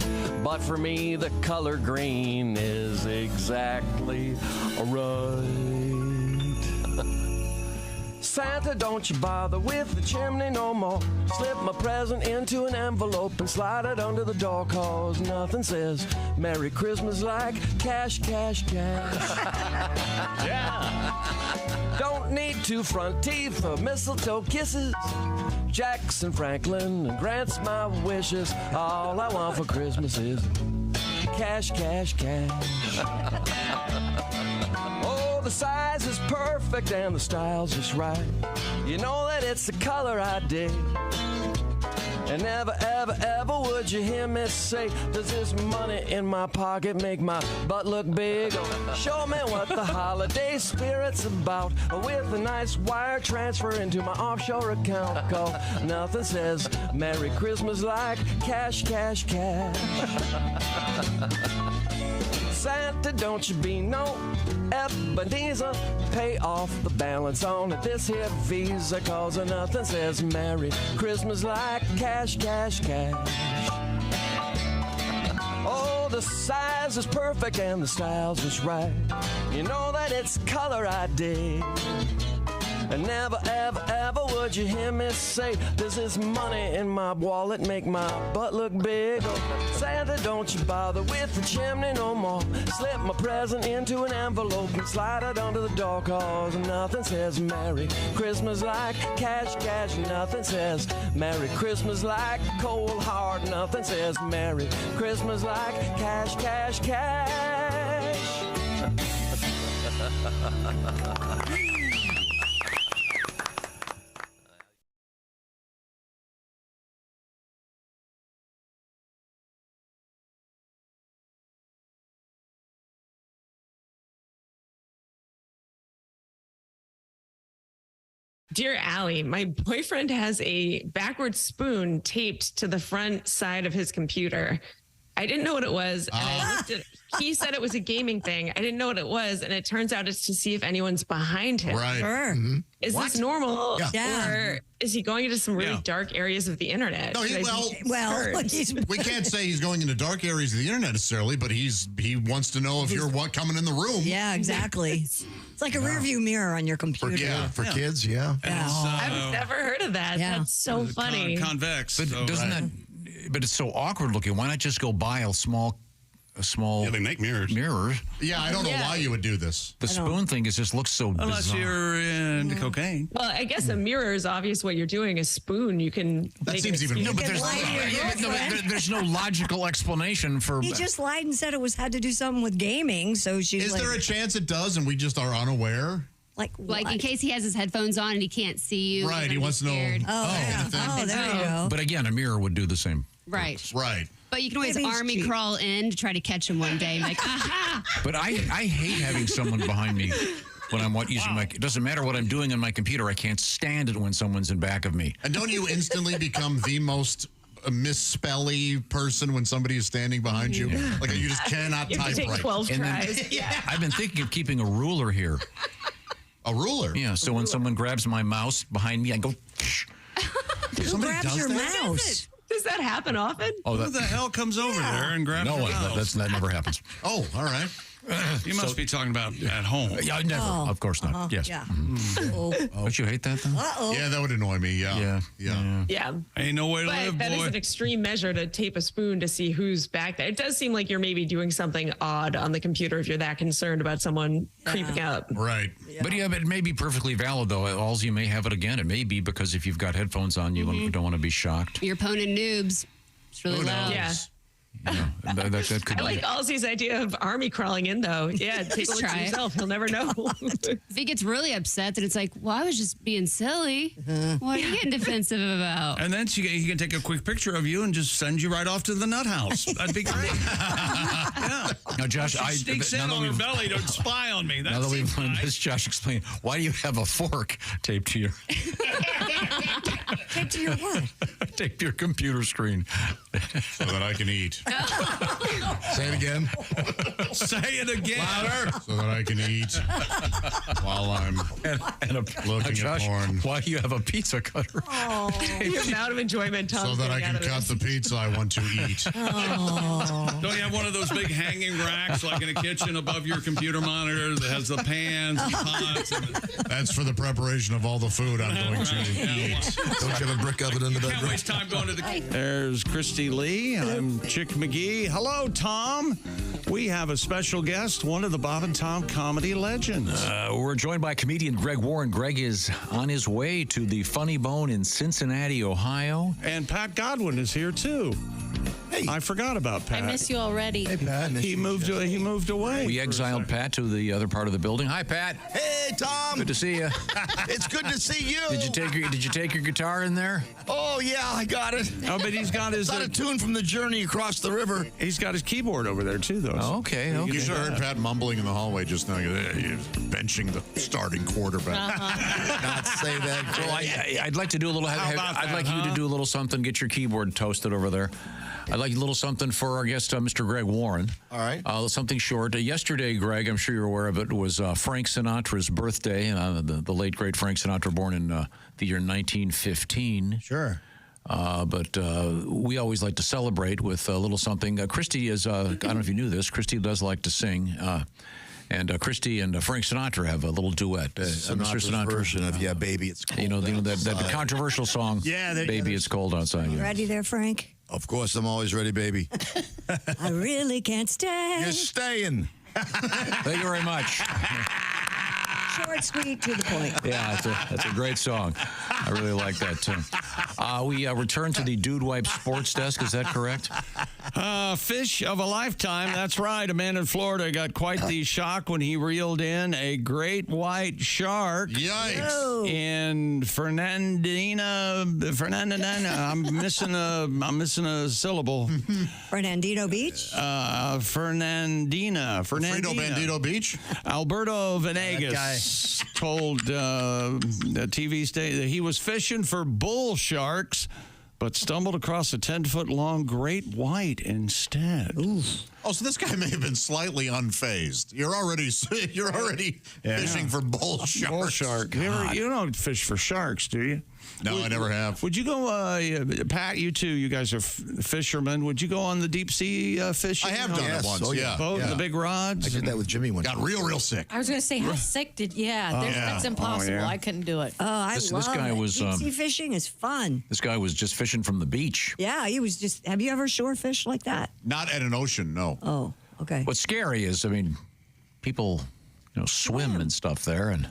but for me the color green is exactly right. Santa, don't you bother with the chimney no more. Slip my present into an envelope and slide it under the door, cause nothing says Merry Christmas like cash, cash, cash. Yeah. Don't need 2 front teeth or mistletoe kisses. Jackson Franklin grants my wishes. All I want for Christmas is cash, cash, cash. Oh, the size is perfect and the style's just right. You know that it's the color I dig. And never, ever, ever would you hear me say, does this money in my pocket make my butt look big? Show me what the holiday spirit's about with a nice wire transfer into my offshore account. Cause nothing says Merry Christmas like cash, cash, cash. Santa, don't you be no Ebenezer. Pay off the balance on this here Visa, cause nothing says Merry Christmas like cash, cash, cash. Oh, the size is perfect and the style's just right. You know that it's color I dig. And never, ever, ever would you hear me say, this is money in my wallet, make my butt look big. Oh, Santa, don't you bother with the chimney no more. Slip my present into an envelope and slide it under the door, cause nothing says Merry Christmas like cash, cash. Nothing says Merry Christmas like cold hard. Nothing says Merry Christmas like cash, cash, cash. Dear Allie, my boyfriend has a backwards spoon taped to the front side of his computer. I didn't know what it was. And I looked at, he said it was a gaming thing. I didn't know what it was. And it turns out it's to see if anyone's behind him. Right. Sure. Mm-hmm. Is this normal? Yeah. Or is he going into some really dark areas of the internet? No, Well, we can't say he's going into dark areas of the internet necessarily, but he wants to know if you're coming in the room. Yeah, exactly. It's like a rearview mirror on your computer. For kids, yeah. I've never heard of that. Yeah. That's so funny. Convex. But so, doesn't that? But it's so awkward looking. Why not just go buy a small? Yeah, they make mirrors. Yeah, I don't know why you would do this. The spoon thing just looks so Unless bizarre. you're into cocaine. Well, I guess a mirror is obvious what you're doing. A spoon, you can. That make seems an even. excuse. No, But there's no logical explanation for. He just lied and said it had to do something with gaming. So she's Is like, there a chance it does, and we just are unaware? like in case he has his headphones on and he can't see you. Right, he wants to know. Oh, there you go. But again, a mirror would do the same. Right. Right. But you can always Maybe he's army cheap. crawl in to try to catch him one day. Like, aha! But I hate having someone behind me when I'm using my. It doesn't matter what I'm doing on my computer. I can't stand it when someone's in back of me. And don't you instantly become the most misspelly person when somebody is standing behind you? Like you just cannot You have type to take right. 12 And then- tries. Yeah. I've been thinking of keeping a ruler here. A ruler? Yeah, so when someone grabs my mouse behind me, I go. Who grabs your mouse? Does that happen often? Oh, Who the hell comes over there and grabs no your one. mouse? That never happens. Oh, all right. You must be talking about at home. Yeah, never. Of course not. Yes. Yeah. Don't you hate that though? Uh-oh. Yeah, that would annoy me. Yeah. Yeah. Ain't no way to But live, that is boy. an extreme measure to tape a spoon to see who's back there. It does seem like you're maybe doing something odd on the computer if you're that concerned about someone creeping up. Right. But it may be perfectly valid though. Also, you may have it again. It may be because if you've got headphones on, you don't want to be shocked. Your opponent noobs. It's really loud. Yeah. That could I like Ozzy's idea of army crawling in, though. Yeah, take a look try at it. yourself. He'll never know. If he gets really upset, then it's like, well, I was just being silly. What are you getting defensive about? And then he can take a quick picture of you and just send you right off to the nut house. That'd be great. Yeah. Now, Josh, She sneaks in on her belly to spy on me. Now that we've learned this, Josh, explain why do you have a fork taped to your Taped to your what? taped to your computer screen so that I can eat. Say it again. Say it again. Louder. So that I can eat while I'm looking Josh, at porn. Why do you have a pizza cutter? Oh, the amount of enjoyment Tom's So that I getting can out of cut this. the pizza I want to eat. Don't you have one of those big hanging racks like in a kitchen above your computer monitor that has the pans and pots? And That's for the preparation of all the food I'm going to eat. Don't you have a brick oven in the Can't bedroom? waste time going to the. There's Christy Lee. I'm Chick McGee. Hello, Tom. We have a special guest, one of the Bob and Tom comedy legends. We're joined by comedian Greg Warren. Greg is on his way to the Funny Bone in Cincinnati, Ohio. And Pat Godwin is here, too. Hey. I forgot about Pat. I miss you already. Hey, Pat. He moved away. We exiled Pat to the other part of the building. Hi, Pat. Hey, Tom. Good to see you. It's good to see you. Did you take your guitar in there? Oh, yeah, I got it. Oh, but he's got his It's not a tune from the Journey across the river. He's got his keyboard over there too, though. Oh, okay. You should have heard Pat mumbling in the hallway just now. He's benching the starting quarterback. Not say that. Well, I'd like to do a little. I'd like you to do a little something. Get your keyboard toasted over there. I'd a little something for our guest, Mr. Greg Warren. All right. Something short. Yesterday, Greg, I'm sure you're aware of it, was Frank Sinatra's birthday. The late, great Frank Sinatra, born in the year 1915. Sure. But we always like to celebrate with a little something. Christy is, I don't know if you knew this, Christy does like to sing. And Christy and Frank Sinatra have a little duet. Mr. Sinatra version of "Yeah, Baby, It's Cold." That controversial song. Yeah, "Baby, It's Cold Outside." Yeah. Ready there, Frank? Of course, I'm always ready, baby. I really can't stay. You're staying. Thank you very much. Short, sweet, to the point. Yeah, that's a great song. I really like that too. We return to the Dude Wipe Sports Desk. Is that correct? Fish of a lifetime. That's right. A man in Florida got quite the shock when he reeled in a great white shark. Yikes! In Fernandina. I'm missing a syllable. Fernandino Beach. Fernandina. Frito Bandito Beach. Alberto Venegas told the TV station that he was fishing for bull sharks, but stumbled across a 10-foot-long great white instead. Oof. Oh, so this guy may have been slightly unfazed. You're already fishing for bull sharks. Bull shark. You don't fish for sharks, do you? No, I never have. Would you go, Pat, you two, you guys are fishermen. Would you go on the deep sea fishing? I have done it once, yeah. Boat, the big rods? I did that with Jimmy one Got time. real sick. I was going to say, how sick did, that's impossible. yeah. I couldn't do it. Oh, I This love guy it. was, Deep sea fishing is fun. This guy was just fishing from the beach. Yeah, he was just. Have you ever shore fished like that? Not at an ocean, no. Oh, okay. What's scary is, people, swim and stuff there, and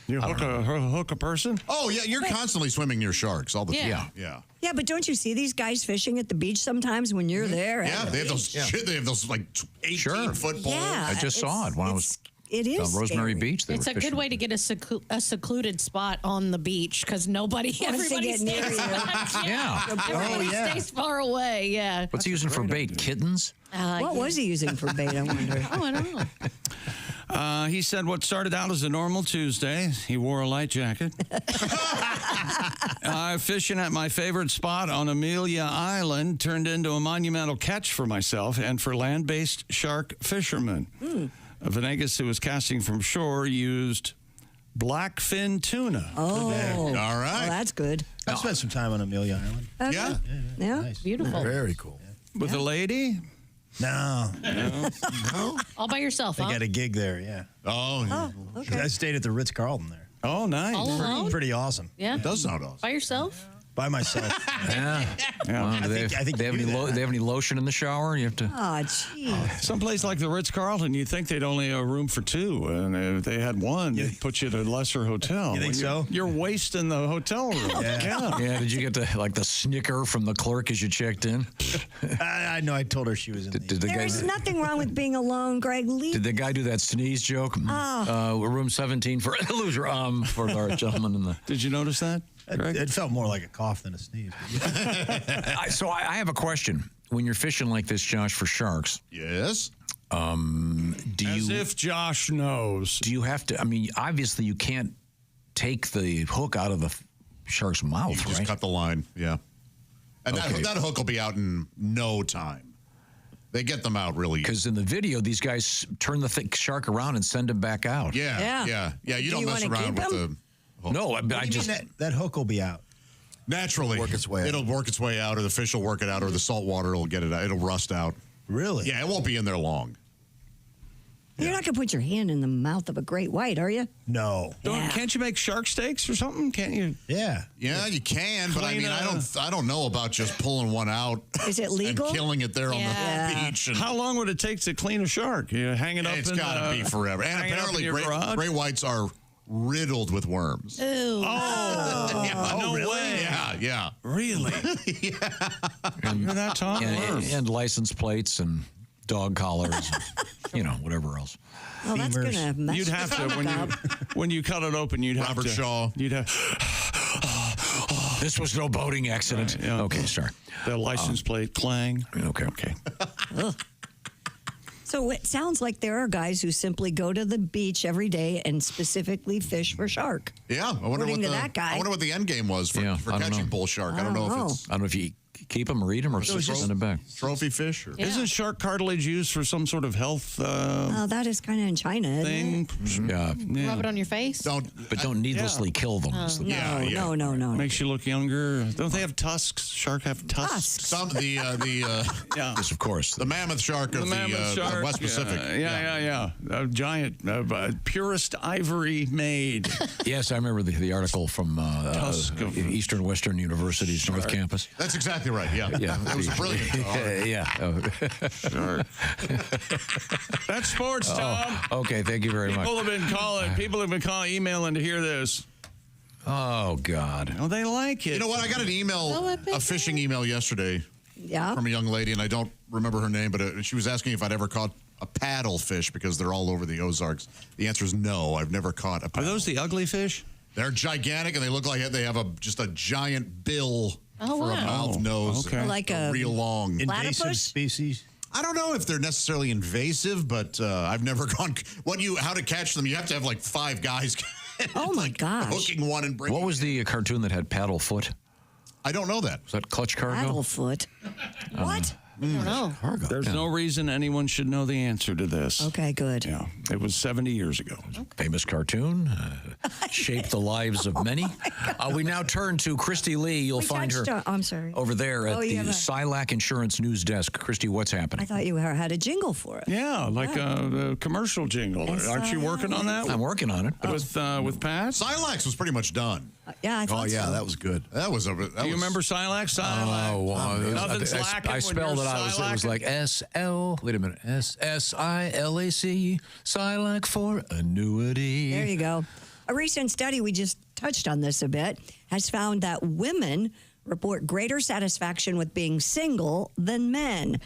You hook a person? Oh, yeah, you're constantly swimming near sharks all the time. Yeah. Yeah, but don't you see these guys fishing at the beach sometimes when you're there? Yeah, they have those like 18-foot poles. Yeah, I just saw it when I was It is on Rosemary scary. Beach. It's a good way to get a secluded spot on the beach because everybody get near stays you. Everybody stays far away. Yeah. What's he using for bait? Kittens? What was he using for bait, I wonder? Oh, I don't know. He said what started out as a normal Tuesday. He wore a light jacket. Fishing at my favorite spot on Amelia Island turned into a monumental catch for myself and for land-based shark fishermen. Venegas, who was casting from shore, used blackfin tuna. Oh, all right. Oh, that's good. I spent some time on Amelia Island. Okay. Yeah. Nice. Beautiful. Very cool. With a lady? No. All by yourself, I huh? got a gig there, yeah. Oh, okay. I stayed at the Ritz-Carlton there. Oh, nice. All alone? Pretty awesome. Yeah. It does sound awesome. By yourself? By myself. Yeah. Wow, do they have any lotion in the shower? You have to. Oh, geez. Someplace like the Ritz-Carlton, you'd think they'd only have room for two. And if they had one, they'd put you at a lesser hotel. You think so? You're wasting the hotel room. Yeah. Did you get the snicker from the clerk as you checked in? I know. I told her she was in Did the guy? There's nothing wrong with being alone, Greg. Did the guy do that sneeze joke? Room 17 for loser. For our gentleman in the. Did you notice that? It felt more like a cough than a sneeze. So I have a question. When you're fishing like this, Josh, for sharks. Yes. As if Josh knows. Do you have to? I mean, obviously, you can't take the hook out of the shark's mouth, You just right? cut the line, yeah. And Okay. that hook will be out in no time. They get them out really. Because in the video, these guys turn the thick shark around and send him back out. Yeah. You Do don't you mess wanna around keep with them? the hook. No, I just. That hook will be out. Naturally. It'll work its way out, or the fish will work it out, or the salt water will get it out. It'll rust out. Really? Yeah, it won't be in there long. You're not going to put your hand in the mouth of a great white, are you? No. Can't you make shark steaks or something? Can't you? Yeah. Yeah, you can, but I Clean mean, a- I don't know about just pulling one out. Is it legal? And killing it there on the beach. And How long would it take to clean a shark? You hang it up it's in got to be forever. And hang it up in apparently, your garage? gray whites are riddled with worms. Ew. Oh, no really? way. Yeah. Really? You're that Tom? And license plates and dog collars, and, whatever else. Well, that's going to mess You'd have to when you cut it open. You'd have Robert to. Shaw. You'd have. This was no boating accident. Yeah. Okay, sorry. The license plate clang. Okay. So it sounds like there are guys who simply go to the beach every day and specifically fish for shark. Yeah, I wonder According to that guy. I wonder what the end game was for I don't catching know. bull shark. I don't know if it's. I don't know if you keep them, or eat them, or send them back. Trophy fish? Or? Isn't shark cartilage used for some sort of health that is kind of in China, isn't thing? Yeah. Rub it on your face. But don't needlessly kill them. No. Makes you look younger. Don't they have tusks? Shark have tusks. Some Yes, of course. The mammoth shark of the West Pacific. Yeah. A giant, purest ivory made. Yes, I remember the article from Eastern Western University's North Campus. That's exactly right. Yeah. It was brilliant. Sure. That's sports, Tom. Okay, thank you very much. People have been calling, emailing to hear this. Oh, God. Oh, they like it. You know what? I got an email, a phishing email yesterday from a young lady, and I don't remember her name, but she was asking if I'd ever caught a paddlefish because they're all over the Ozarks. The answer is no. I've never caught a paddle. Are those the ugly fish? They're gigantic, and they look like they have just a giant bill for a mouth, nose, like a real long. invasive species. I don't know if they're necessarily invasive, but I've never gone. How to catch them? You have to have like 5 guys. Oh my gosh! Hooking one and bringing. What was the cartoon that had Paddlefoot? I don't know that. Was that Clutch Cargo? Paddlefoot. What? I don't know. Cargo. There's no reason anyone should know the answer to this. Okay, good. Yeah, it was 70 years ago. Famous cartoon, shaped the lives of many. We now turn to Christy Lee. You'll find her I'm sorry. over there at the you have a- Silac Insurance News Desk. Christy, what's happening? I thought you had a jingle for it. Yeah, like a commercial jingle. Aren't you working on that? I'm working on it. With Pat? Silax was pretty much done. Yeah, I thought so. That was good. Do you remember Silac? Nothing's lacking. I spelled it out. It was like S-L. Wait a minute. S-S-I-L-A-C. Silac for annuity. There you go. A recent study, we just touched on this a bit, has found that women report greater satisfaction with being single than men.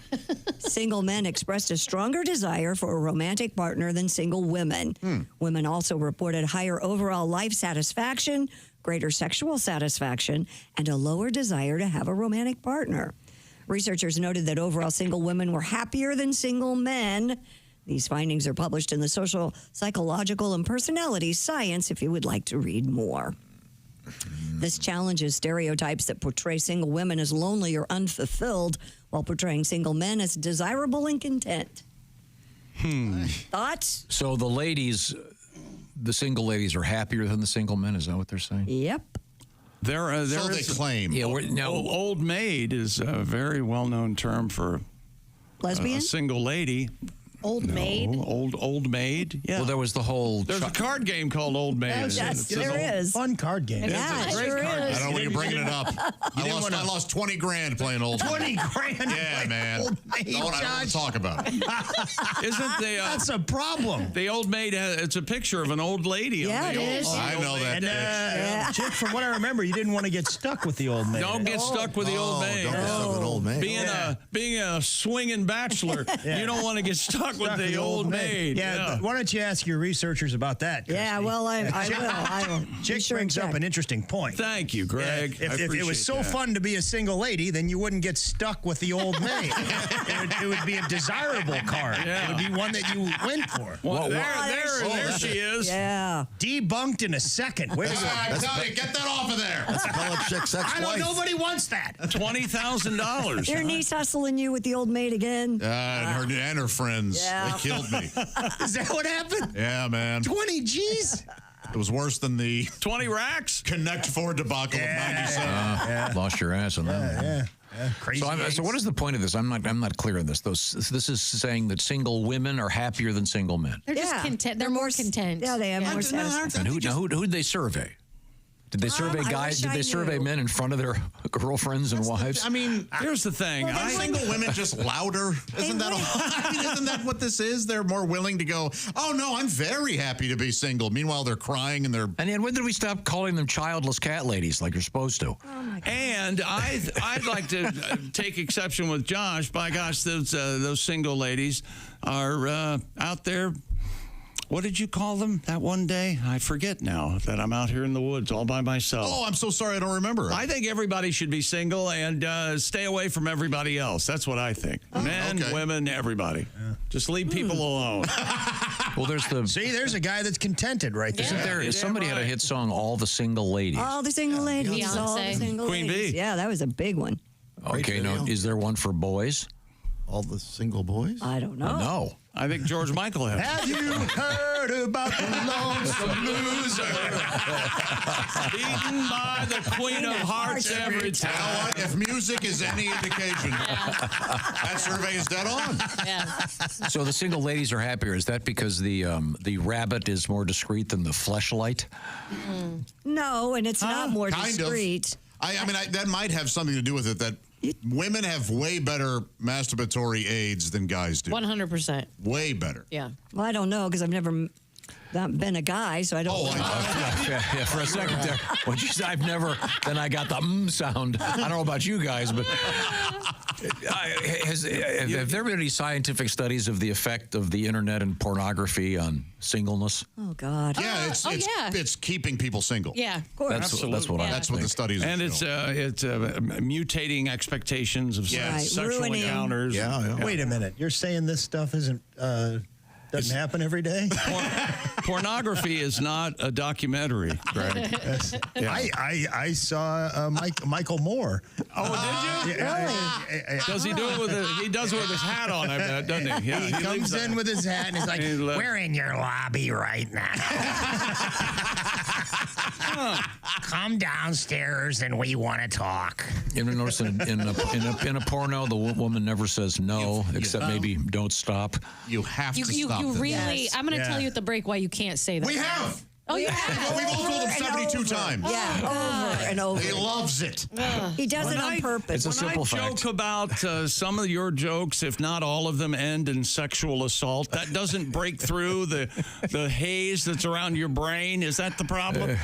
Single men expressed a stronger desire for a romantic partner than single women. Women also reported higher overall life satisfaction, greater sexual satisfaction, and a lower desire to have a romantic partner. Researchers noted that overall single women were happier than single men. These findings are published in the Social, Psychological, and Personality Science if you would like to read more. This challenges stereotypes that portray single women as lonely or unfulfilled while portraying single men as desirable and content. Thoughts? So the single ladies are happier than the single men? Is that what they're saying? Yep. There So they claim. Yeah, old maid is a very well-known term for lesbian? A single lady. Old maid? Old maid, yeah. Well, there was the whole... There's a card game called Old Maid. Yes, there is. Fun card game. Yeah, It's a great sure card is. I don't know when you're bringing it up. I lost 20 grand playing old. 20 grand. Yeah, man. Old maid, I don't want to talk about it. Isn't the That's a problem. the old maid? It's a picture of an old lady. Yeah, on the it old, is. on the I old know maid. that. Chick, from what I remember, you didn't want to get stuck with the old maid. Don't get stuck with the old maid. Don't mess up with an old maid. Being a swinging bachelor, you don't want to get stuck with the old maid. Yeah, why don't you ask your researchers about that? Christy? Yeah, well, I will. Chick brings up an interesting point. Thank you, Greg. Yeah, if it was so fun to be a single lady, then you wouldn't get stuck with the old maid. it would be a desirable card. Yeah. It would be one that you went for. Well, there she is. Yeah. Debunked in a second. Where is I'm telling you, get that off of there. That's Belichick's ex-wife. I don't. Nobody wants that. $20,000. Your niece hustling you with the old maid again? And her friends. Yeah. They killed me. Is that what happened? Yeah, man. 20 G's? It was worse than the 20 racks Connect Four debacle of '97. Lost your ass on that. Yeah. Crazy. So what is the point of this? I'm not clear on this. This is saying that single women are happier than single men. They're just content. They're more content. Yeah, they have more satisfaction. And who did they survey? Did they survey guys? Did they survey men in front of their girlfriends and wives? I mean, here's the thing. Are single women just louder? Isn't that what this is? They're more willing to go, oh, no, I'm very happy to be single. Meanwhile, they're crying and they're... And when did we stop calling them childless cat ladies like you're supposed to? Oh my God. And I'd like to take exception with Josh. By gosh, those single ladies are out there. What did you call them that one day? I forget now that I'm out here in the woods all by myself. Oh, I'm so sorry I don't remember. I think everybody should be single and stay away from everybody else. That's what I think. Men, women, everybody. Yeah. Just leave people alone. Well, there's a guy that's contented right there. Isn't there? Somebody had a hit song, All the Single Ladies. All the single ladies. Beyonce. All the single Queen ladies. Bee. Yeah, that was a big one. Okay, now, is there one for boys? All the single boys? I don't know. No. I think George Michael has. Have you heard about the lonesome loser? Beaten by the Queen of Hearts every time. You know what? If music is any indication, that survey is dead on. Yeah. So the single ladies are happier. Is that because the rabbit is more discreet than the fleshlight? No, and it's not more Kind of. discreet. I mean, that might have something to do with it, that women have way better masturbatory aids than guys do. 100%. Way better. Yeah. Well, I don't know because I've never not been a guy, so I don't know. Yeah, for a second there. When you said I've never, then I got the sound. I don't know about you guys, but have there been any scientific studies of the effect of the internet and pornography on singleness? Oh, God. Yeah, it's keeping people single. Yeah. Of course. That's what I That's what the studies And show. it's mutating expectations of sexual Ruining. encounters. Yeah. Wait a minute. You're saying this stuff doesn't happen every day? Pornography is not a documentary, Greg. Yeah. I saw Michael Moore. Oh, did you? Really? Does he do it with he does it with his hat on, I bet, doesn't he? Yeah, he comes in with his hat and he's like, we're in your lobby right now. Come downstairs and we want to talk. You ever notice in a porno, the woman never says no, except maybe don't stop. You have to You stop. really, Yes. I'm going to tell you at the break why you can't say that. We have. Oh, you have? We've all told him 72 times. Yeah, over and over. He loves it. He does it on purpose. It's a simple When I fact. joke about some of your jokes, if not all of them, end in sexual assault, that doesn't break through the haze that's around your brain. Is that the problem?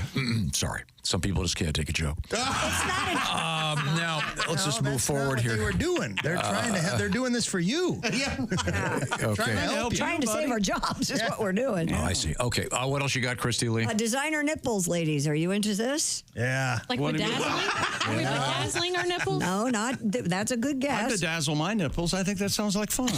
Sorry. Some people just can't take a joke. Now, let's just move forward here. They were doing. They're trying to have. They're doing this for you. Okay. Trying to save our jobs is what we're doing. Oh, I see. Okay. What else you got, Christy Lee? Designer nipples, ladies. Are you into this? Yeah. Like bedazzling? Are we bedazzling our nipples? No, not. That's a good I guess. bedazzle my nipples. I think that sounds like fun.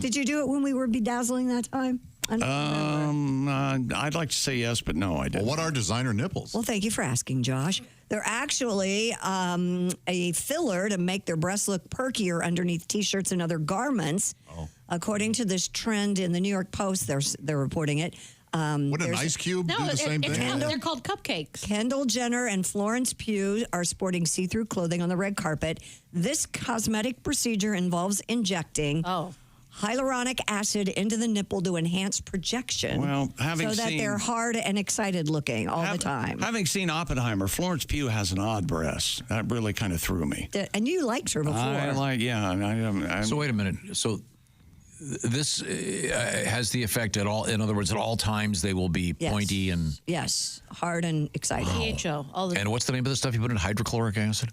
Did you do it when we were bedazzling that time? I don't remember. I'd like to say yes, but no, I didn't. Well, what are designer nipples? Well, thank you for asking, Josh. They're actually a filler to make their breasts look perkier underneath T-shirts and other garments. Oh. According to this trend in the New York Post, they're reporting it. Would an ice cube do the same thing? They're called cupcakes. Kendall Jenner and Florence Pugh are sporting see-through clothing on the red carpet. This cosmetic procedure involves injecting hyaluronic acid into the nipple to enhance projection. Well, having so that seen- they're hard and excited looking all the time. Having seen Oppenheimer, Florence Pugh has an odd breast. That really kind of threw me. And you liked her before. So wait a minute. So this has the effect at all. In other words, at all times they will be Yes. pointy and. Yes, hard and excited. THO. All the And what's the name of the stuff you put in? Hydrochloric acid.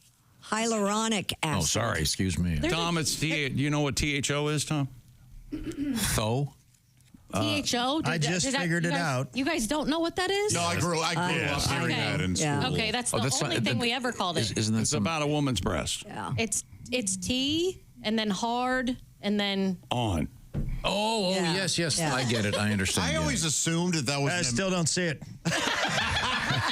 Hyaluronic acid. Oh, sorry. Excuse me. Tom, you know what THO is, Tom? Tho. THO? I just figured it out. You guys don't know what that is? No, I grew up hearing that in school. Okay, that's the only thing we ever called it. Isn't that It's about a woman's breast. Yeah. It's T and then hard and then On. Oh, yes. Yeah. I get it. I understand. I always assumed that was. I still don't see it.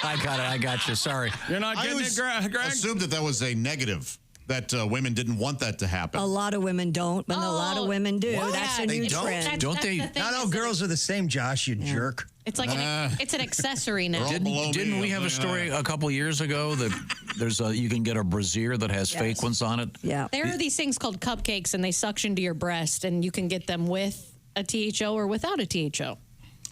I got it. I got you. Sorry. You're not I getting always it, Greg? assumed that was a negative. That women didn't want that to happen. A lot of women don't, but a lot of women do. What? That's a They new don't? trend. That's Don't the they- thing Not all is that girls are the same, Josh. You jerk. It's like it's an accessory now. Didn't we have a story a couple years ago that you can get a brassiere that has fake ones on it? Yeah. There are these things called cupcakes, and they suction to your breast, and you can get them with a THO or without a THO.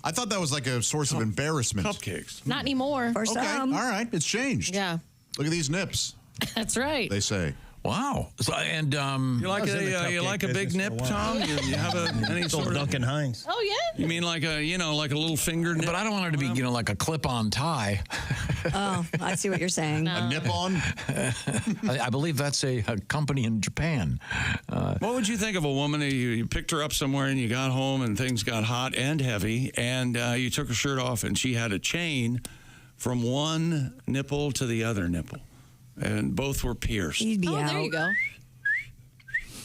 I thought that was like a source of embarrassment. Cupcakes. Not anymore. For Okay, some. all right, it's changed. Yeah, Look at these nips. that's right. They say. Wow. So, and You like was in the you cupcake like a big business nip, for a while. Tom? You have any It's sort old of? Duncan Hines. Oh yeah. You mean like a little finger nip? but I don't want it to be like a clip-on tie. Oh, I see what you're saying. A nip on? I believe that's a company in Japan. What would you think of a woman? You picked her up somewhere and you got home and things got hot and heavy, and you took her shirt off and she had a chain from one nipple to the other nipple, and both were pierced. You'd be out. There you go.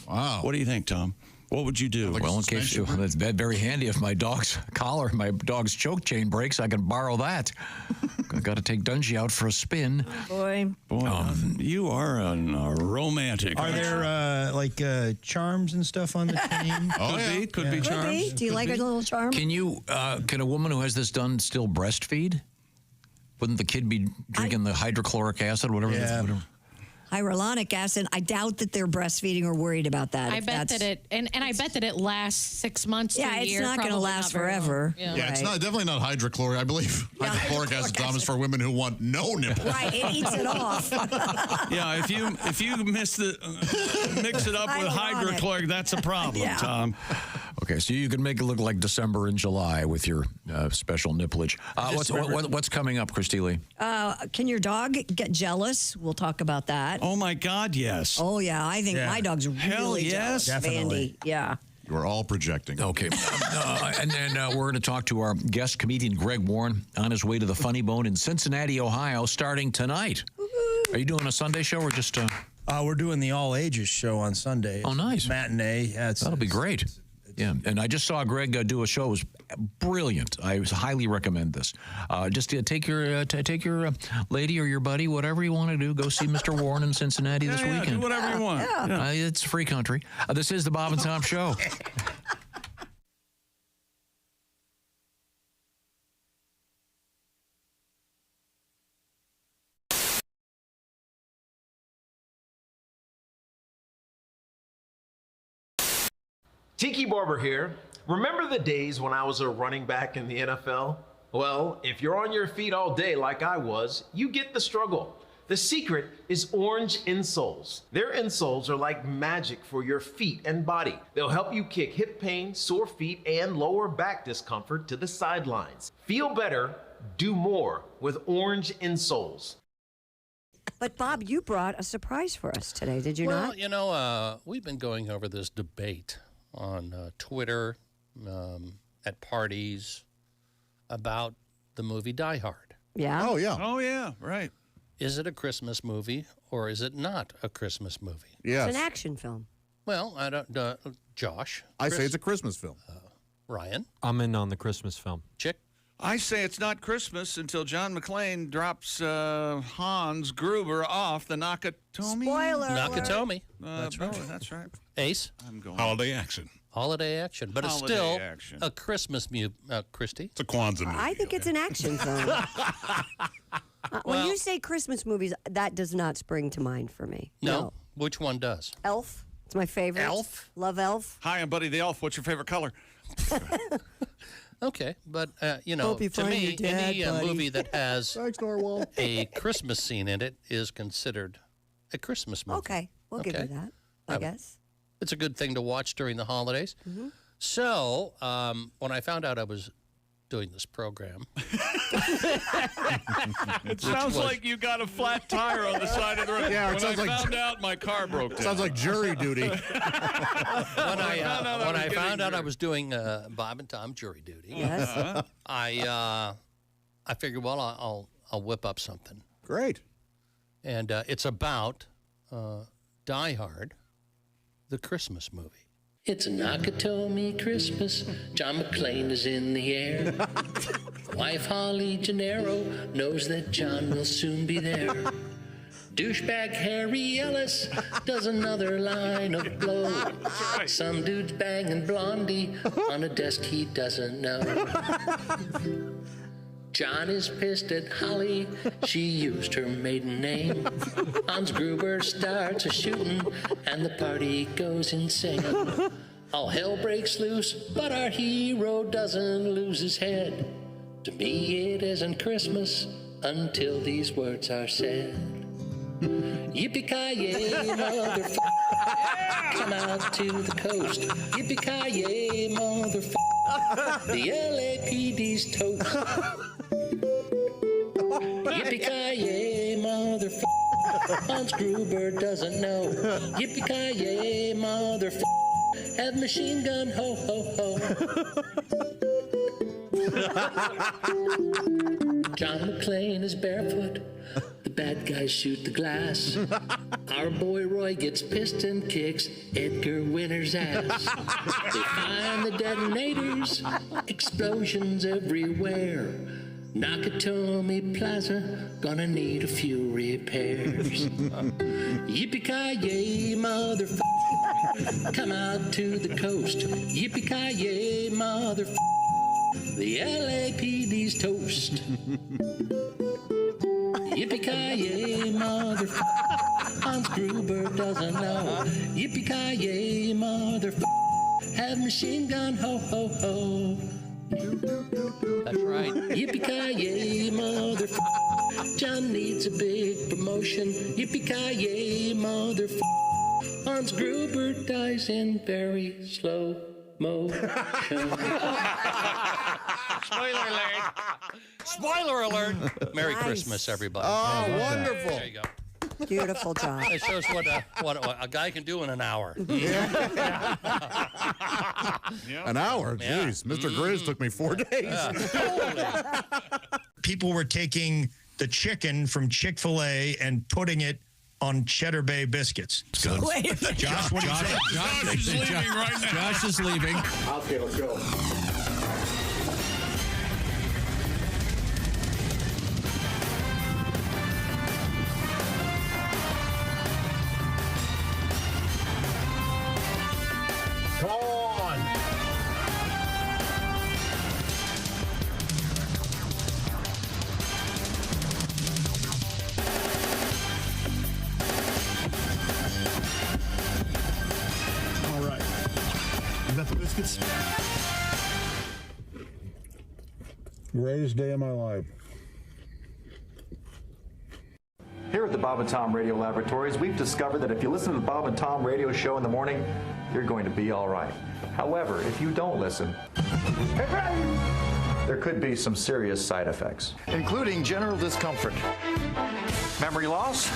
Wow. What do you think, Tom? What would you do? Well, in case it's very handy if my dog's collar, my dog's choke chain breaks, I can borrow that. I got to take Dungy out for a spin. Boy, you are a romantic. Are there charms and stuff on the team? Could be charms. Do you like a little charm? Can a woman who has this done still breastfeed? Wouldn't the kid be drinking the hydrochloric acid, whatever? Hyaluronic acid. I doubt that they're breastfeeding or worried about that. I bet that I bet that it lasts 6 months to a year. It's not going to last forever. Yeah, it's definitely not hydrochloric. I believe hydrochloric acid, Tom, is for women who want no nipples. Right, it eats it off. Yeah, if you mix it up with hydrochloric, that's a problem, Tom. Okay, so you can make it look like December and July with your special nipplage. What's coming up, Christy Lee? Can your dog get jealous? We'll talk about that. Oh, my God, yes. Oh, yeah. I think my dog's really jealous. Definitely. Vandy. Yeah. You are all projecting. Okay. And then we're going to talk to our guest comedian, Greg Warren, on his way to the Funny Bone in Cincinnati, Ohio, starting tonight. Woo-hoo. Are you doing a Sunday show or just... We're doing the all ages show on Sunday. Oh, nice. Matinee. That'll be great. Yeah, and I just saw Greg do a show. It was brilliant. I highly recommend this. Just take your lady or your buddy, whatever you want to do. Go see Mr. Warren in Cincinnati this weekend. Do whatever you want. Yeah. It's free country. This is the Bob and Tom Show. Tiki Barber here. Remember the days when I was a running back in the NFL? Well, if you're on your feet all day like I was, you get the struggle. The secret is orange insoles. Their insoles are like magic for your feet and body. They'll help you kick hip pain, sore feet, and lower back discomfort to the sidelines. Feel better, do more with orange insoles. But Bob, you brought a surprise for us today, did you not? Well, you know, we've been going over this debate on Twitter, at parties, about the movie Die Hard. Yeah. Oh, yeah. Oh, yeah, right. Is it a Christmas movie or is it not a Christmas movie? Yes. It's an action film. Well, I don't. Josh, I say it's a Christmas film. Ryan, I'm in on the Christmas film. Chick. I say it's not Christmas until John McClane drops Hans Gruber off the Nakatomi. Spoiler Nakatomi. That's right. That's right. Ace. I'm going. Holiday action. Holiday action, but it's Holiday still action. a Christmas Christy. It's a Kwanzaa movie. I think it's an action film. When you say Christmas movies, that does not spring to mind for me. No. Which one does? Elf. It's my favorite. Elf? Love Elf. Hi, I'm Buddy the Elf. What's your favorite color? Okay, but you know, to me, any movie that has a Christmas scene in it is considered a Christmas movie. Okay, we'll give you that, I guess. It's a good thing to watch during the holidays. Mm-hmm. So, when I found out I was doing this program, It sounds like you got a flat tire on the side of the road. Yeah, it when sounds I like found out, my car broke down. Sounds like jury duty. when I found out I was doing Bob and Tom jury duty, Yes. I figured, well, I'll whip up something. Great. And it's about Die Hard, the Christmas movie. It's Nakatomi Christmas. John McClane is in the air. Wife Holly Gennaro knows that John will soon be there. Douchebag Harry Ellis does another line of blow. Some dude's banging Blondie on a desk he doesn't know. John is pissed at Holly, she used her maiden name. Hans Gruber starts a shooting, and the party goes insane. All hell breaks loose, but our hero doesn't lose his head. To me it isn't Christmas until these words are said. Yippee-ki-yay, motherfucker. Come out to the coast. Yippee-ki-yay, motherfucker. The LAPD's toast. Yippee-ki-yay, motherfucker. Hans Gruber doesn't know. Yippee-ki-yay, motherfucker. Have machine gun, ho, ho, ho. John McClane is barefoot. The bad guys shoot the glass. Our boy Roy gets pissed and kicks Edgar Winter's ass. They find the detonators, explosions everywhere. Nakatomi Plaza, gonna need a few repairs. Yippee-ki-yay, motherfucker. Come out to the coast. Yippee-ki-yay, motherfucker. The LAPD's toast. Yippee-ki-yay, motherfucker. Hans Gruber doesn't know. Yippee-ki-yay, motherfucker. Have machine gun, ho-ho-ho. That's right. Yippee-ki-yay, motherfucker. John needs a big promotion. Yippee-ki-yay, motherfucker. Hans Gruber dies in very slow motion. Spoiler alert. Spoiler alert. Merry Nice. Christmas, everybody. Oh, wonderful. There you go. Beautiful, John. It shows what a guy can do in an hour. An hour? Yeah. Jeez, Mr. Grizz took me 4 days. People were taking the chicken from Chick-fil-A and putting it on Cheddar Bay biscuits. Wait. Josh, what do you think? Josh is leaving right now. Josh is leaving. Okay, let's go. Come on. All right. You got the biscuits? Greatest day of my life. Here at the Bob and Tom Radio Laboratories, we've discovered that if you listen to the Bob and Tom Radio Show in the morning, you're going to be all right. However, if you don't listen, there could be some serious side effects, including general discomfort, memory loss,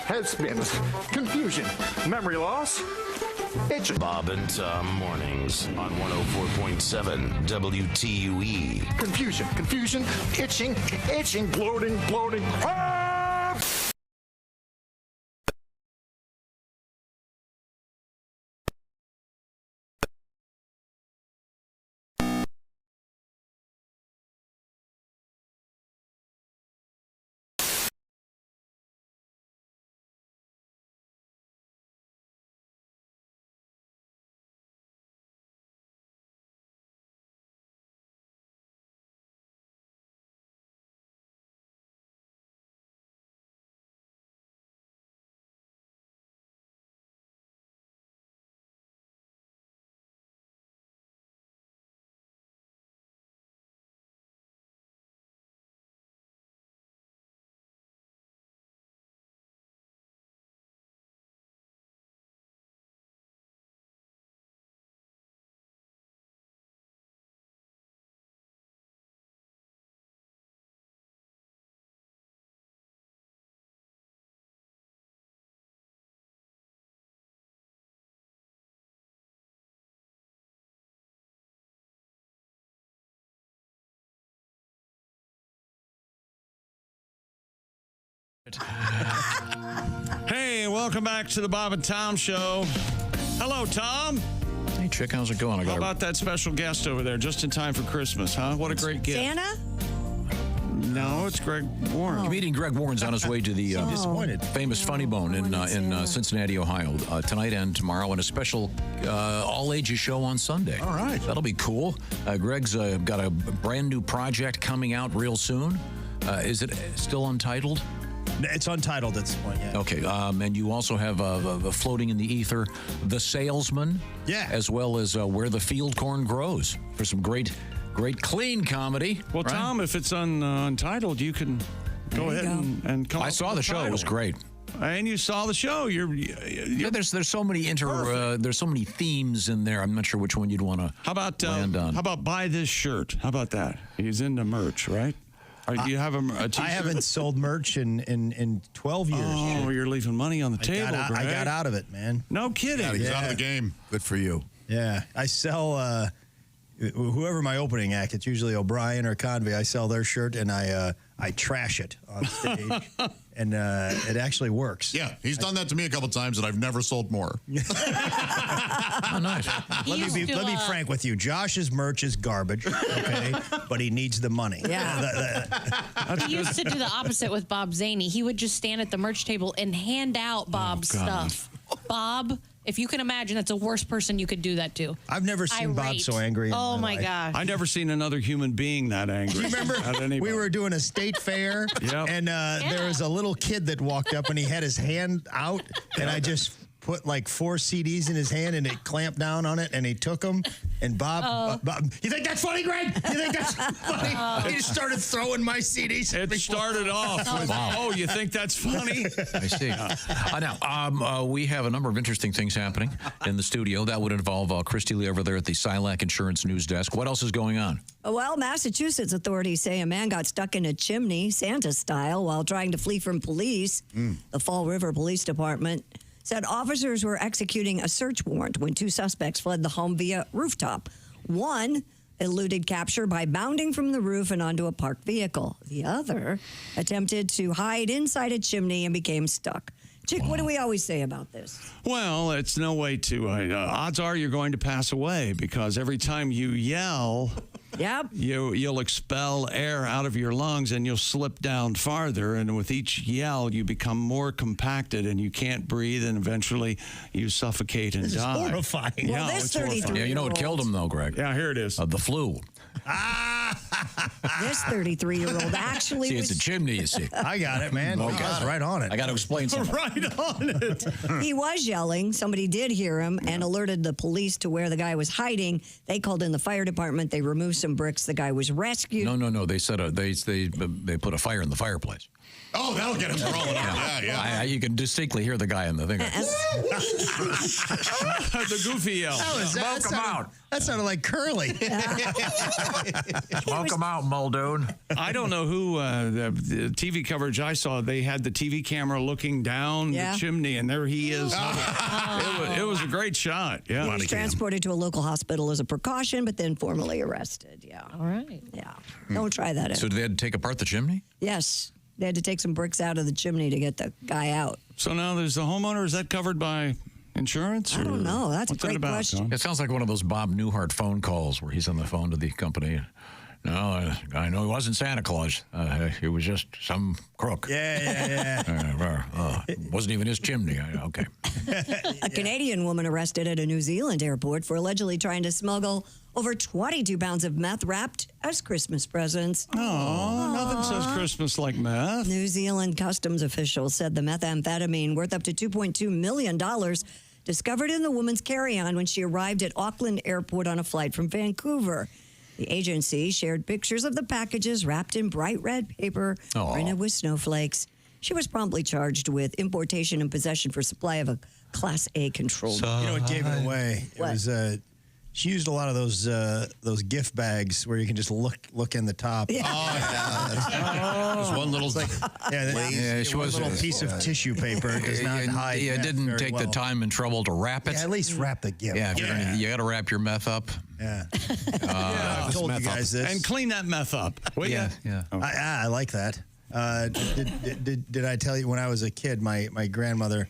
head spins, confusion, memory loss, itching. Bob and Tom mornings on 104.7 WTUE. Confusion, itching, bloating. Ah! Hey, welcome back to the Bob and Tom Show. Hello, Tom. Hey, Chick, how's it going? How about that special guest over there, just in time for Christmas, huh? What a great gift. Santa? No, it's Greg Warren. Comedian Greg Warren's on his way to the famous Funny Bone in Cincinnati, Ohio, tonight and tomorrow, and a special all-ages show on Sunday. All right. That'll be cool. Greg's got a brand new project coming out real soon. Is it still untitled? It's untitled at this point, yeah. Okay, and you also have floating in the ether, The Salesman. Yeah. As well as Where the Field Corn Grows for some great clean comedy. Well, right? Tom, if it's untitled, you can go ahead and come I up saw with the a show. title. It was great. And you saw the show. Yeah, there's so many there's so many themes in there. I'm not sure which one you'd want to land on. How about buy this shirt? How about that? He's into merch, right? Or do you have a t-shirt? I haven't sold merch in 12 years. Oh, you're leaving money on the table, I Greg. got out of it, man. No kidding. He's out of the game. Good for you. Yeah, I sell whoever my opening act. It's usually O'Brien or Convey. I sell their shirt and I trash it on stage, and it actually works. Yeah, he's done that to me a couple times, and I've never sold more. Oh, nice. Let me be frank with you. Josh's merch is garbage, okay? But he needs the money. Yeah. He used to do the opposite with Bob Zaney. He would just stand at the merch table and hand out Bob's stuff. Bob, if you can imagine, that's the worst person you could do that to. I've never seen Bob Irate. so angry. Oh my gosh. I've never seen another human being that angry. You remember we were doing a state fair, and there was a little kid that walked up and he had his hand out, and I just put like 4 CDs in his hand and it clamped down on it, and he took them. And Bob, you think that's funny, Greg? You think that's funny? He just started throwing my CDs. It started off with, oh, you think that's funny? I see. Now, we have a number of interesting things happening in the studio. That would involve Christy Lee over there at the Silac Insurance News Desk. What else is going on? Well, Massachusetts authorities say a man got stuck in a chimney, Santa style, while trying to flee from police. The Fall River Police Department said officers were executing a search warrant when 2 suspects fled the home via rooftop. One eluded capture by bounding from the roof and onto a parked vehicle. The other attempted to hide inside a chimney and became stuck. Chick, what do we always say about this? Well, it's no way to. Odds are you're going to pass away because every time you yell, you'll expel air out of your lungs and you'll slip down farther. And with each yell, you become more compacted and you can't breathe, and eventually you suffocate and die. This is horrifying. Yeah, Well, this it's horrifying. 33 Yeah, you know what killed him, though, Greg? Yeah, here it is. The flu. This 33-year-old actually See, it's was... a chimney, you see. I got it, man. Okay. You guys right on it. I got to explain something. Right on it. He was yelling. Somebody did hear him and alerted the police to where the guy was hiding. They called in the fire department. They removed some bricks. The guy was rescued. No. They said they put a fire in the fireplace. Oh, that'll get him rolling. Yeah. You can distinctly hear the guy in the thing. The goofy yell. Smoke him out. That sounded like Curly. Smoke him out, Muldoon. I don't know who, the TV coverage I saw, they had the TV camera looking down the chimney, and there he is. It was a great shot. Yeah. He was transported to a local hospital as a precaution, but then formally arrested. Yeah. All right. Yeah. Don't try that. So they had to take apart the chimney? Yes. They had to take some bricks out of the chimney to get the guy out. So now there's the homeowner. Is that covered by insurance? I don't know. That's a what's that great about, question. John? It sounds like one of those Bob Newhart phone calls where he's on the phone to the company. No, I know he wasn't Santa Claus. He was just some crook. Yeah. Wasn't even his chimney. Okay. A Canadian woman arrested at a New Zealand airport for allegedly trying to smuggle over 22 pounds of meth wrapped as Christmas presents. Oh, nothing says Christmas like meth. New Zealand customs officials said the methamphetamine, worth up to $2.2 million, discovered in the woman's carry-on when she arrived at Auckland Airport on a flight from Vancouver. The agency shared pictures of the packages wrapped in bright red paper printed with snowflakes. She was promptly charged with importation and possession for supply of a Class A controlled. You know what gave it away? What? It was she used a lot of those gift bags where you can just look in the top. Yeah. Just one little she was a little piece of tissue paper. It does not hide. Yeah, meth didn't very take the well. time and trouble to wrap it. Yeah, at least wrap the gift. Yeah, you got to wrap your meth up. Yeah. I've told you guys this. And clean that meth up. Yeah. I like that. Did I tell you when I was a kid, my grandmother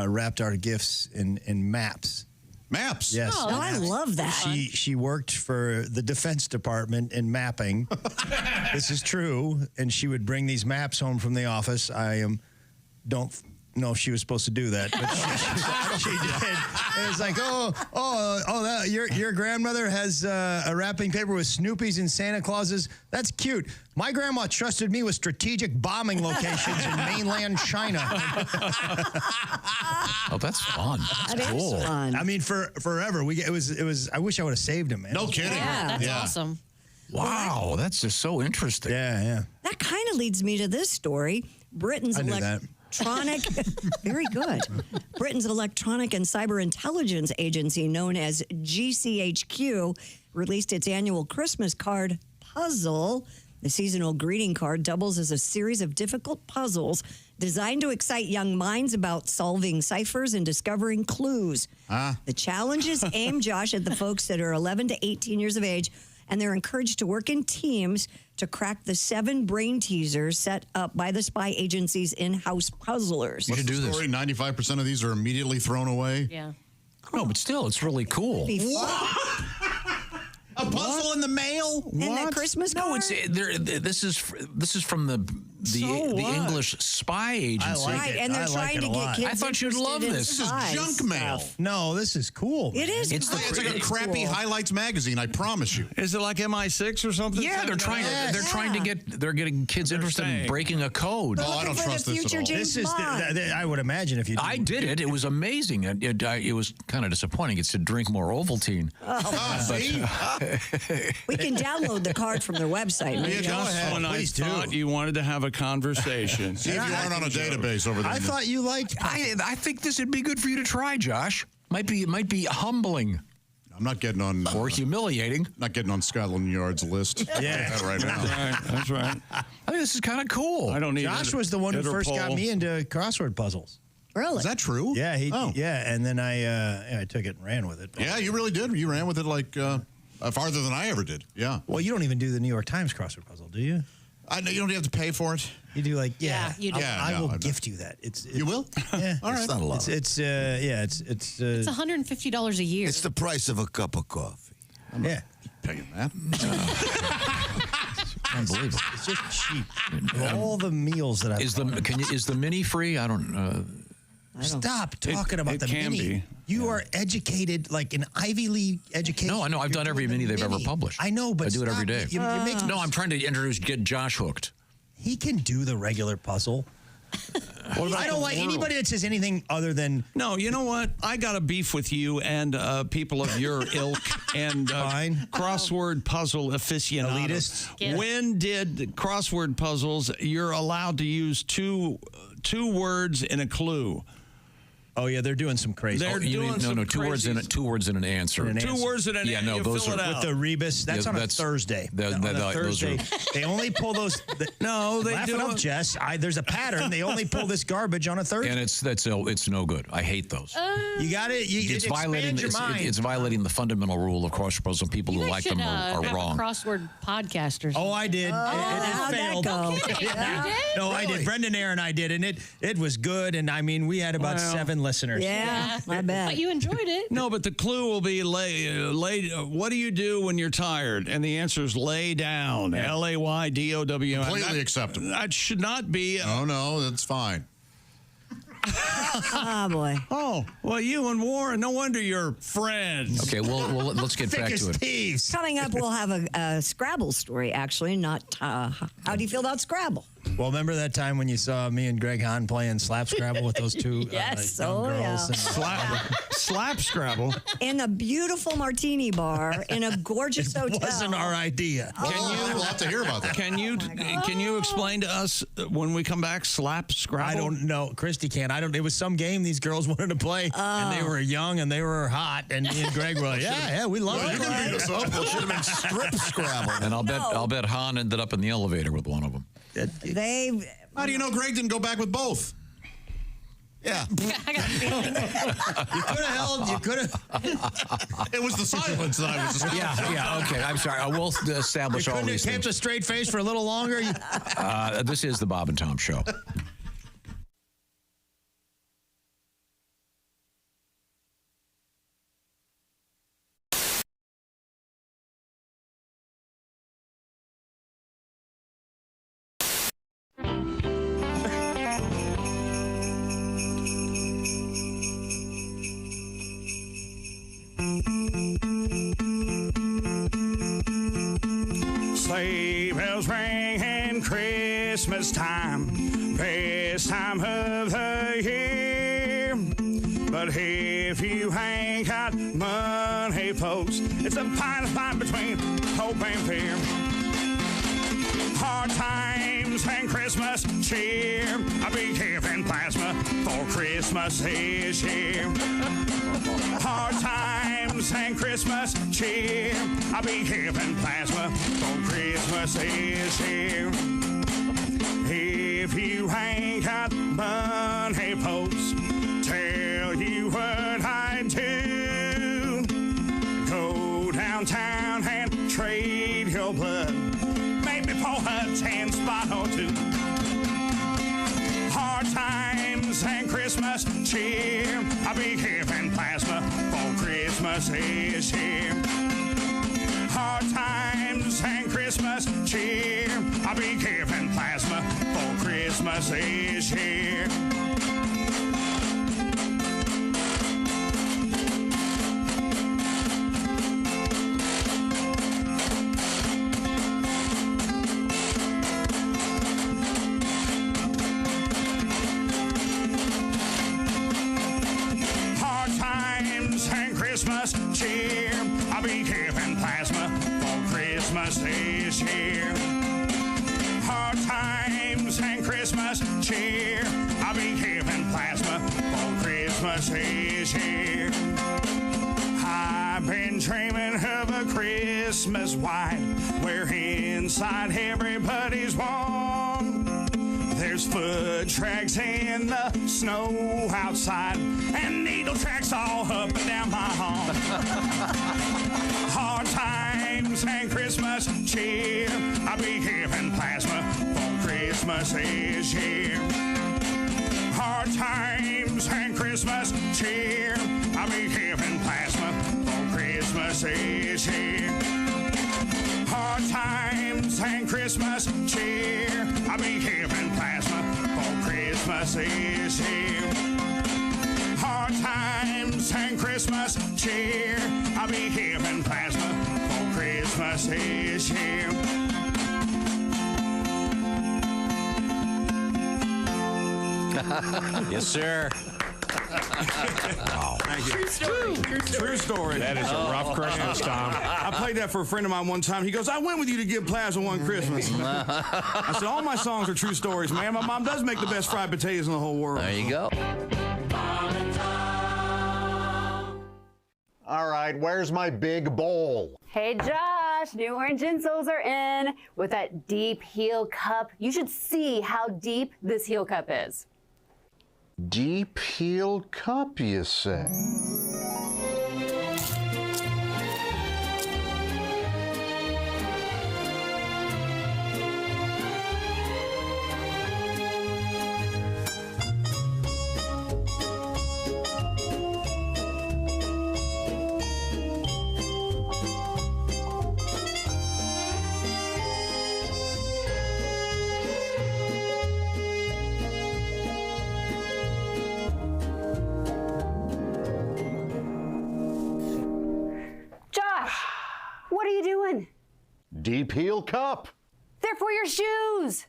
wrapped our gifts in maps. Maps? Yes. Oh, I love that. She worked for the Defense Department in mapping. This is true. And she would bring these maps home from the office. Don't know if she was supposed to do that, but she did. And it's like, your grandmother has a wrapping paper with Snoopy's and Santa Clauses. That's cute. My grandma trusted me with strategic bombing locations in mainland China. Oh, that's fun. That's cool. Fun. I mean, forever. It was. I wish I would have saved him, man. No kidding. Yeah, that's awesome. Wow, that's just so interesting. Yeah. That kind of leads me to this story. Britain's I knew that. very good. Britain's Electronic and Cyber Intelligence Agency, known as GCHQ, released its annual Christmas card puzzle. The seasonal greeting card doubles as a series of difficult puzzles designed to excite young minds about solving ciphers and discovering clues. The challenge is aimed, Josh, at the folks that are 11 to 18 years of age, and they're encouraged to work in teams to crack the 7 brain teasers set up by the spy agency's in-house puzzlers. What's the story? 95% of these are immediately thrown away? Yeah. No, but still, it's really cool. A puzzle in the mail? And that Christmas card? No, this is from the English spy agency. I like Right, it. and they're I like trying it to a get lot. kids I thought you'd love interested in this. This is spy junk mail. stuff. No, this is cool. It is. It's like a crappy cool. highlights magazine, I promise you. Is it like MI6 or something? Yeah, they're getting kids interested in breaking a code. Oh, I don't trust this at all. This is, I would imagine if you did. I did it. It was amazing. It was kind of disappointing. It's to drink more Ovaltine. See? We can download the card from their website. Yeah, go ahead. When I thought you wanted to have a conversation. See if you aren't on a database over there. I thought you liked. I think this would be good for you to try, Josh. It might be humbling. I'm not getting on... or humiliating. Not getting on Scotland Yard's list. Yeah. Right now. That's right. I think this is kind of cool. I don't need Josh was the one who first got me into crossword puzzles. Really? Is that true? Yeah, yeah, and then I took it and ran with it. Yeah, you really did. You ran with it like farther than I ever did. Yeah. Well, you don't even do the New York Times crossword puzzle, do you? I know you don't have to pay for it. You do like you do. I will gift you that. You will? Yeah. All right. It's not a lot. It's It's $150 a year. It's the price of a cup of coffee. I'm not paying that. Unbelievable. It's just cheap. All the meals that I've Is the mini free? I don't. Stop talking about the can mini. be. You are educated like an Ivy League education. No, I know. I've done every mini they've ever published. I know, but I do it every stop. day. No, I'm trying to get Josh hooked. He can do the regular puzzle. I don't like anybody that says anything other than. No, you know what? I got a beef with you and people of your ilk and crossword puzzle aficionados. Elitists. When did crossword puzzles? You're allowed to use two words in a clue. Oh yeah, they're doing some crazy. They're doing some two words in an answer. Two words in an answer. Yeah, no, you those fill are it out. With the rebus. That's on a Thursday. On a Thursday, they only pull those. No, they laugh do it up, it. Jess. There's a pattern. They only pull this garbage on a Thursday. And it's no good. I hate those. You got it. It's violating. It's violating the fundamental rule of crossword puzzles. And people who like them are have wrong. A crossword podcast or something. Oh, I did. It failed. No, I did. Brendan Aaron, I did, and it was good. And I mean, we had about 7 listeners. Yeah. My bad. But you enjoyed it. No, but the clue will be lay. What do you do when you're tired? And the answer is lay down. LAYDOWN. Completely acceptable. That should not be. Oh no, that's fine. Oh boy. Oh well, you and Warren. No wonder you're friends. Okay, well let's get back to it. Coming up, we'll have a Scrabble story. Actually, not. How do you feel about Scrabble? Well, remember that time when you saw me and Greg Hahn playing slap Scrabble with those two Yes, young girls? yeah. And Slap Scrabble. In a beautiful martini bar in a gorgeous hotel. wasn't our idea. We'll have to hear about that. Can you explain to us when we come back? Slap Scrabble. I don't know. Christy can't. It was some game these girls wanted to play, and they were young and they were hot, and me and Greg were like, yeah, we love it. You can beat us up. It should have been strip Scrabble. And I'll bet Han ended up in the elevator with one of them. How do you know Greg didn't go back with both? Yeah. You could have held. You could have. It was the silence that I was. Yeah. Okay. I'm sorry. I will establish all these kept things. a straight face for a little longer. This is the Bob and Tom Show. Sleigh bells ringing Christmas time, best time of the year. But if you ain't got money, folks, it's a fine between hope and fear. Hard times and Christmas cheer, I'll be giving plasma for Christmas this year. Hard times and Christmas cheer, I'll be giving plasma for Christmas this year. If you ain't got money, folks, tell you what I do. Go downtown and trade your blood. Maybe 10 spot or 2. Hard times and Christmas cheer. A big heaven plasma for Christmas is here. Hard times and Christmas cheer. A big heaven plasma for Christmas is here. Christmas cheer. I'll be giving plasma for Christmas is here. Hard times and Christmas cheer. I'll be giving plasma for Christmas is here. I've been dreaming of a Christmas white where inside everybody's warm. There's foot tracks in the snow outside and needle tracks all up and down my home. Hard times and Christmas cheer. I'll be giving plasma for Christmas is here. Hard times and Christmas cheer. I'll be giving plasma for Christmas is here. Hard times and Christmas cheer. I'll be giving plasma for Christmas is here. Hard times and Christmas cheer. I'll be giving plasma for Christmas is here. Yes, sir. Wow. True story. True story. That is a rough Christmas, Tom. I played that for a friend of mine one time. He goes, I went with you to give plasma one Christmas. I said, all my songs are true stories, man. My mom does make the best fried potatoes in the whole world. There you go. All right, where's my big bowl? Hey, Josh, new orange insoles are in with that deep heel cup. You should see how deep this heel cup is. Deep heel cup, you say? What are you doing? Deep heel cup. They're for your shoes.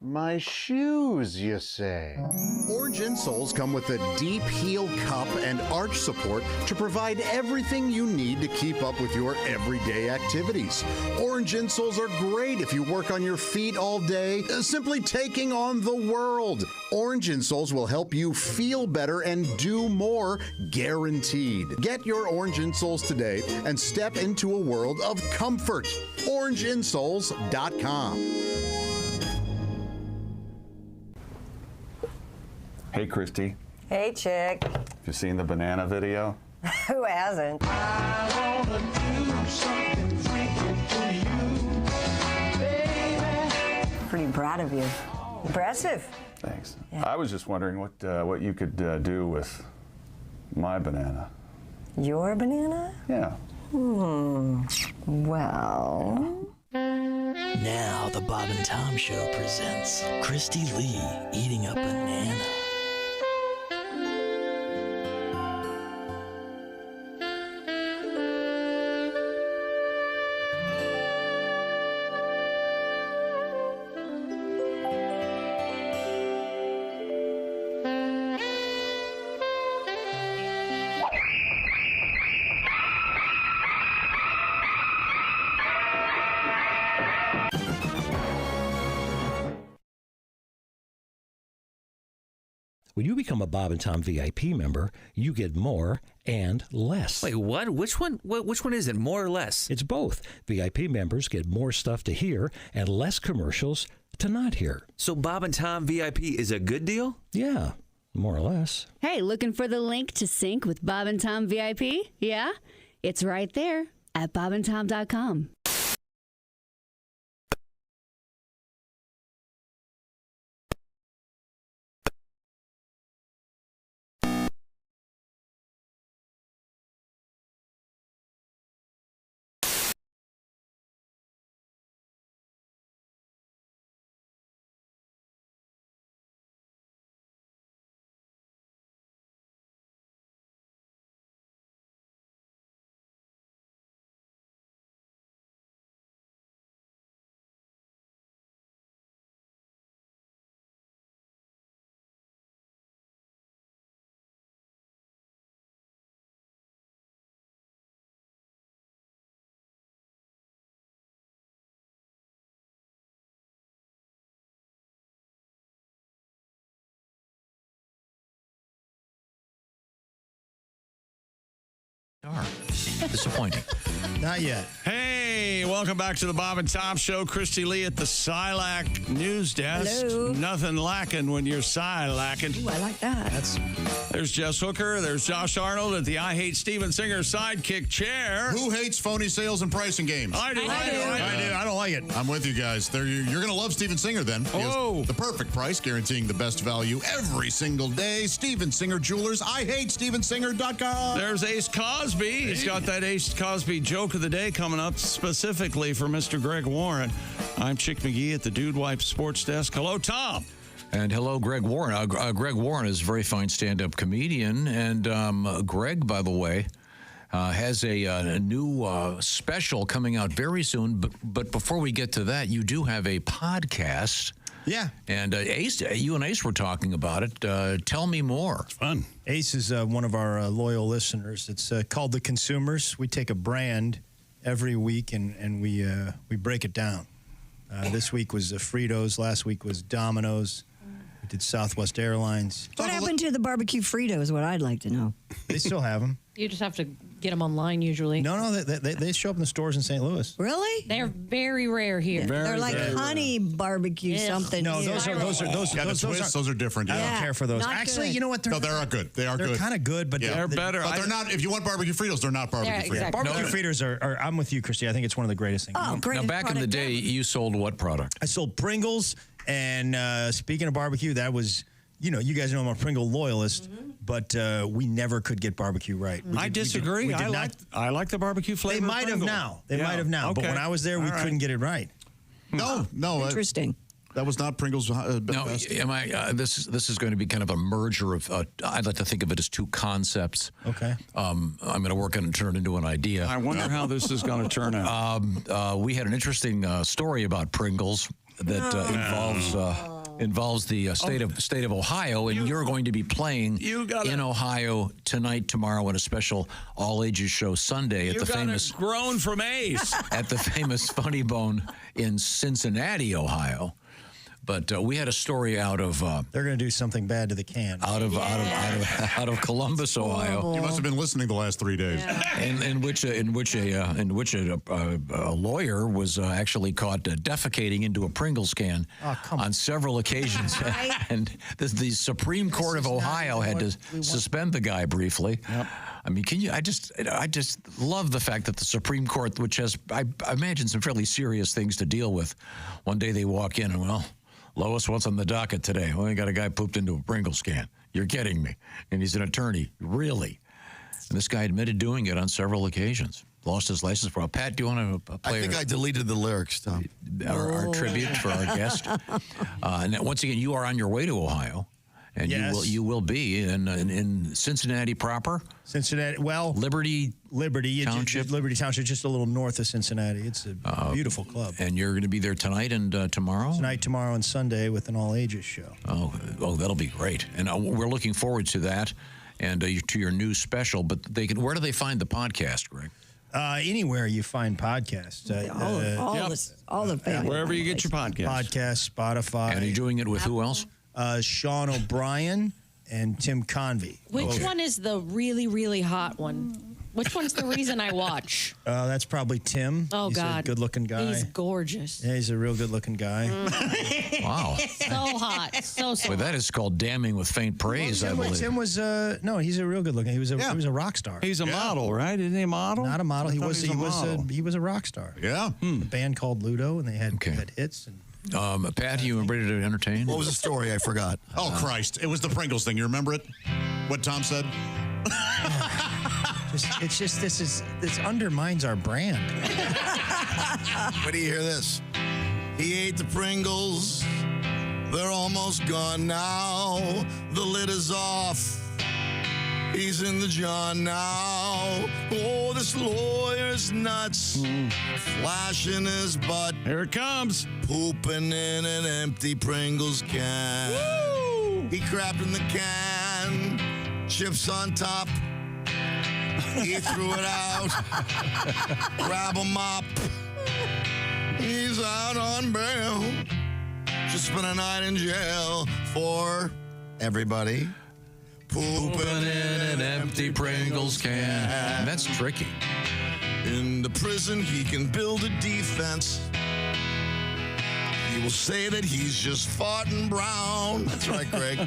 My shoes, you say? Orange insoles come with a deep heel cup and arch support to provide everything you need to keep up with your everyday activities. Orange insoles are great if you work on your feet all day, simply taking on the world. Orange insoles will help you feel better and do more, guaranteed. Get your orange insoles today and step into a world of comfort. OrangeInsoles.com. Hey, Christy. Hey, chick. Have you seen the banana video? Who hasn't? I wanna do something freaky to you, baby. Pretty proud of you. Impressive. Thanks. Yeah. I was just wondering what you could do with my banana. Your banana? Yeah. Well. Now the Bob and Tom Show presents Christy Lee eating a banana. When you become a Bob and Tom VIP member, you get more and less. Wait, what? Which one is it? More or less? It's both. VIP members get more stuff to hear and less commercials to not hear. So Bob and Tom VIP is a good deal? Yeah, more or less. Hey, looking for the link to sync with Bob and Tom VIP? Yeah? It's right there at bobandtom.com. Disappointing. Not yet. Hey, welcome back to the Bob and Tom Show. Christy Lee at the Silac News Desk. Hello. Nothing lacking when you're Silacking. Ooh, I like that. There's Jess Hooker. There's Josh Arnold at the I Hate Steven Singer sidekick chair. Who hates phony sales and pricing games? I do. I don't like it. I'm with you guys. You're going to love Steven Singer then. He has the perfect price, guaranteeing the best value every single day. Steven Singer Jewelers. IHateStevenSinger.com. There's Ace Cosby. He's got that Ace Cosby joke of the day coming up specifically for Mr. Greg Warren. I'm Chick McGee at the Dude Wipe Sports Desk. Hello, Tom. And hello, Greg Warren. Greg Warren is a very fine stand-up comedian. And Greg, by the way, has a new special coming out very soon. But before we get to that, you do have a podcast. Yeah. And Ace, you and Ace were talking about it. Tell me more. It's fun. Ace is one of our loyal listeners. It's called The Consumers. We take a brand every week and we break it down. This week was Fritos. Last week was Domino's. We did Southwest Airlines. What happened to the barbecue Fritos? What I'd like to know. They still have them. You just have to get them online usually. No, they show up in the stores in St. Louis. Really? They're very rare here. They're like honey barbecue something. No, those are those are different. I Yeah. don't care for those. Not Actually, good. you know what? No, they are good. They are good. They're kind of good, but they're better. But they're not. If you want barbecue Fritos, they're not barbecue Fritos. exactly. Barbecue fritters are. I'm with you, Christy. I think it's one of the greatest things. Oh, great. Now, back in the day, you sold what product? I sold Pringles, and speaking of barbecue, that was, you guys know I'm a Pringle loyalist, but we never could get barbecue right. I disagree. I like the barbecue flavor. They might have now. They might have now. But when I was there, we couldn't get it right. No. Interesting. That was not Pringles' best. This is going to be kind of a merger of. I'd like to think of it as two concepts. Okay. I'm going to work on it and turn it into an idea. I wonder how this is going to turn out. We had an interesting story about Pringles that involves the state of Ohio, and you're going to be playing in Ohio tonight, tomorrow, at a special all ages show Sunday at the famous groan from Ace at the famous Funny Bone in Cincinnati, Ohio. But we had a story out of they're going to do something bad to the can. Out of Columbus, Ohio. You must have been listening the last 3 days. In which a lawyer was actually caught defecating into a Pringles can on several occasions, and the Supreme Court of Ohio had to suspend the guy briefly. Yep. I mean, I just love the fact that the Supreme Court, which has, I imagine, some fairly serious things to deal with, one day they walk in and, well, Lois, what's on the docket today? Well, we got a guy pooped into a Pringles can. You're kidding me. And he's an attorney. Really? And this guy admitted doing it on several occasions. Lost his license for a Pat, do you want to play? I think I deleted the lyrics, Tom. Our tribute for our guest. And once again, you are on your way to Ohio. And you will be in Cincinnati proper. Cincinnati, well, Liberty Township. Liberty Township, just a little north of Cincinnati. It's a beautiful club. And you're going to be there tonight and tomorrow? Tonight, tomorrow, and Sunday with an all-ages show. Oh, that'll be great. And we're looking forward to that and to your new special. But where do they find the podcast, Greg? Anywhere you find podcasts. All the family. Wherever you get your podcast. Podcast, Spotify. And are you doing it with who else? Sean O'Brien and Tim Convey. Which one is the really, really hot one? Which one's the reason I watch? That's probably Tim. Oh, he's God. a good-looking guy. He's gorgeous. Yeah, he's a real good-looking guy. Wow. So hot. So Well, that is called damning with faint praise, I believe. Tim was no, he's a real good-looking. He was a rock star. He's a model, right? Isn't he a model? Not a model. He was a rock star. Yeah. A band called Ludo, and they had hits. And Pat, you ready to entertain? What was the story? I forgot. Oh, Christ. It was the Pringles thing. You remember it? What Tom said? This undermines our brand. Wait do you hear this? He ate the Pringles. They're almost gone now. The lid is off. He's in the John now. Oh, this lawyer's nuts. Flashing his butt. Here it comes. Pooping in an empty Pringles can. Woo! He crapped in the can. Chips on top. He threw it out. Grab him up. He's out on bail. Just spent a night in jail for everybody. pooping in an empty Pringles can. And that's tricky. In the prison, he can build a defense. He will say that he's just farting brown. That's right, Greg.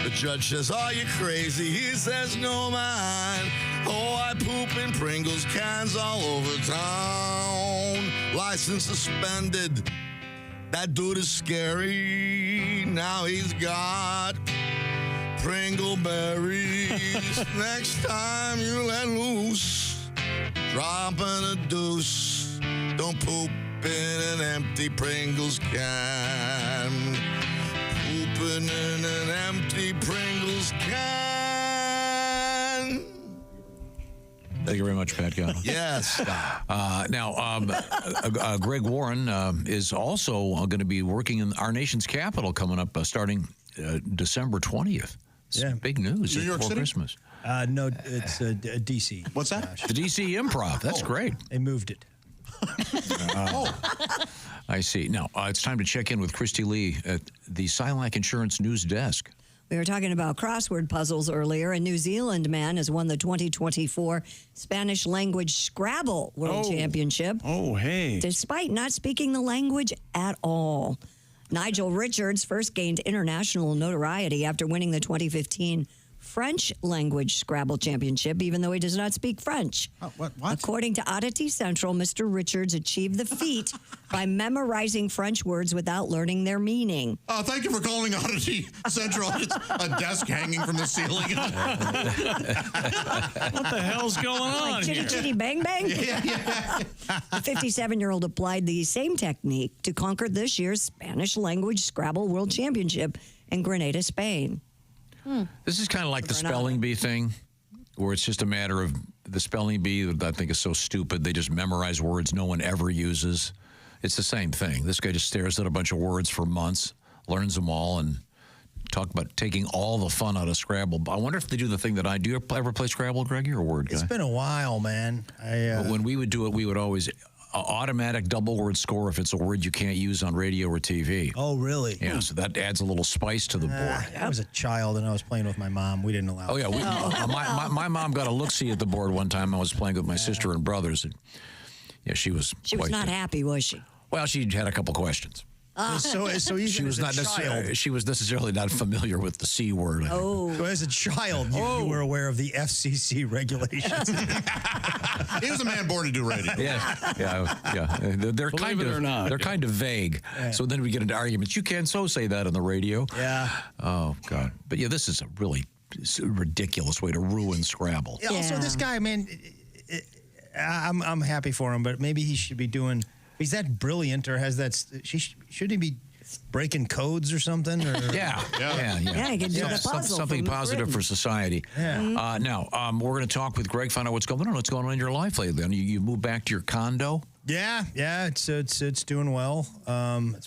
The judge says, "Are you crazy?" He says, "No, man. Oh, I poop in Pringles cans all over town. License suspended. That dude is scary. Now he's got Pringle berries. Next time you let loose, dropping a deuce. Don't poop in an empty Pringles can. Pooping in an empty Pringles can." Thank you very much, Pat Gallo. Yes. Now, Greg Warren is also going to be working in our nation's capital coming up starting December 20th. It's big news New York before City? Christmas. No, it's D.C. What's that? The D.C. Improv. That's great. They moved it. I see. Now, it's time to check in with Christy Lee at the Silac Insurance News Desk. We were talking about crossword puzzles earlier. A New Zealand man has won the 2024 Spanish language Scrabble World Championship. Oh, hey. Despite not speaking the language at all. Nigel Richards first gained international notoriety after winning the 2015 French language Scrabble championship, even though he does not speak French. What? According to Oddity Central, Mr. Richards achieved the feat by memorizing French words without learning their meaning. Thank you for calling Oddity Central. It's a desk hanging from the ceiling. What the hell's going on Like chitty here? chitty bang bang? Yeah. The 57-year-old applied the same technique to conquer this year's Spanish language Scrabble World Championship in Grenada, Spain. This is kind of like the spelling bee thing, where it's just a matter of the spelling bee that I think is so stupid. They just memorize words no one ever uses. It's the same thing. This guy just stares at a bunch of words for months, learns them all, and talk about taking all the fun out of Scrabble. I wonder if they do the thing that I do. You ever play Scrabble, Greg? You're a word guy. It's been a while, man. But when we would do it, we would always automatic double word score if it's a word you can't use on radio or TV. Oh, really? Yeah, so that adds a little spice to the board. I was a child and I was playing with my mom. We didn't allow Oh, yeah. My mom got a look-see at the board one time. I was playing with my sister and brothers. And yeah, she was She was quite not happy, was she? Well, she had a couple questions. So even she was as a not necessarily child- she was necessarily not familiar with the C word. I think. So as a child, you were aware of the FCC regulations. He was a man born to do radio. Yeah. They're Believe kind it of or not, they're kind of vague. Yeah. So then we get into arguments. You can't say that on the radio. Yeah. Oh God. But yeah, this is a really ridiculous way to ruin Scrabble. Yeah. Also, this guy, man, I'm happy for him, but maybe he should be doing. He's that brilliant, or has that? Shouldn't he be breaking codes or something? Or? Yeah, he can do the puzzle something from positive Britain. for society. Yeah. Now, we're going to talk with Greg, find out what's going on. What's going on in your life lately? I mean, you moved back to your condo. Yeah, it's doing well.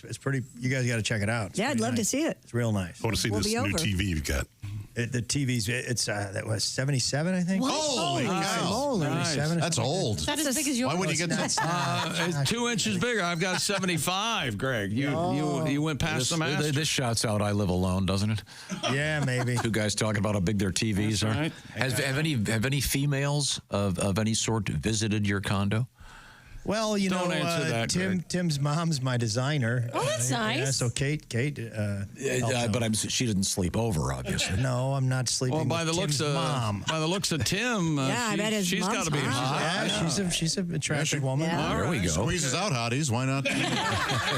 It's pretty. You guys got to check it out. Yeah, I'd love to see it. It's real nice. I want to see We'll this be new over. TV you've got. The TV's that was 77, I think. What? Holy cow. Holy. 77. That's old. Is that as big as yours? Why would you get that? It's 2 inches bigger. I've got 75, Greg. You went past the master. This shouts out "I Live Alone," doesn't it? Yeah, maybe. Two guys talking about how big their TVs That's are. right. Have any females of any sort visited your condo? Well, you Don't know, answer that, Greg. Tim's mom's my designer. Oh, that's nice. Yeah, so Kate. But she didn't sleep over, obviously. No, I'm not sleeping. Well, by with the Tim's looks of mom. Tim, Yeah, I bet his she's mom's got to be hot. hot. Yeah, she's an attractive woman. Yeah. There we go. Squeezes out hotties. Why not?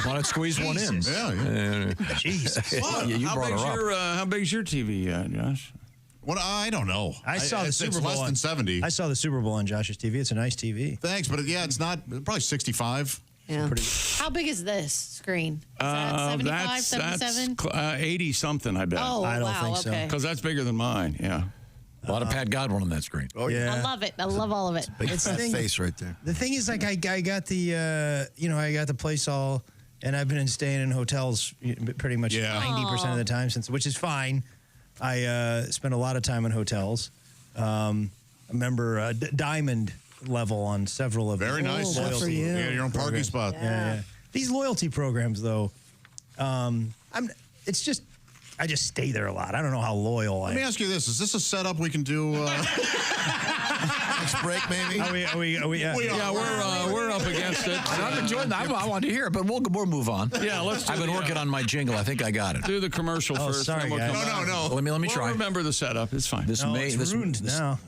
Why not squeeze one in? Yeah. Jesus. You brought her up. How big's your TV, Josh? What? I don't know. I saw the Super Bowl. It's less than 70. I saw the Super Bowl on Josh's TV. It's a nice TV. Thanks, but it's not. Probably 65. Yeah. How big is this screen? Is that 75, 77? 80 something, I bet. Oh, I don't wow. think so. Okay. Because that's bigger than mine. Yeah. A lot of Pat Godwin on that screen. Oh yeah. I love it. I love all of it. Big fat face right there. The thing is, like, I got the I got the place all, and I've been staying in hotels pretty much 90% of the time which is fine. I spent a lot of time in hotels. I remember Diamond level on several of Very them. nice. Good for you. Yeah, your own parking spot. Yeah. These loyalty programs, though, it's just I just stay there a lot. I don't know how loyal I am. Let me ask you this: is this a setup we can do? Next break, maybe. Are we? Yeah, we're up against it. I'm enjoying that. I wanted to hear it, but we'll move on. Yeah, let's. I've been working on my jingle. I think I got it. Do the commercial first. Sorry, then we'll guys. come back. No. Let me We'll try. remember the setup. It's fine. This ruined now.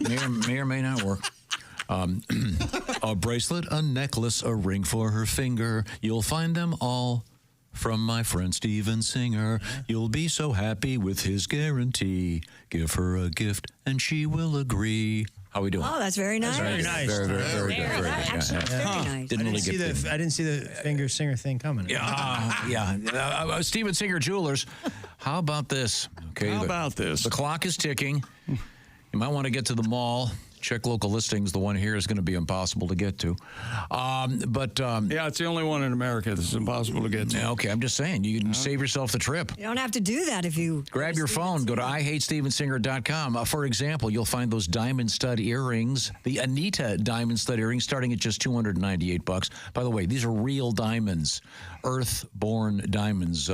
may or may not work. A bracelet, a necklace, a ring for her finger. You'll find them all from my friend Steven Singer. You'll be so happy with his guarantee. Give her a gift and she will agree. How we doing? Oh, that's very nice. Very nice. Very good. Very good. Actually, it's very nice. Didn't I really didn't get see I didn't see the finger singer thing coming. Yeah. Steven Singer Jewelers. How about this? Okay. How about this? The clock is ticking. You might want to get to the mall. Check local listings. The one here is going to be impossible to get to. Yeah, it's the only one in America that's impossible to get to. Okay, I'm just saying. You can save yourself the trip. You don't have to do that if you Grab your phone. Go to IHateStevenSinger.com. For example, you'll find those diamond stud earrings, the Anita diamond stud earrings, starting at just $298. By the way, these are real diamonds, earth-born diamonds.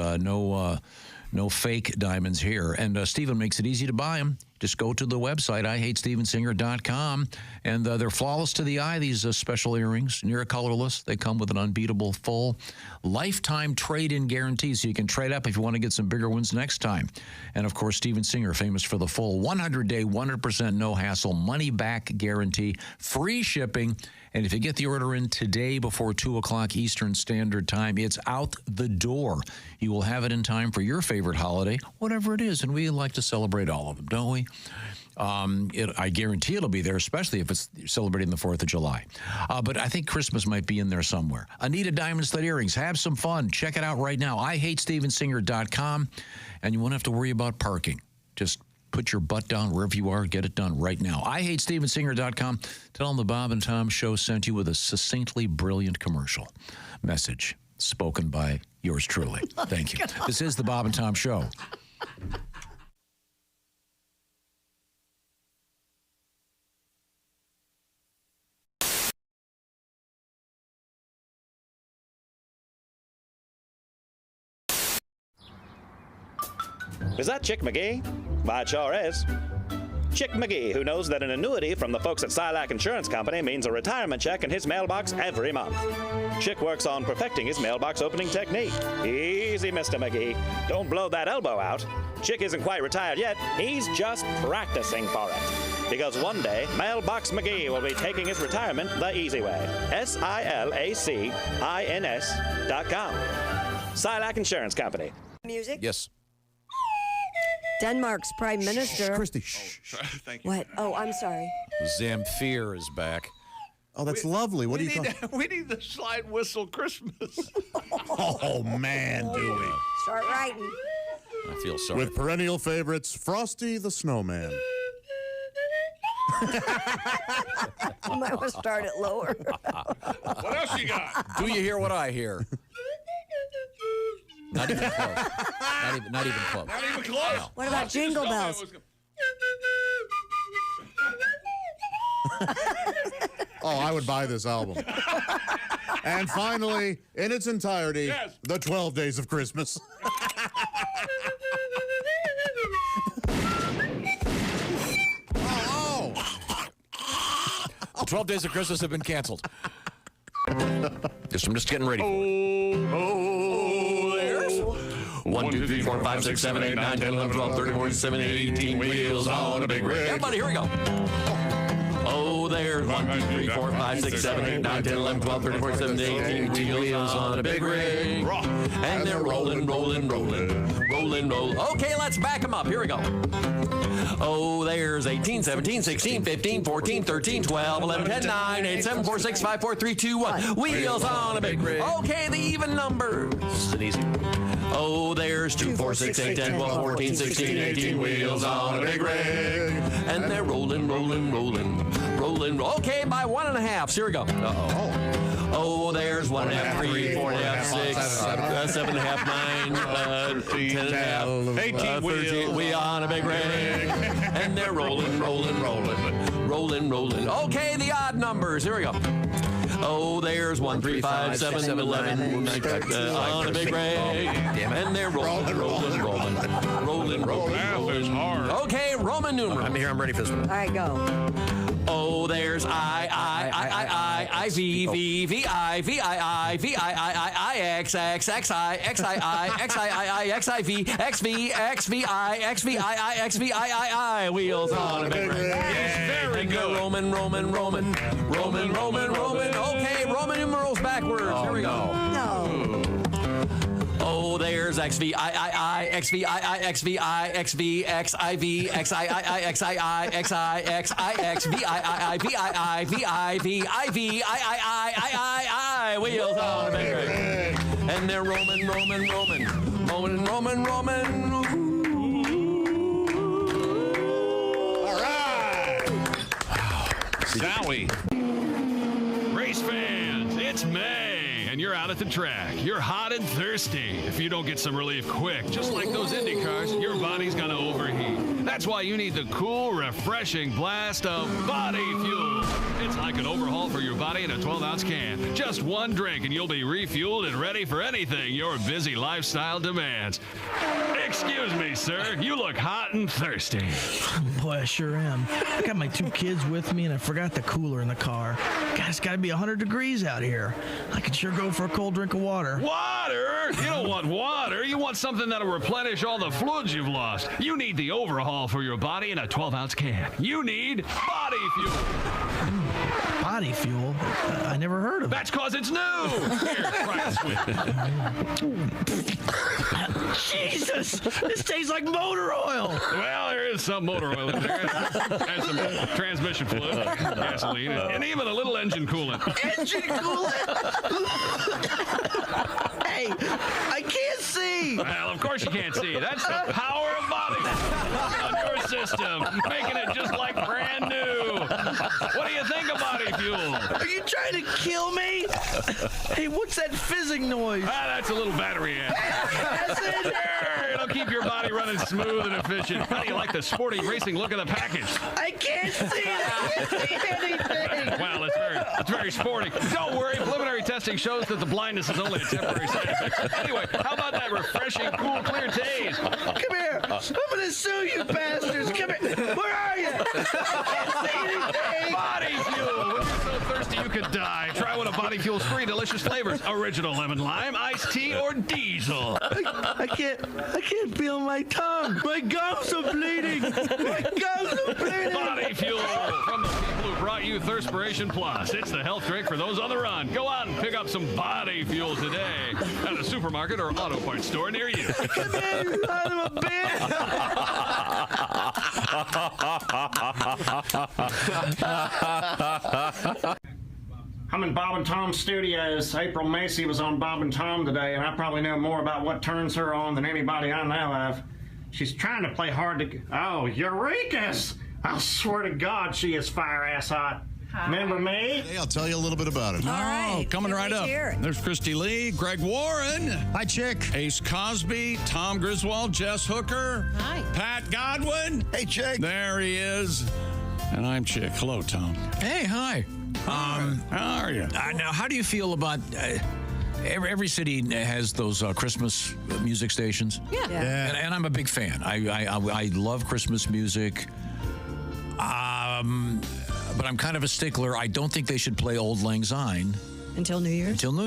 No fake diamonds here. And Steven makes it easy to buy them. Just go to the website, IHateStevenSinger.com, and they're flawless to the eye, these special earrings. Near colorless. They come with an unbeatable full lifetime trade-in guarantee, so you can trade up if you want to get some bigger ones next time. And, of course, Steven Singer, famous for the full 100-day, 100% no-hassle, money-back guarantee, free shipping. And if you get the order in today before 2 o'clock Eastern Standard Time, it's out the door. You will have it in time for your favorite holiday, whatever it is. And we like to celebrate all of them, don't we? I guarantee it'll be there, especially if it's celebrating the 4th of July. But I think Christmas might be in there somewhere. Anita Diamond Stud Earrings. Have some fun. Check it out right now. IHateStevenSinger.com. And you won't have to worry about parking. Just put your butt down wherever you are. Get it done right now. IHateStevenSinger.com. Tell them the Bob and Tom Show sent you with a succinctly brilliant commercial message spoken by yours truly. Thank you. This is the Bob and Tom Show. Is that Chick McGee? Why, it sure is. Chick McGee, who knows that an annuity from the folks at Silac Insurance Company means a retirement check in his mailbox every month. Chick works on perfecting his mailbox opening technique. Easy, Mr. McGee. Don't blow that elbow out. Chick isn't quite retired yet. He's just practicing for it. Because one day, Mailbox McGee will be taking his retirement the easy way. SILACINS.com. Silac Insurance Company. Music? Yes. Denmark's Prime Minister. Christy, Thank you. What? Oh, I'm sorry. Zamfir is back. Oh, that's lovely. What do you call? We need the slide whistle Christmas. Oh man, do we? Start writing. I feel sorry. With perennial favorites, Frosty the Snowman. You might want to start it lower. What else you got? Do you hear what I hear? Not even close. Not even close. Not even close. No. What about Jingle Bells? Oh, I would buy this album. And finally, in its entirety, Yes. the 12 Days of Christmas. Oh! 12 Days of Christmas have been canceled. I'm just getting ready. Oh, there's 1, 2, 3, 4, 5, 6, 7, 8, 9, 10, 11, 12, 13, 14, 17, 18 wheels on a big rig. Everybody, here we go. Oh, there's 1, 2, 3, 4, 5, 6, 7, 8, 9, 10, 11, 12, 13, 14, 17, 18 wheels on a big rig. And they're rolling, rolling, rolling, rolling, rolling. Okay, let's back them up. Here we go. Oh, there's 18, 17, 16, 15, 14, 13, 12, 11, 10, 9, 8, 7, 4, 6, 5, 4, 3, 2, 1. Wheels on a big rig. Okay, the even numbers. It's an easy one. Oh, there's 2, 4, 6, 8, 10, 12, 14, 16, 18 wheels on a big rig. And they're rolling, rolling, rolling, rolling. Okay, by 1.5. Here we go. Oh, there's 1.5, 3, 4.5, 6, 7.5, 9, 10.5, 18 wheels. We on a big rig. And they're rolling, rolling, rolling, rolling, rolling. Okay, the odd numbers. Here we go. Oh, there's 1, 3, 5, 7, 11 on a big rig. And they're rolling. Math is hard. Okay, Roman numeral. I'm ready for this one. All right, go. Oh, there's I, V, X, X, X, I, X, I, X, I, V, X, V, X, V, I, X, V, I, X, V, I, wheels on a big rig. Very good. Roman. Okay, Roman numerals backwards. Here we go. No. Oh, there's X, V, I, X, V, I, X, V, I, X, V, X, I, V, X, I, X, I, X, I, X, I, X, V, I, V, I, V, I, V, I, V, I, wheels on a big rig. And they're Roman. All right. Zowie. Race fans, it's May, and you're out at the track. You're hot and thirsty. If you don't get some relief quick, just like those Indy cars, your body's gonna overheat. That's why you need the cool, refreshing blast of body fuel. It's like an overhaul for your body in a 12-ounce can. Just one drink and you'll be refueled and ready for anything your busy lifestyle demands. Excuse me, sir. You look hot and thirsty. Boy, I sure am. I got my 2 kids with me and I forgot the cooler in the car. God, it's got to be 100 degrees out here. I could sure go for a cold drink of water. Water? You don't want water. You want something that'll replenish all the fluids you've lost. You need the overhaul for your body in a 12-ounce can. You need body fuel. Body fuel? I never heard of it. That's because it's new. Here, try this Jesus! This tastes like motor oil. Well, there is some motor oil in there. And some transmission fluid, gasoline, and even a little engine coolant. Engine coolant? Hey, I can't see. Well, of course you can't see. That's the power of body on your system, making it just like brand new. What do you think of body fuel? Are you trying to kill me? Hey, what's that fizzing noise? That's a little battery amp. Sure, it'll keep your body running smooth and efficient. How do you like the sporty racing look of the package? I can't see it. I can't see anything. Well, it's very sporty. Don't worry, preliminary testing shows that the blindness is only a temporary side effect. Anyway, how about that refreshing, cool, clear taste? Come here. I'm going to sue you bastards. Come here. Where are you? I can't see anything. Body fuel. When you're so thirsty you could die, try one of Body Fuel's 3 delicious flavors: original lemon lime, iced tea, or diesel. I can't feel my tongue. My gums are bleeding. My gums are bleeding. Body Fuel from the people who brought you Thirspiration Plus. It's the health drink for those on the run. Go out and pick up some Body Fuel today at a supermarket or auto parts store near you. Come here, you son of a bitch. I'm in Bob and Tom's studios. April Macy was on Bob and Tom today, and I probably know more about what turns her on than anybody I know of. She's trying to play hard to... Oh, Eureka's! I swear to God, she is fire-ass hot. Hi. Remember me? Hey, I'll tell you a little bit about it. All right, coming right up. There's Christy Lee, Greg Warren. Hi, Chick. Ace Cosby, Tom Griswold, Jess Hooker. Hi. Pat Godwin. Hey, Chick. There he is. And I'm Chick. Hello, Tom. Hey, hi. How are you? Now, how do you feel about... Every city has those Christmas music stations. Yeah. And I'm a big fan. I love Christmas music. But I'm kind of a stickler. I don't think they should play Auld Lang Syne until New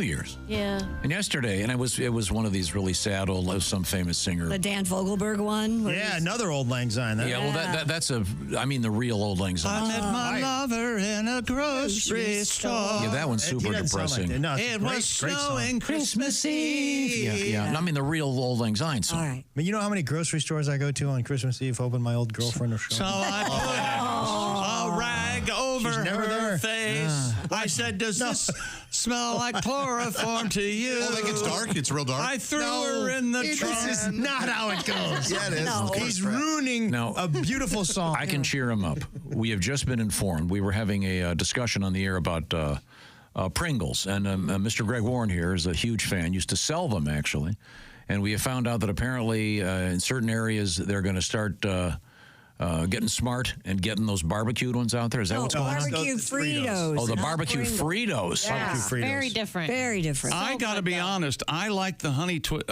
Year's. Yeah. And yesterday, and it was one of these really sad old, some famous singer. The Dan Fogelberg one. Yeah, another Auld Lang Syne. That's the real Auld Lang Syne. I met my lover in a grocery store. Yeah, that one's super depressing. It was snowing Christmas Eve. Yeah. No, I mean the real Auld Lang Syne song. All right. But you know how many grocery stores I go to on Christmas Eve hoping my old girlfriend will show So I put a rag over her face. I said, does this smell like chloroform to you? Oh, that gets dark? It's real dark? I threw her in the trunk. This is not how it goes. Yeah, it is. No. He's ruining a beautiful song. I can cheer him up. We have just been informed. We were having a discussion on the air about Pringles, and Mr. Greg Warren here is a huge fan, used to sell them, actually. And we have found out that apparently in certain areas they're going to start getting smart and getting those barbecued ones out there? Is that what's going on? Barbecue Fritos. Oh, the not barbecue Fritos. Yeah. Barbecue Fritos. Very different. Very different. I got to be honest. I like the honey twist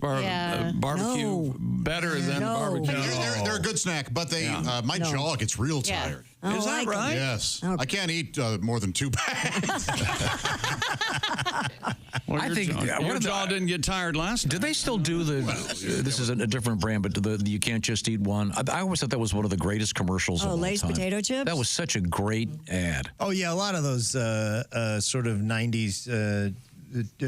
barbecue better than the barbecue. They're a good snack, but they my jaw gets real tired. Oh, Is that right? Yes. I can't eat more than 2 bags. Well, I think your jaw didn't get tired last time. Do they still do the? This is a different brand, but the you can't just eat one. I always thought that was one of the greatest commercials of all Lay's time. potato chips. That was such a great ad. Oh yeah, a lot of those sort of '90s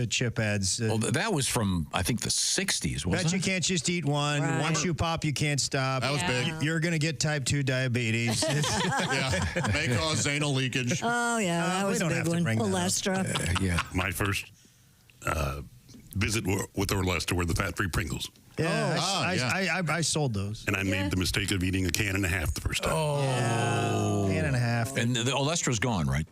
chip ads. Well, that was from I think the '60s. Wasn't Bet it? you can't just eat one. Right. Once you pop, you can't stop. That was big. You're gonna get type 2 diabetes. May cause anal leakage. Oh yeah, that was a don't big have to one. bring that up. Olestra. Yeah. My first visit with Orlesta were the fat-free Pringles. Yeah, I sold those. And I made the mistake of eating a can and a half the first time. Can and a half. And the Olestra's gone, right?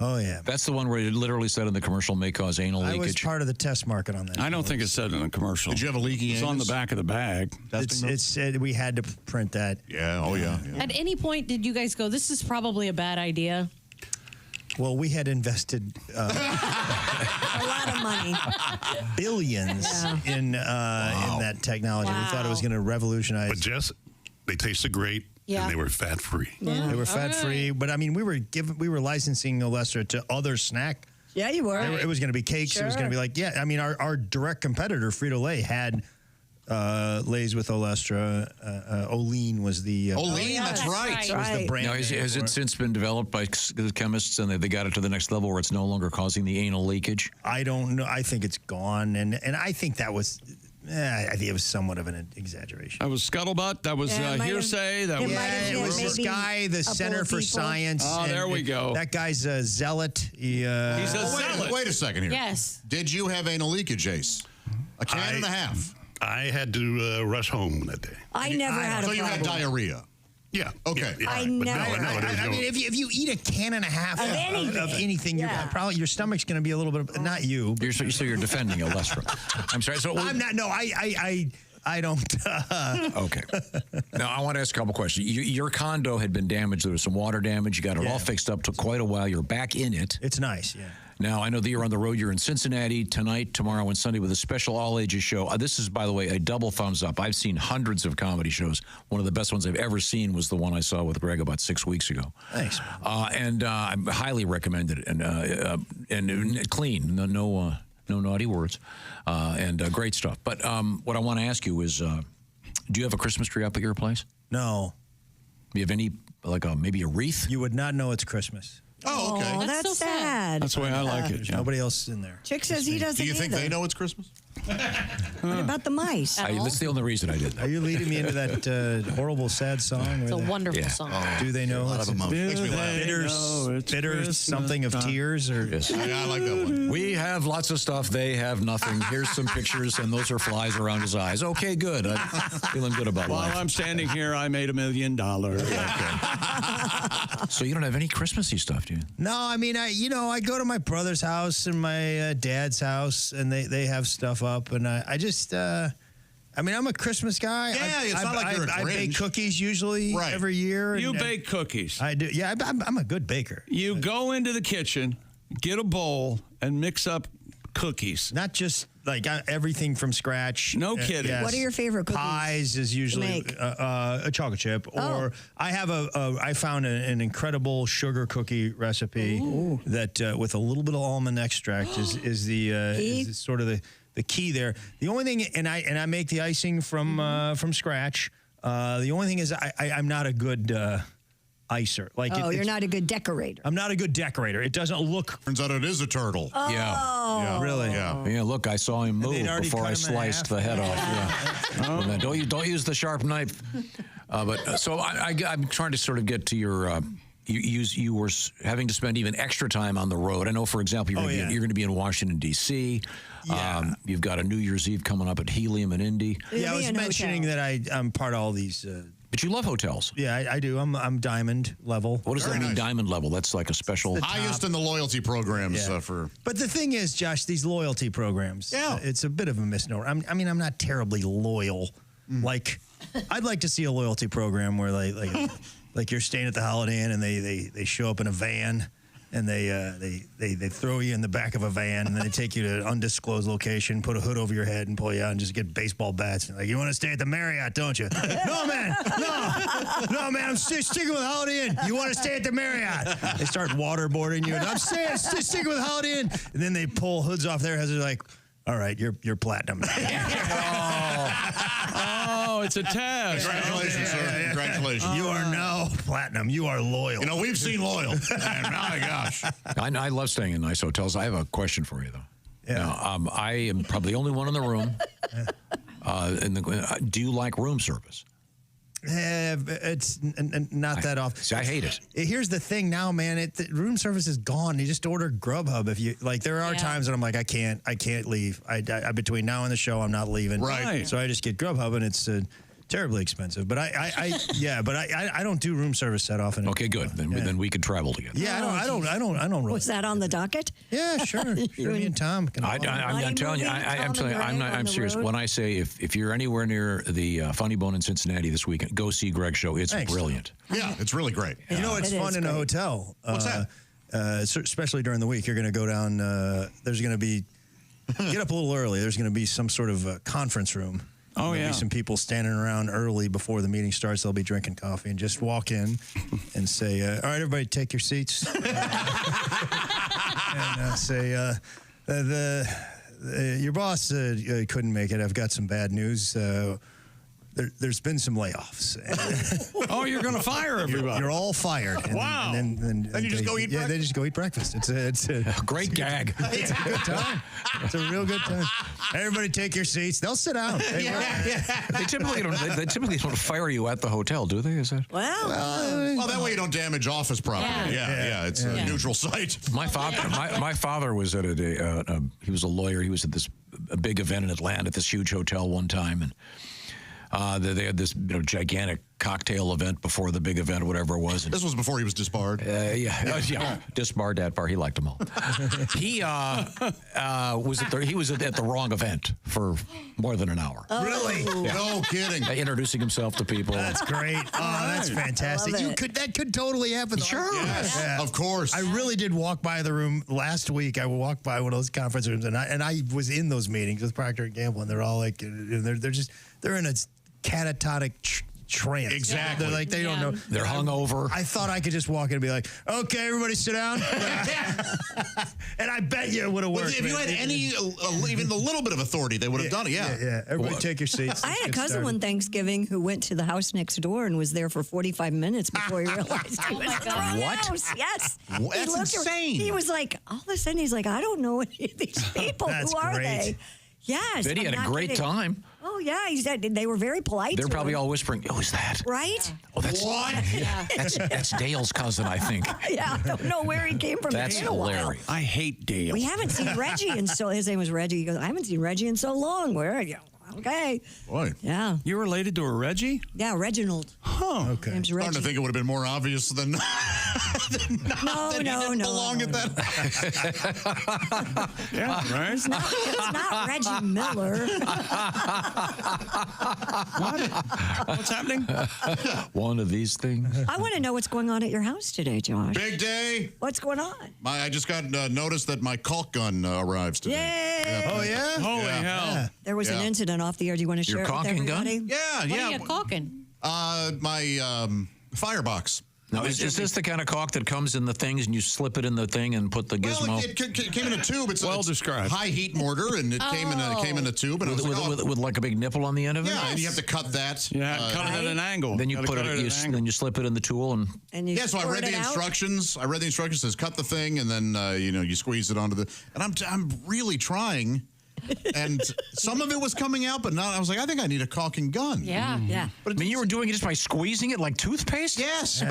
Oh yeah. That's the one where it literally said in the commercial may cause anal I leakage. was part of the test market on that. I don't think it said in the commercial. Did you have a leaky It's on the anus? back of the bag. We had to print that. Yeah. Oh yeah. At any point, did you guys go, this is probably a bad idea? Well, we had invested A lot of money. billions in that technology. We thought it was going to revolutionize. But Jess, they tasted great, Yeah. and they were fat-free. Yeah. They were fat free, but I mean, we were licensing Olestra to other snack. Yeah, you were. It was going to be cakes. It was going to be like, I mean, our direct competitor, Frito-Lay, had Lay's with Olestra. Olean was the Olean, that's right. Was the brand. Now, has it since been developed by chemists and they got it to the next level where it's no longer causing the anal leakage? I don't know. I think it's gone, and I think that was. I think it was somewhat of an exaggeration. That was scuttlebutt. That was hearsay. That was. It was this guy, the Center for Science. Oh, there we go. That guy's a zealot. He's a zealot. Wait a second here. Yes. Did you have anal leakage, Ace? A can and a half. I had to rush home that day. I never had a So you had problem. diarrhea. Yeah. Okay. Yeah, I but never- I mean, if you eat a can and a half of anything, Yeah. you're probably your stomach's going to be a little bit. Not you. So you're defending Olestra. I'm sorry. So I'm not. No, I don't. Okay. Now, I want to ask a couple questions. Your condo had been damaged. There was some water damage. You got it all fixed up. Took quite a while. You're back in it. It's nice, yeah. Now, I know that you're on the road. You're in Cincinnati tonight, tomorrow, and Sunday with a special all-ages show. This is, by the way, a double thumbs up. I've seen hundreds of comedy shows. One of the best ones I've ever seen was the one I saw with Greg about 6 weeks ago. Thanks. And I highly recommend it. And clean. No naughty words. And great stuff. But what I want to ask you is, do you have a Christmas tree up at your place? No. Do you have any, maybe a wreath? You would not know it's Christmas. Oh, okay. Oh, that's so sad. That's the way I like it. There's nobody else in there. Chick says he doesn't Do you think either. they know it's Christmas? What about the mice? That's the only reason I did that. Are you leading me into that horrible, sad song? It's a wonderful song. Do they know? A lot of emotion. Makes me laugh. Bitter something of tears? Or Yes. Yeah, I like that one. We have lots of stuff. They have nothing. Here's some pictures, and those are flies around his eyes. Okay, good. I'm feeling good about While life. I'm standing here, I made $1 million. So you don't have any Christmassy stuff, do you? No, I mean, I go to my brother's house and my dad's house, and they have stuff up, and I just, I mean, I'm a Christmas guy. Yeah, it's not like you're a I bake Grinch. cookies usually every year. You and- bake cookies. I do. Yeah, I'm a good baker. You go into the kitchen, get a bowl, and mix up cookies. Not just like everything from scratch. No kidding. Yes. What are your favorite cookies? Pies is usually make? a chocolate chip, or I have I found an incredible sugar cookie recipe that with a little bit of almond extract is sort of the key there. The only thing, and I make the icing from scratch. The only thing is I'm not a good icer. Like you're not a good decorator. I'm not a good decorator. It doesn't look. Turns out it is a turtle. Yeah. Really? Yeah. Yeah, look, I saw him move before I sliced the head off. Yeah. Well, then don't use the sharp knife. So I'm trying to sort of get to your. You were having to spend even extra time on the road. I know, for example, you're going to be in Washington, D.C. Yeah. You've got a New Year's Eve coming up at Helium and Indy. Yeah, I was mentioning that I'm part of all these. But you love hotels. Yeah, I do. I'm diamond level. What does that mean, diamond level? That's like a special. Highest in the loyalty programs Yeah. for. But the thing is, Josh, these loyalty programs, it's a bit of a misnomer. I'm not terribly loyal. Like I'd like to see a loyalty program where like you're staying at the Holiday Inn and they show up in a van and they throw you in the back of a van and then they take you to an undisclosed location, put a hood over your head and pull you out and just get baseball bats. And like, you want to stay at the Marriott, don't you? No, man. No, man. I'm sticking with Holiday Inn. You want to stay at the Marriott? They start waterboarding you. And I'm sticking with Holiday Inn. And then they pull hoods off their heads. They're like, all right, you're platinum. Oh, it's a test. Congratulations, sir. Congratulations. You are now platinum. You are loyal. You know, we've seen loyal. And my gosh. I love staying in nice hotels. I have a question for you, though. Yeah. Now, I am probably the only one in the room. Do you like room service? It's not that often. See, I hate it. Here's the thing now, man. Room service is gone. You just order Grubhub. If you like, there are times that I'm like, I can't leave. I between now and the show, I'm not leaving. Right. So I just get Grubhub, and it's terribly expensive. But I don't do room service that often. Okay, good. Then we could travel together. Yeah, I don't really. Was that on the docket? Yeah, sure. Me and Tom. I'm telling you, I'm serious. When I say if you're anywhere near the Funny Bone in Cincinnati this weekend, go see Greg's show. It's brilliant. Yeah, it's really great. You know, it's fun in a hotel. What's that? Especially during the week, you're going to go down. There's going to be get up a little early. There's going to be some sort of conference room. Oh, There'll be some people standing around early before the meeting starts. They'll be drinking coffee and just walk in and say, all right, everybody take your seats. And say, your boss couldn't make it. I've got some bad news. There's been some layoffs. Oh, you're going to fire everybody. You're all fired. And wow. Then you just go eat breakfast? Yeah, they just go eat breakfast. It's a great gag. It's a good time. It's a real good time. Everybody take your seats. They'll sit down. They typically don't fire you at the hotel, do they? Is that? Well, that way you don't damage office property. Yeah, it's a neutral site. My father was at he was a lawyer. He was at a big event in Atlanta at this huge hotel one time, and they had this gigantic cocktail event before the big event, whatever it was. This was before he was disbarred. Disbarred that part. He liked them all. He was at the wrong event for more than an hour. Oh. Really? Yeah. No kidding. Introducing himself to people. That's great. Oh, that's fantastic. That could totally happen. Sure. Yes, of course. I really did walk by the room last week. I walked by one of those conference rooms, and I was in those meetings with Procter & Gamble, and they're all like, they're in a catatonic trance. Exactly. They're like, they don't know. They're hungover. I thought I could just walk in and be like, okay, everybody sit down. And I bet you it would have worked. If you had even a little bit of authority, they would have done it. Yeah. Everybody take your seats. I had a cousin one Thanksgiving who went to the house next door and was there for 45 minutes before he realized he was in the wrong house. Yes. That's insane. He was like, all of a sudden, he's like, I don't know any of these people. Who are they? Yes. Betty had a great time. Oh, yeah. He said they were very polite. They're probably all whispering, who's that? Right? Oh, that's what? That's Dale's cousin, I think. Yeah, I don't know where he came from. That's hilarious. I hate Dale. We haven't seen Reggie his name was Reggie. He goes, I haven't seen Reggie in so long. Where are you? Okay. Boy. Yeah. You related to a Reggie? Yeah, Reginald. Huh. Okay. Name's I'm Reggie. starting to think it would have been more obvious than No. belong at that. Yeah, right? It's not Reggie Miller. What's happening? One of these things. I want to know what's going on at your house today, Josh. Big day. What's going on? I just got notice that my caulk gun arrives today. Yay! Oh, yeah? Holy hell. There was an incident off the air. Do you want to share it with caulking gun? everybody? Yeah. What are you caulking? My firebox. Now, is this the kind of caulk that comes in the things and you slip it in the thing and put the gizmo? Well, it came in a tube. It's described. High heat mortar, and it came in a tube, and with like a big nipple on the end of it. Yeah, and you have to cut that. Yeah, cut it at an angle. Then you put it. Then you slip it in the tool and you so I read the instructions. I read the instructions. It says cut the thing, and then you squeeze it onto the. And I'm really trying. And some of it was coming out, but not. I was like, I think I need a caulking gun. Yeah. Yeah. But you were doing it just by squeezing it like toothpaste? Yes.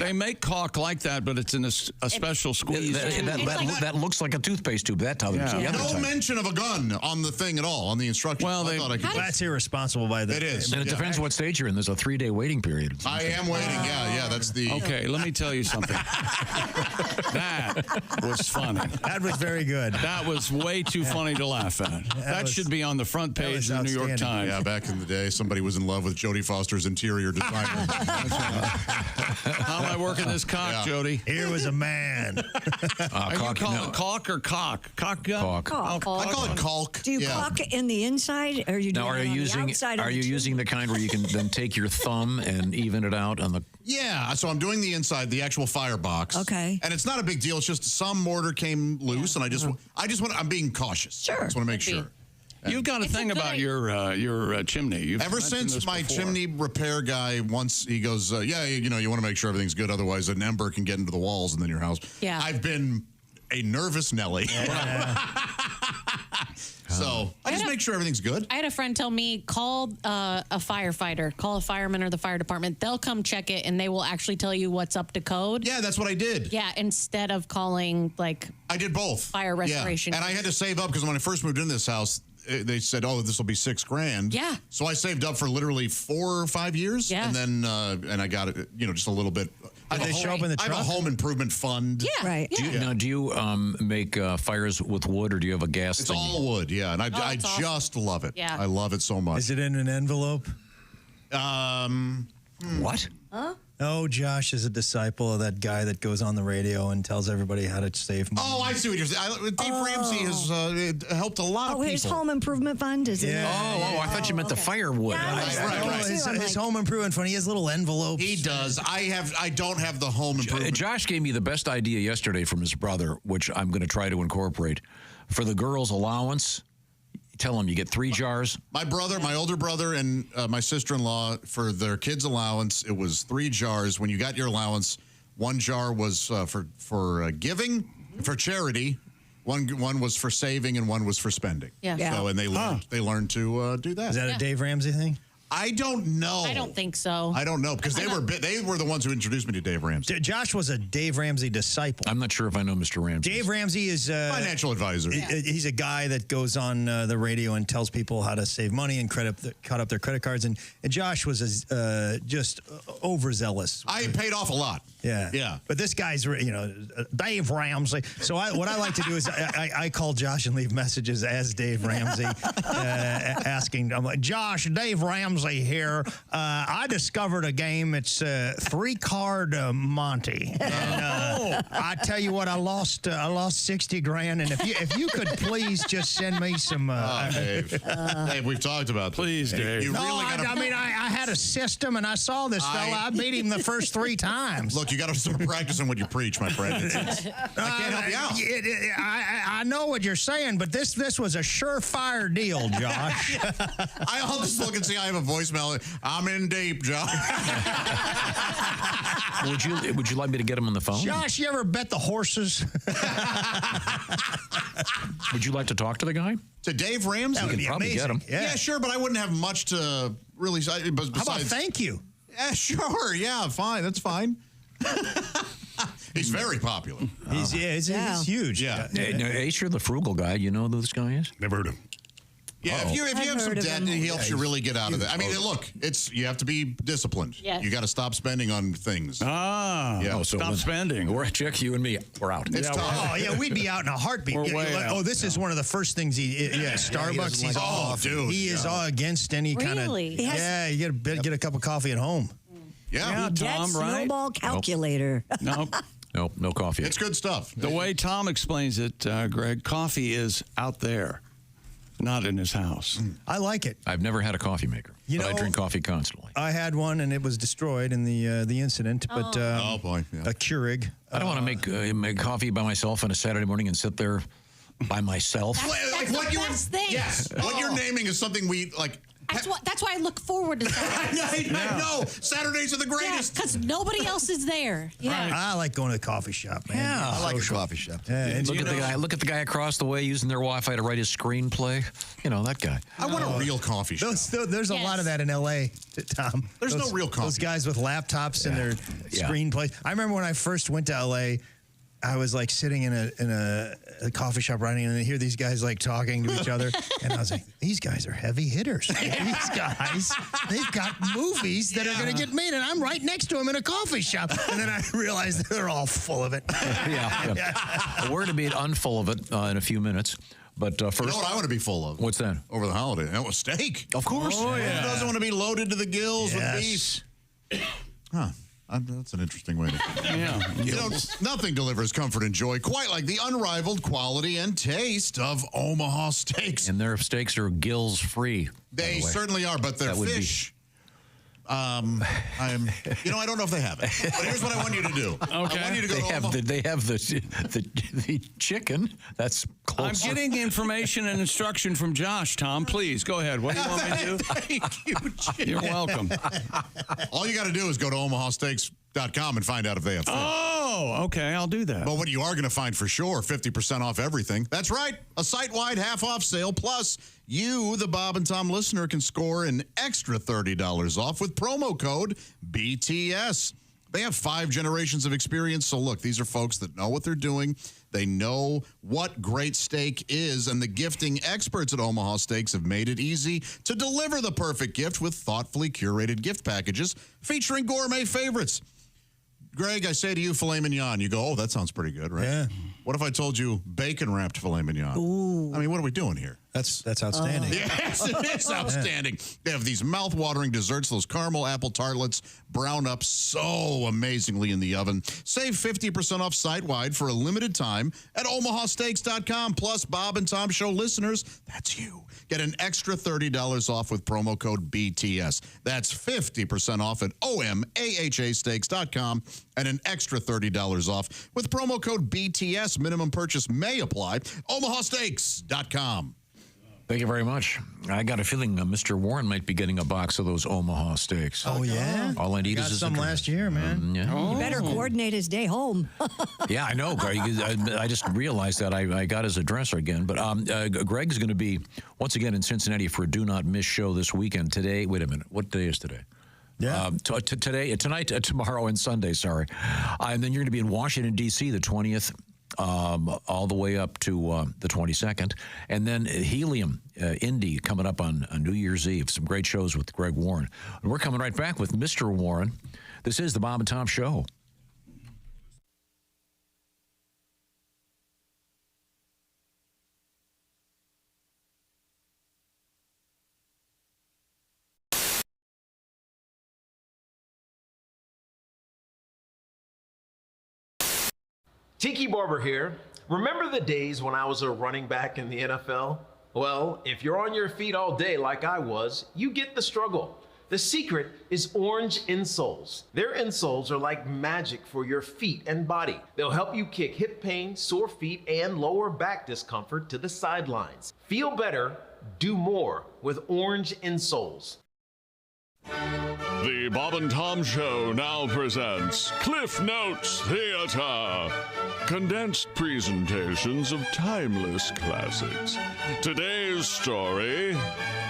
They make caulk like that, but it's in a special squeeze. That looks like a toothpaste tube. That type. Yeah. No mention of a gun on the thing at all, on the instructions. Well, that's irresponsible by the. It is. And it depends what stage you're in. There's a 3-day waiting period. I am waiting. Yeah. That's the. Okay, let me tell you something. That was funny. That was very good. That was way too funny to laugh at. that. That should be on the front page of the New York Times. Yeah, back in the day, somebody was in love with Jodie Foster's interior designer. How am I working this cock, Jody? Here was a man. Are you calling it caulk or cock? Cock gun? Caulk. I call it caulk. Do you caulk in the inside, or are you doing Now, are it you on using the outside? are of you the using the kind where you can then take your thumb and even it out on the? Yeah, so I'm doing the inside, the actual firebox. Okay. And it's not a big deal. It's just some mortar came loose, and I just want. I'm being cautious. Sure. I just want to make sure. You've got a thing about your chimney. You've Ever mentioned since this my before. chimney repair guy once he goes, you want to make sure everything's good, otherwise an ember can get into the walls and then your house. Yeah. I've been a nervous Nelly. So I just make sure everything's good. I had a friend tell me, call a firefighter, call a fireman or the fire department. They'll come check it and they will actually tell you what's up to code. Yeah, that's what I did. Yeah, instead of calling I did both. fire restoration. Yeah. And I had to save up because when I first moved in this house, they said, this will be $6,000. Yeah. So I saved up for literally 4 or 5 years. Yeah. And then, and I got it, just a little bit. Did they show up in the I truck? have a home improvement fund. Yeah. Right. Do you make fires with wood, or do you have a gas It's thing? all wood, yeah. And I it's awesome. just love it. Yeah. I love it so much. Is it in an envelope? What? Huh? Oh, Josh is a disciple of that guy that goes on the radio and tells everybody how to save money. Oh, I see what you're saying. Dave Ramsey has helped a lot of people. His home improvement fund is in I thought you meant the firewood. His home improvement fund. He has little envelopes. He does. I don't have the home improvement. Josh gave me the best idea yesterday from his brother, which I'm going to try to incorporate. For the girls' allowance, tell them you get 3 jars. My brother, my older brother, and my sister-in-law, for their kids' allowance, it was 3 jars. When you got your allowance, 1 jar was for giving, for charity. One was for saving, and 1 was for spending. Yeah. So, and they learned to do that. Is that a Dave Ramsey thing? I don't know. I don't think so. I don't know because they were the ones who introduced me to Dave Ramsey. Josh was a Dave Ramsey disciple. I'm not sure if I know Mr. Ramsey. Dave Ramsey is financial advisor. He's a guy that goes on the radio and tells people how to save money and cut up their credit cards. And Josh was just overzealous. I paid off a lot. Yeah. But this guy's, Dave Ramsey. So what I like to do is I call Josh and leave messages as Dave Ramsey, asking. I'm like, Josh, Dave Ramsey here. I discovered a game. It's 3-card Monty. And, I tell you what, I lost $60,000. And if you could please just send me some. Dave, we've talked about this. Please, Dave. You really gotta, I had a system and I saw this fella. I beat him the first 3 times. Look, you got to start practicing what you preach, my friend. I can't help you out. I know what you're saying, but this was a surefire deal, Josh. I'll just look and see. I have a voicemail. I'm in deep, Josh. Would you like me to get him on the phone? Josh, you ever bet the horses? Would you like to talk to the guy? To Dave Ramsey? That would be probably amazing. get him. Yeah, sure, but I wouldn't have much to really say. Besides, How about thank you? Yeah, sure. Yeah, fine. That's fine. He's very popular. He's huge. Yeah. Ace, you're the frugal guy. You know who this guy is? Never heard of him. Yeah, if you have some debt, he helps you really get out of that. I mean, look, you have to be disciplined. Yes. You got to stop spending on things. Stop spending. We're Chuck, you and me, we're out. It's tough. Oh, yeah, we'd be out in a heartbeat. We're way out. This is one of the first things Starbucks. He doesn't He is all against any kind of. Really? Yeah, you get a cup of coffee at home. Yeah. Debt Tom, right? snowball calculator. Nope. Nope, no coffee. It's good stuff. The way Tom explains it, Greg, coffee is out there, not in his house. I like it. I've never had a coffee maker, but I drink coffee constantly. I had one and it was destroyed in the incident. But oh boy, a Keurig. I don't want to make coffee by myself on a Saturday morning and sit there by myself. That's the best thing. Yes. What you're naming is something we like. That's why I look forward to Saturdays. I know. Saturdays are the greatest. Because nobody else is there. Yeah. I like going to the coffee shop, man. Yeah. I like a coffee shop. And Look at the guy across the way using their Wi-Fi to write his screenplay. You know, that guy. I want a real coffee shop. There's a lot of that in L.A., Tom. There's no real coffee. Those guys with laptops and their screenplays. I remember when I first went to L.A., I was like sitting in a coffee shop writing, and I hear these guys like talking to each other, and I was like, these guys are heavy hitters. These guys, they've got movies that are going to get made, and I'm right next to them in a coffee shop. And then I realized they're all full of it. Well, we're going to be unfull of it in a few minutes. But first, you know what I want to be full of? What's that? Over the holiday. That was steak. Of course. Oh, yeah. Who doesn't want to be loaded to the gills with beef? Huh. That's an interesting way to. Yeah. You know, nothing delivers comfort and joy quite like the unrivaled quality and taste of Omaha Steaks. And their steaks are gills free. They certainly are, but their fish. I don't know if they have it. But here's what I want you to do. Okay. I want you to go to Omaha. They have the chicken. That's close. I'm getting information and instruction from Josh, Tom. Please, go ahead. What do you want me to do? Thank you, Jim. You're welcome. All you got to do is go to omahasteaks.com and find out if they have fish. Oh, okay. I'll do that. But what you are going to find for sure, 50% off everything. That's right. A site-wide half-off sale. Plus, you, the Bob and Tom listener, can score an extra $30 off with promo code BTS. They have 5 generations of experience. So, look, these are folks that know what they're doing. They know what great steak is, and the gifting experts at Omaha Steaks have made it easy to deliver the perfect gift with thoughtfully curated gift packages featuring gourmet favorites. Greg, I say to you, filet mignon. You go, oh, that sounds pretty good, right? Yeah. What if I told you bacon-wrapped filet mignon? Ooh. I mean, what are we doing here? That's outstanding. Yes, it is outstanding. They have these mouth-watering desserts, those caramel apple tartlets, brown up so amazingly in the oven. Save 50% off site-wide for a limited time at omahasteaks.com. Plus, Bob and Tom Show listeners, that's you. Get an extra $30 off with promo code BTS. That's 50% off at omahasteaks.com and an extra $30 off with promo code BTS. Minimum purchase may apply. omahasteaks.com. Thank you very much. I got a feeling Mr. Warren might be getting a box of those Omaha steaks. Oh, yeah? All I need got is some last year, man. Yeah. You better coordinate his day home. Yeah, I know, Greg. I just realized that I got his address again. But Greg's going to be, once again, in Cincinnati for a Do Not Miss show this weekend. Today, wait a minute. What day is today? Yeah. Tonight, tomorrow, and Sunday, sorry. And then you're going to be in Washington, D.C. the 20th. All the way up to the 22nd. And then Helium, Indy, coming up on New Year's Eve. Some great shows with Greg Warren. And we're coming right back with Mr. Warren. This is the Bob and Tom Show. Tiki Barber here. Remember the days when I was a running back in the NFL? Well, if you're on your feet all day like I was, you get the struggle. The secret is orange insoles. Their insoles are like magic for your feet and body. They'll help you kick hip pain, sore feet, and lower back discomfort to the sidelines. Feel better, do more with orange insoles. The Bob and Tom Show now presents Cliff Notes Theater. Condensed presentations of timeless classics. Today's story,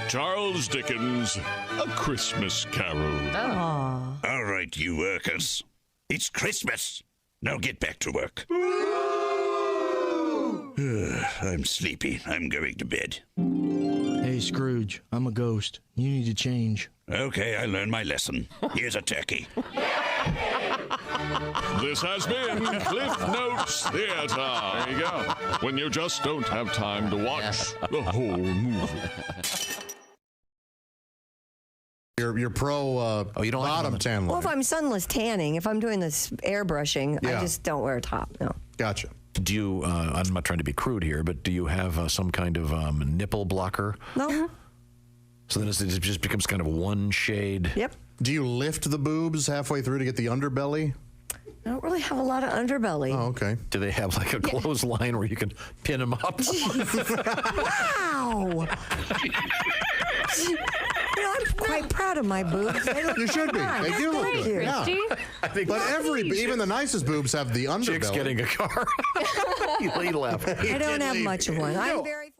Charles Dickens' A Christmas Carol. All right, you workers. It's Christmas. Now get back to work. I'm sleepy. I'm going to bed. Hey, Scrooge, I'm a ghost. You need to change. Okay, I learned my lesson. Here's a turkey. This has been Cliff Notes Theater. There you go. When you just don't have time to watch the whole movie. You're pro bottom tan Well, line. if I'm sunless tanning, if I'm doing this airbrushing, I Yeah. just don't wear a top. No. Gotcha. Do you, I'm not trying to be crude here, but do you have some kind of nipple blocker? No. So then it just becomes kind of one shade. Yep. Do you lift the boobs halfway through to get the underbelly? I don't really have a lot of underbelly. Oh, okay. Do they have like a clothesline where you can pin them up? Wow. I'm quite proud of my boobs. You should be. They do look Thank good. you. Yeah. But even the nicest boobs have the underbelly. Chick's getting a car. He left. I don't have much of one. I'm very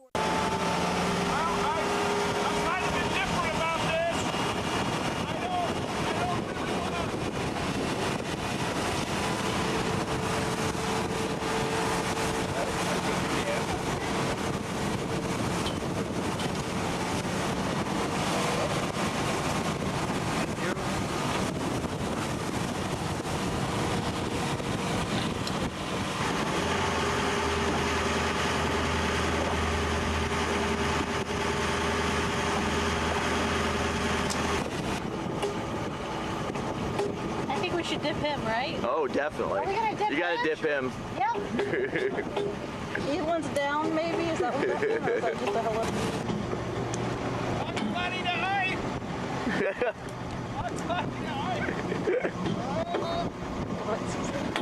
should dip him, right? Oh, definitely. Are we gonna dip You gotta him? dip him. Yep. He one's down, maybe? Is that what we're doing? Or is that just a hello?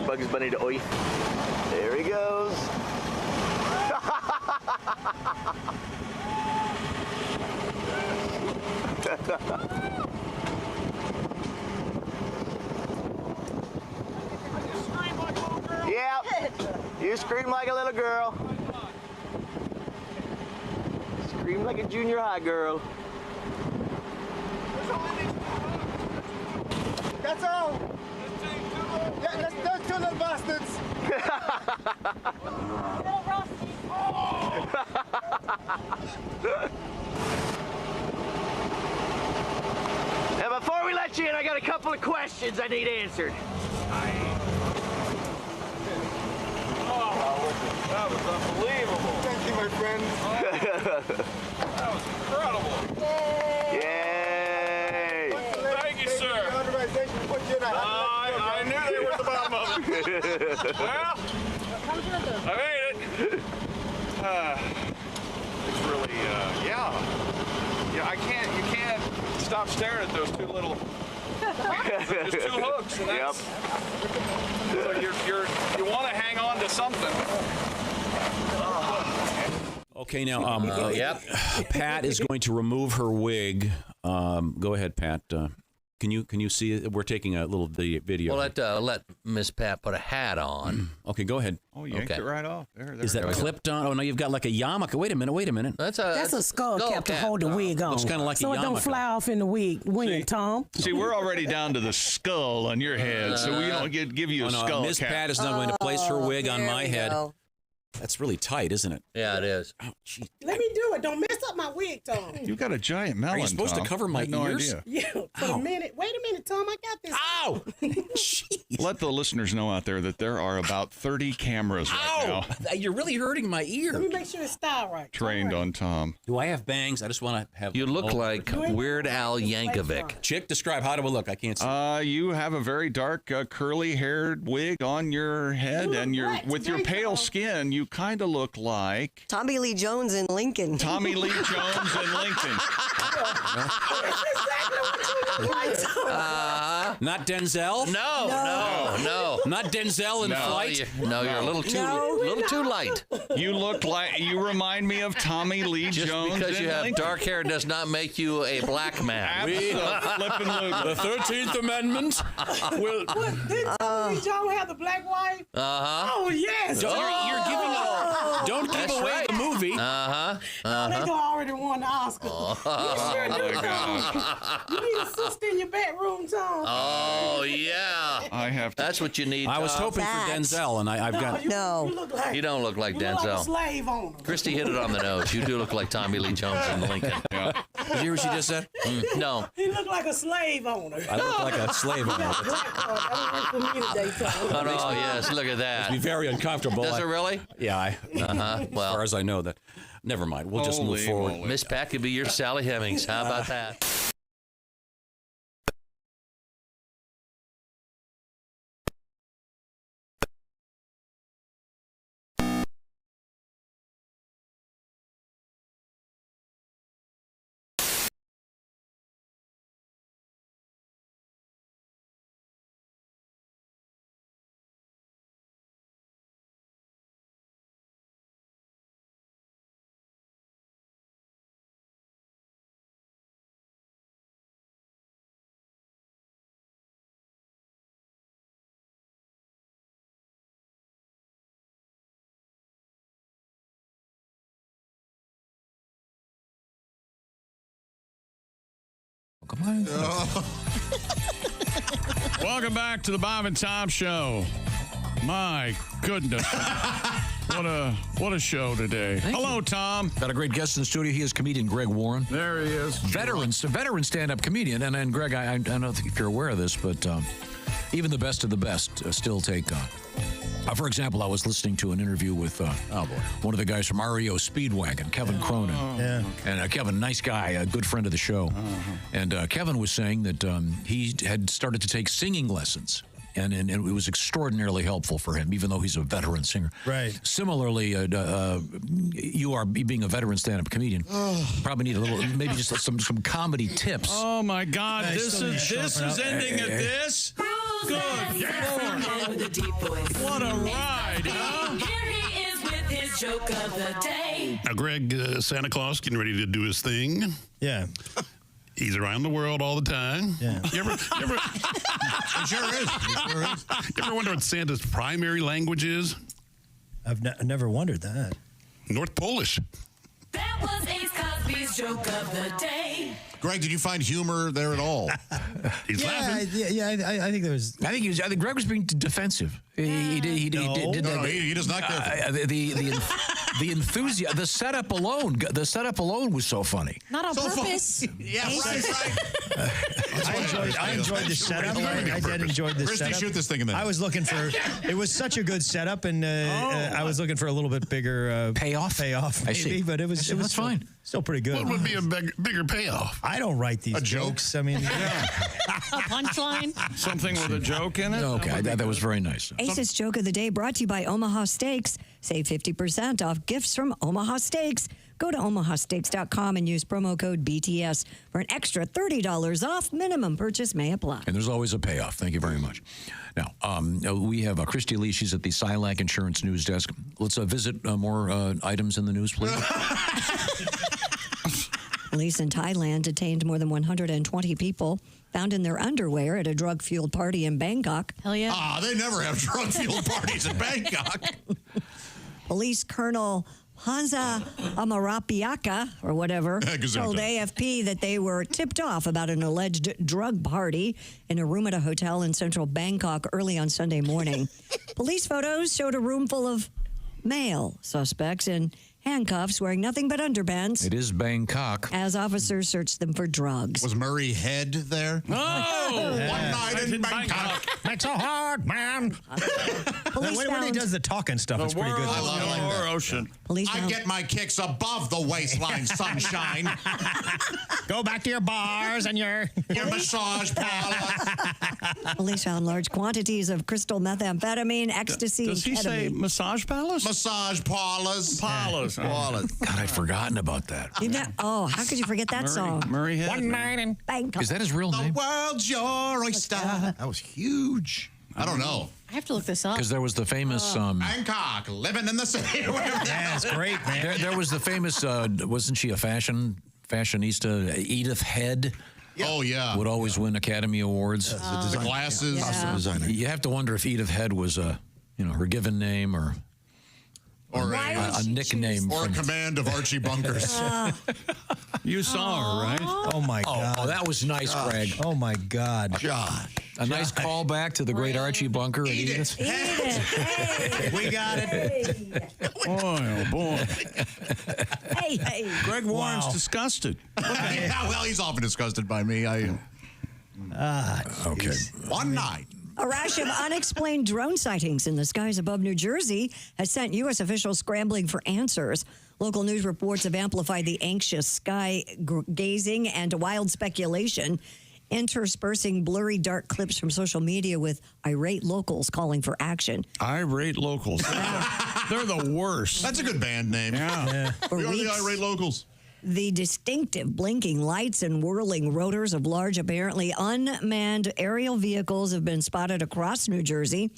Bugs Bunny to oi. There he goes. Yep. You scream like a little girl. Scream like a junior high girl. That's all. Yeah, those two little bastards. Now, before we let you in, I got a couple of questions I need answered. That was unbelievable. Thank you, my friend. That was incredible. Yay! Thank you, sir. I knew they were at the bottom of it. Well, I made it. It's really, yeah, you can't stop staring at those two little There's two hooks, and that's, so you want to hang on to something. Okay, now, Pat is going to remove her wig. Go ahead, Pat. Can you see it? We're taking a little video. Well, let Miss Pat put a hat on. Okay, go ahead. Oh, you yanked it right off. There Is that clipped on? Oh, no, you've got like a yarmulke. Wait a minute. That's a skull cap to hold the wig on. Looks kind of like so a yarmulke. it don't fly off in the wind, Tom. See, we're already down to the skull on your head, so we don't give you a skull Miss cap. Pat is now going to place her wig on my head. Go. That's really tight, isn't it? Yeah, it is. Oh, jeez. Let me do it. Don't mess up my wig, Tom. You've got a giant melon. Are you supposed Tom. to cover I my had no ears? idea. Yeah, for a minute. Wait a minute, Tom. I got this. Ow! Let the listeners know out there that there are about 30 cameras right now You're really hurting my ear. Let me make sure it's styled right. trained on Tom. Do I have bangs? I just want to have. You look like Weird Al Yankovic. Chick, describe. How do I look? I can't see. You have a very dark, curly-haired wig on your head, and with your pale skin, you kind of look like Tommy Lee Jones in Lincoln. Tommy Lee Jones in Lincoln. Not Denzel? No. Not Denzel in Flight? You're a little too light. You remind me of Tommy Lee Just Jones because you in have Lincoln. dark hair does not make you a black man. The 13th Amendment will... Didn't Tommy Lee Jones have the black wife? Oh, yes. You're giving don't give That's away right. the movie. They already won the Oscar. You sure do, Tom. You need a sister in your bedroom, Tom. Oh, yeah. I have to. That's what you need. I was hoping for Denzel, and I've got... You look like, You don't look like you look like a Denzel. slave owner. Christy hit it on the nose. You do look like Tommy Lee Jones in Lincoln. Did you hear what she just said? No. He looked like a slave owner. I look like a slave owner. That was for me today, Tom. Oh, yes. Look at that. It'd be very uncomfortable. Does it really? Yeah. As Well, far as I know that. Never mind. We'll just move forward. Miss Pat could be your Sally Hemings. How about that? Come on. Welcome back to the Bob and Tom Show. My goodness. What a show today. Hello, Tom. Got a great guest in the studio. He is comedian Greg Warren. There he is. Veteran stand-up comedian. And Greg, I don't know if you're aware of this, but even the best of the best still take on. For example, I was listening to an interview with one of the guys from REO Speedwagon, Kevin Cronin. And Kevin, nice guy, a good friend of the show. And Kevin was saying that he had started to take singing lessons. And it was extraordinarily helpful for him, even though he's a veteran singer. Right. Similarly, you are being a veteran stand-up comedian. Probably need a little, maybe just some comedy tips. Oh my God! This is ending at this. Good Lord! What a ride, huh? Here he is with his joke of the day. Now, Greg, Santa Claus getting ready to do his thing. Yeah. He's around the world all the time. Yeah. You ever It sure is. It sure is. you ever wonder what Santa's primary language is? I've never wondered that. North Polish. That was Ace Cosby's joke of the day. Greg, did you find humor there at all? He's laughing. I think there was. I think Greg was being defensive. He did he does not care. The enthusiasm, the setup alone was so funny. Not on purpose. Yeah, I enjoyed the setup. I did enjoy the Christy, setup. shoot this thing in the I was looking for. It was such a good setup, and I was looking for a little bit bigger payoff. Maybe, I see. but it was That's fine. Still pretty good. What would be a bigger payoff? I don't write these jokes. I mean, A punchline. Something with a joke in it. Okay, that was very nice. Ace's joke of the day brought to you by Omaha Steaks. Save 50% off gifts from Omaha Steaks. Go to omahasteaks.com and use promo code BTS for an extra $30 off. Minimum purchase may apply. And there's always a payoff. Thank you very much. Now, we have Christy Lee. She's at the Silac Insurance News Desk. Let's visit more items in the news, please. Police in Thailand detained more than 120 people found in their underwear at a drug-fueled party in Bangkok. Hell yeah. They never have drug-fueled parties in Bangkok. Police Colonel Hansa Amarapiaka, or whatever, told AFP that they were tipped off about an alleged drug party in a room at a hotel in central Bangkok early on Sunday morning. Police photos showed a room full of male suspects in handcuffs wearing nothing but underpants. It is Bangkok. As officers searched them for drugs. Was Murray Head there? Oh! One night in Bangkok. Makes a hard man. When he does the talking stuff, it's pretty good. I love ocean. I get my kicks above the waistline, sunshine. Go back to your bars and your massage parlors. Police found large quantities of crystal methamphetamine, ecstasy, Does he say ketamine. massage palace? Massage parlors. Parlors. God, I'd forgotten about that. How could you forget that song? Murray Head. One night in Bangkok. Is that his real name? The world's your oyster. That was huge. I don't know. I have to look this up. Because there was the famous... Bangkok, living in the city. Yeah, it's great, man. There was the famous... wasn't she a fashionista? Edith Head. Oh, yeah. Would always win Academy Awards. The glasses. Yeah. You have to wonder if Edith Head was her given name or a nickname. Or a command of Archie Bunkers. You saw her, right? Oh, my God. Oh, that was nice, Greg. Oh, my God. Josh. A nice callback to the great Archie Bunker and Edith. We got it. Boy, oh, boy. Hey. Greg Warren's disgusted. Yeah, well, he's often disgusted by me. Okay. One night. A rash of unexplained drone sightings in the skies above New Jersey has sent U.S. officials scrambling for answers. Local news reports have amplified the anxious sky gazing and wild speculation, interspersing blurry, dark clips from social media with irate locals calling for action. Irate locals. They're the worst. That's a good band name. Yeah. We are the irate locals. The distinctive blinking lights and whirling rotors of large, apparently unmanned aerial vehicles have been spotted across New Jersey.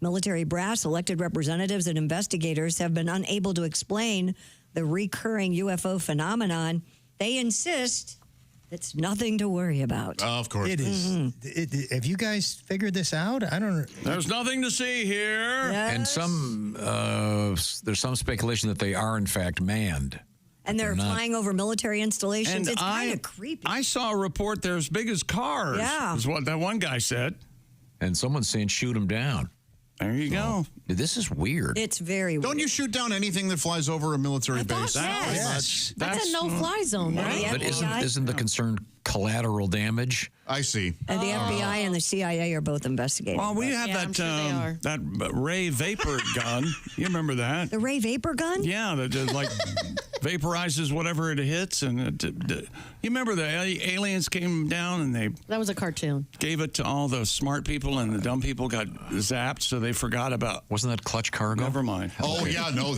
Military brass, elected representatives, and investigators have been unable to explain the recurring UFO phenomenon. They insist it's nothing to worry about. Of course. It is. Have you guys figured this out? I don't know. There's nothing to see here. Yes. And there's some speculation that they are, in fact, manned. And they're flying over military installations. It's kind of creepy. I saw a report they're as big as cars. Yeah. Is what that one guy said. And someone's saying shoot them down. There you go. This is weird. It's very weird. Don't you shoot down anything that flies over a military base? Yes. That's a no-fly zone, right? But isn't the concern collateral damage? I see. And the FBI and the CIA are both investigating. Well, we have that Ray Vapor gun. You remember that? The Ray Vapor gun? Yeah, that just like vaporizes whatever it hits. And you remember the aliens came down and they That was a cartoon. gave it to all the smart people, and the dumb people got zapped, so they forgot about. Wasn't that Clutch Cargo? Never mind. Oh, yeah, no,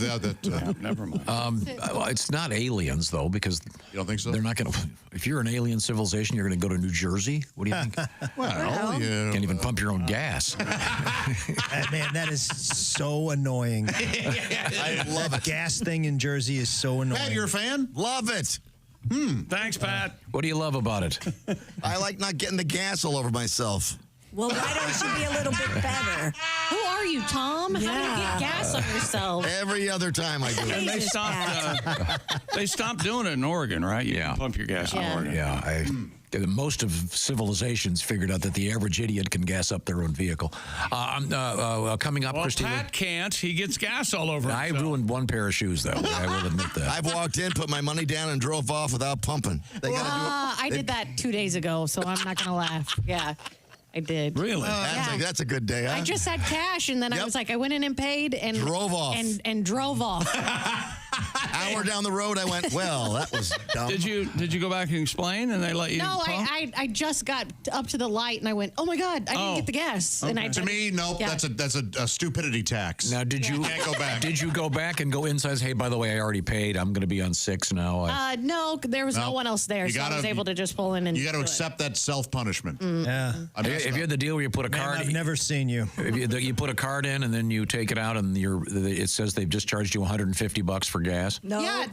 never mind. Well, it's not aliens, though, because you don't think so? They're not going to. If you're an alien civilization, you're going to go to New Jersey? What do you think? Well, yeah. Can't even pump your own gas. Man, that is so annoying. I love it. Gas thing in Jersey is so annoying. Pat, you're a fan? Love it. Thanks, Pat. What do you love about it? I like not getting the gas all over myself. Well, why don't you be a little bit better? Who are you, Tom? How do you get gas on yourself? Every other time I do And it. they stopped doing it in Oregon, right? You can pump your gas in Oregon. Yeah, most of civilizations figured out that the average idiot can gas up their own vehicle. Coming up, Well, Christina. Pat can't. He gets gas all over I himself. ruined one pair of shoes, though. I will admit that. I've walked in, put my money down, and drove off without pumping. They gotta do it. I did that 2 days ago, so I'm not going to laugh. Yeah, I did. Really? That's a good day, huh? I just had cash, and then I was like, I went in and paid, and Drove off. and drove off. Hour down the road, I went, well, that was dumb. Did you go back and explain, and they let you? No, pump? I just got up to the light, and I went, oh my God, I didn't get the gas. And I To me, nope. Yeah. That's a stupidity tax. Now, did you can't go back? Did you go back and go inside? Hey, by the way, I already paid. I'm going to be on 6 now. no, there was no one else there, so I was able to just pull in and You got to do it. accept that self-punishment. Yeah. If you had the deal where you put a card, I've never seen you. If you put a card in and then you take it out and it says they've just charged you $150 for gas. No. Yeah,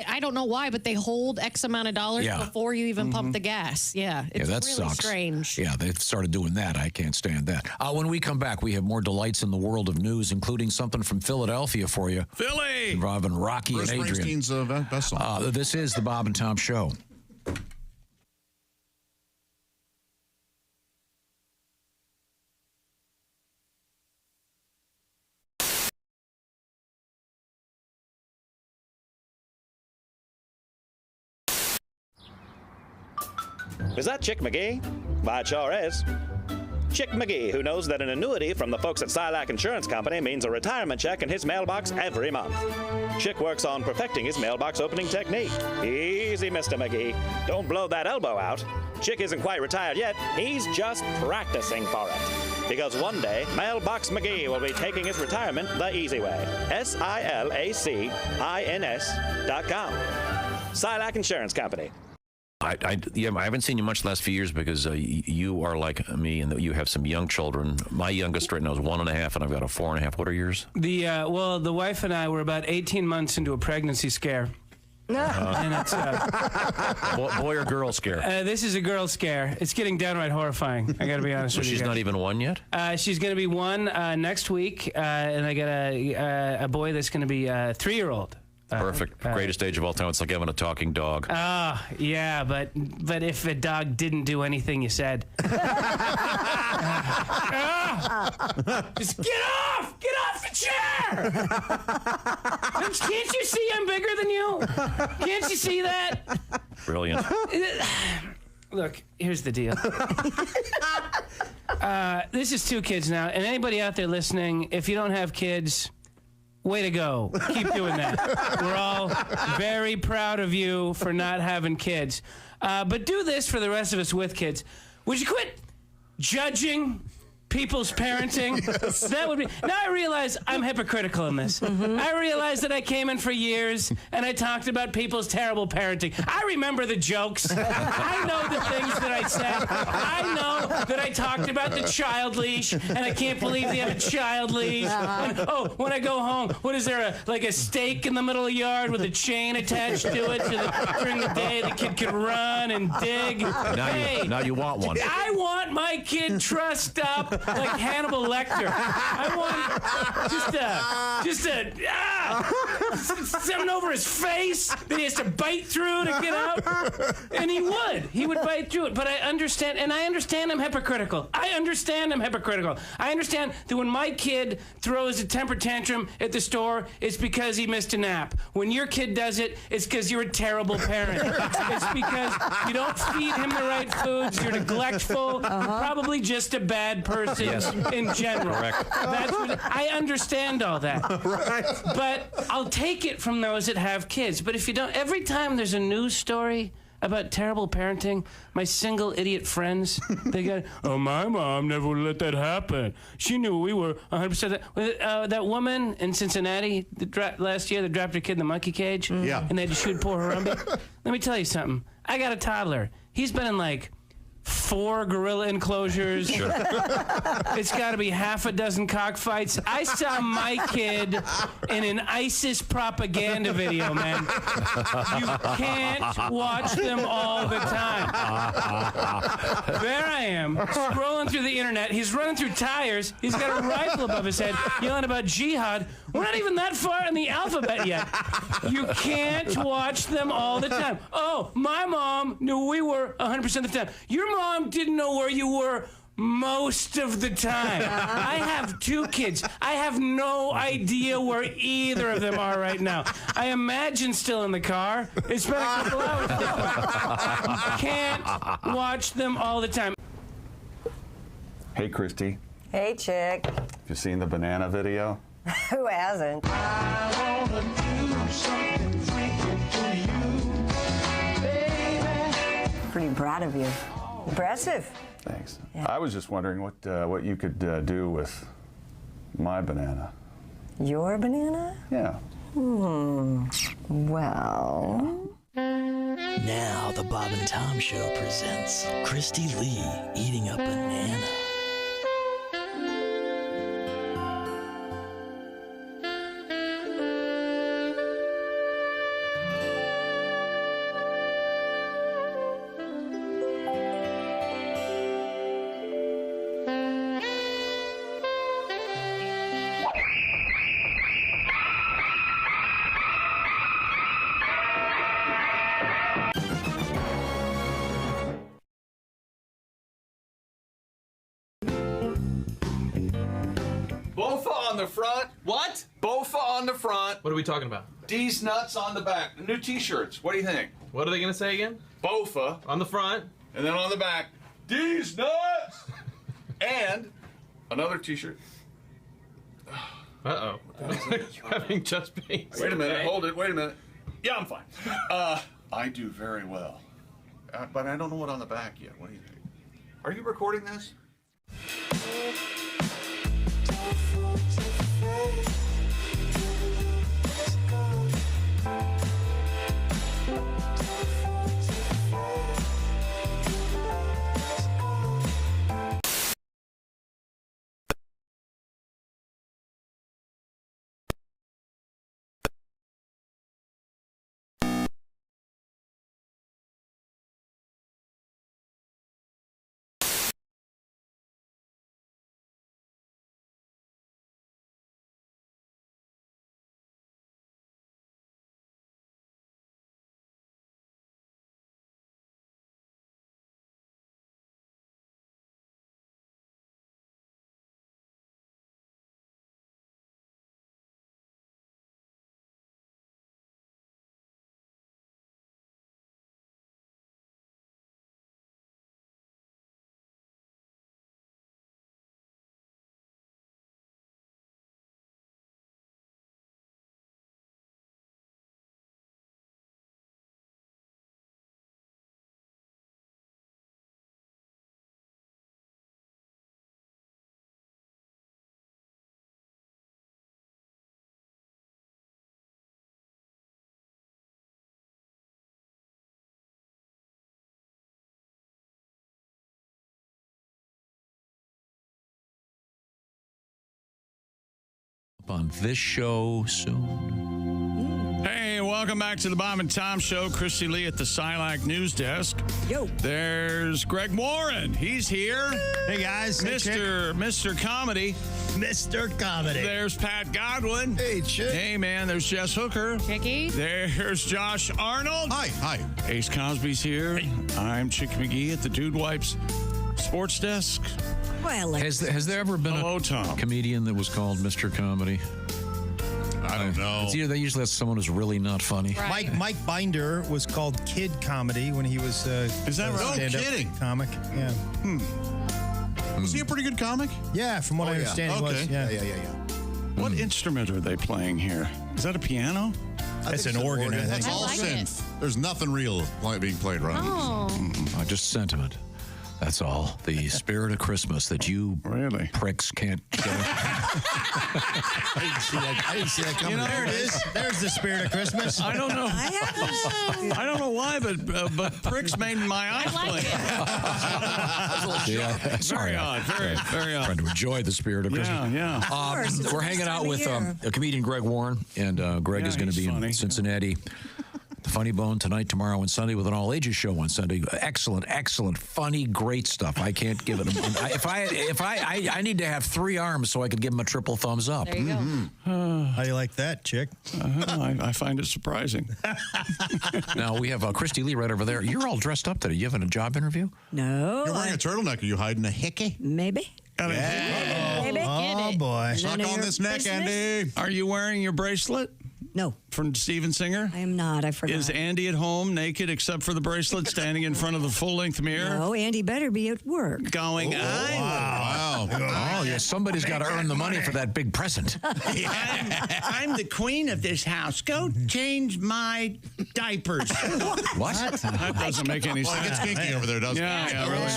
I don't know why, but they hold X amount of dollars Yeah. before you even pump the gas. Yeah, it's that really sucks. strange. Yeah, they've started doing that. I can't stand that. When we come back, we have more delights in the world of news, including something from Philadelphia for you. Philly! Involving Rocky Bruce and Adrian. Springsteen's best song. This is the Bob and Tom Show. Is that Chick McGee? Why, it sure is. Chick McGee, who knows that an annuity from the folks at Silac Insurance Company means a retirement check in his mailbox every month. Chick works on perfecting his mailbox opening technique. Easy, Mr. McGee. Don't blow that elbow out. Chick isn't quite retired yet. He's just practicing for it. Because one day, Mailbox McGee will be taking his retirement the easy way. SILACINS.com. Silac Insurance Company. I haven't seen you much the last few years because you are like me and you have some young children. My youngest right now is 1.5, and I've got a 4.5. What are yours? The wife and I were about 18 months into a pregnancy scare. And it's boy or girl scare? This is a girl scare. It's getting downright horrifying. I got to be honest So with you. she's guys. not even 1 yet? She's going to be 1 next week, and I got a boy that's going to be a 3-year-old. Perfect. Greatest age of all time. It's like having a talking dog. Yeah, but if a dog didn't do anything you said. Just get off! Get off the chair! Can't you see I'm bigger than you? Can't you see that? Brilliant. Look, here's the deal. This is 2 kids now, and anybody out there listening, if you don't have kids, way to go. Keep doing that. We're all very proud of you for not having kids. But do this for the rest of us with kids. Would you quit judging people's parenting? That would be. Now I realize I'm hypocritical in this. I realize that I came in for years and I talked about people's terrible parenting. I remember the jokes. I know the things that I said. I know that I talked about the child leash, and I can't believe they have a child leash. And, when I go home, what is there, a stake in the middle of the yard with a chain attached to it so that during the day the kid can run and dig? Now you want one. I want my kid trussed up like Hannibal Lecter. I want something over his face that he has to bite through to get out. And he would bite through it. But I understand I'm hypocritical. I understand that when my kid throws a temper tantrum at the store, it's because he missed a nap. When your kid does it, it's because you're a terrible parent. It's because you don't feed him the right foods, you're neglectful, probably just a bad person in general. Correct. I understand all that. But But I'll take it from those that have kids. But if you don't, every time there's a news story about terrible parenting, my single idiot friends, they go, oh, my mom never would let that happen. She knew we were 100%. That woman in Cincinnati last year that dropped her kid in the monkey cage, and they had to shoot poor Harambe. Let me tell you something. I got a toddler. He's been in like 4 gorilla enclosures. Sure. It's got to be half a dozen cockfights. I saw my kid in an ISIS propaganda video, man. You can't watch them all the time. There I am, scrolling through the internet. He's running through tires. He's got a rifle above his head, yelling about jihad. We're not even that far in the alphabet yet. You can't watch them all the time. Oh, my mom knew we were 100% of the time. Your mom didn't know where you were most of the time. I have 2 kids. I have no idea where either of them are right now. I imagine still in the car. It's been a couple hours. Can't watch them all the time. Hey, Christy. Hey, chick. Have you seen the banana video? Who hasn't? Pretty proud of you. Impressive. Thanks. Yeah. I was just wondering what you could do with my banana. Your banana? Yeah. Well. Now the Bob and Tom Show presents Christy Lee eating a banana. Bofa on the front. What? Bofa on the front. What are we talking about? D's nuts on the back. New T-shirts. What do you think? What are they going to say again? Bofa on the front. And then on the back, D's nuts. And another T-shirt. Uh-oh. You're having chest pains. Wait a minute. Hold it. Wait a minute. Yeah, I'm fine. I do very well. But I don't know what on the back yet. What do you think? Are you recording this? On this show soon. Hey, welcome back to the Bob and Tom Show. Christy Lee at the Silac News Desk. Yo. There's Greg Warren. He's here. Hey, guys. Mr. Comedy. Mr. Comedy. There's Pat Godwin. Hey, Chick. Hey, man. There's Jess Hooker. Chicky. There's Josh Arnold. Hi. Ace Cosby's here. Hey. I'm Chick McGee at the Dude Wipes Sports Desk. Well, has there ever been a comedian that was called Mr. Comedy? I don't know. It's either they usually have someone who's really not funny. Right. Mike Binder was called Kid Comedy when he was Is that right? stand-up No kidding. comic. Yeah. Was he a pretty good comic? Yeah, from what I understand, he was. Yeah. What instrument are they playing here? Is that a piano? That's an organ, I think. That's all synth. There's nothing real being played right now. Just sentiment. That's all. The spirit of Christmas that you pricks can't get. I didn't see that coming. There it is. There's the spirit of Christmas. I don't know. I don't know why, but pricks made my eyes blink. Sorry, Very odd. Very odd. Trying to enjoy the spirit of Christmas. Yeah. We're hanging out with a comedian, Greg Warren, and Greg is going to be in Cincinnati. The Funny Bone tonight, tomorrow, and Sunday with an all-ages show on Sunday. Excellent, funny, great stuff. I can't give it. I need to have 3 arms so I could give him a triple thumbs up. There you go. How do you like that, chick? I find it surprising. Now we have Christy Lee right over there. You're all dressed up today. You having a job interview? No. You're wearing a turtleneck. Are you hiding a hickey? Maybe. Maybe. Oh, boy. Suck on this neck, Andy. Are you wearing your bracelet? No. From Steven Singer? I am not. I forgot. Is Andy at home naked except for the bracelet, standing in front of the full-length mirror? No, Andy better be at work. Going, Wow. Oh, yeah. Somebody's got to earn the money for that big present. I'm the queen of this house. Go change my diapers. What? That doesn't make any sense. Well, it gets kinky over there, doesn't it? Yeah, really.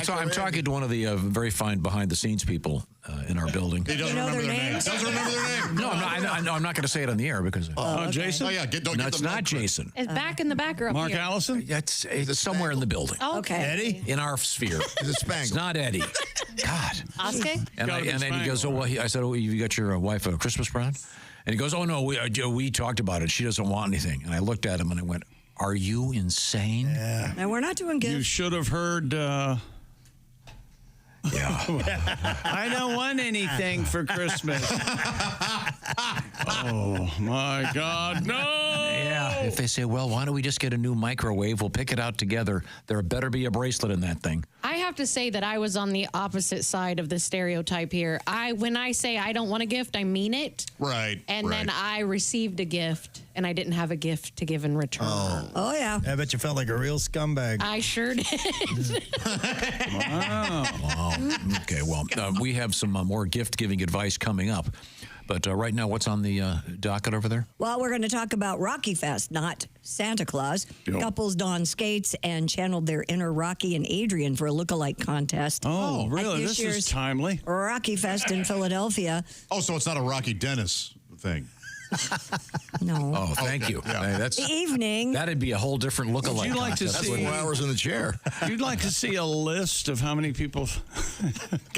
So I'm talking to one of the very fine behind-the-scenes people in our building. He doesn't remember their name. Doesn't remember their name. No, I'm not going to say it on the air because. Jason? Oh, yeah. Don't No, get it's the not Jason. It's back in the back or up Mark here? Allison? It's somewhere in the building. Okay. Eddie? In our sphere. It's a Spangle. It's not Eddie. God. Oscar? And then he goes, I said, you got your wife a Christmas present? And he goes, oh, no, we talked about it. She doesn't want anything. And I looked at him and I went, are you insane? Yeah. No, we're not doing You good. should have heard... I don't want anything for Christmas. Oh, my God, no! Yeah. If they say, well, why don't we just get a new microwave? We'll pick it out together. There better be a bracelet in that thing. I have to say that I was on the opposite side of the stereotype here. When I say I don't want a gift, I mean it. Right. And then I received a gift, and I didn't have a gift to give in return. Oh, yeah. I bet you felt like a real scumbag. I sure did. Wow. Okay, well, we have some more gift-giving advice coming up. But right now, what's on the docket over there? Well, we're going to talk about Rocky Fest, not Santa Claus. Yep. Couples donned skates and channeled their inner Rocky and Adrian for a lookalike contest. Oh, At really? this This year's is timely. Rocky Fest in Philadelphia. Oh, so it's not a Rocky Dennis thing. No. Oh, thank you. Hey, The evening. That'd be a whole different lookalike. Would you like to contest. see 4 hours in the chair. You'd like to see a list of how many people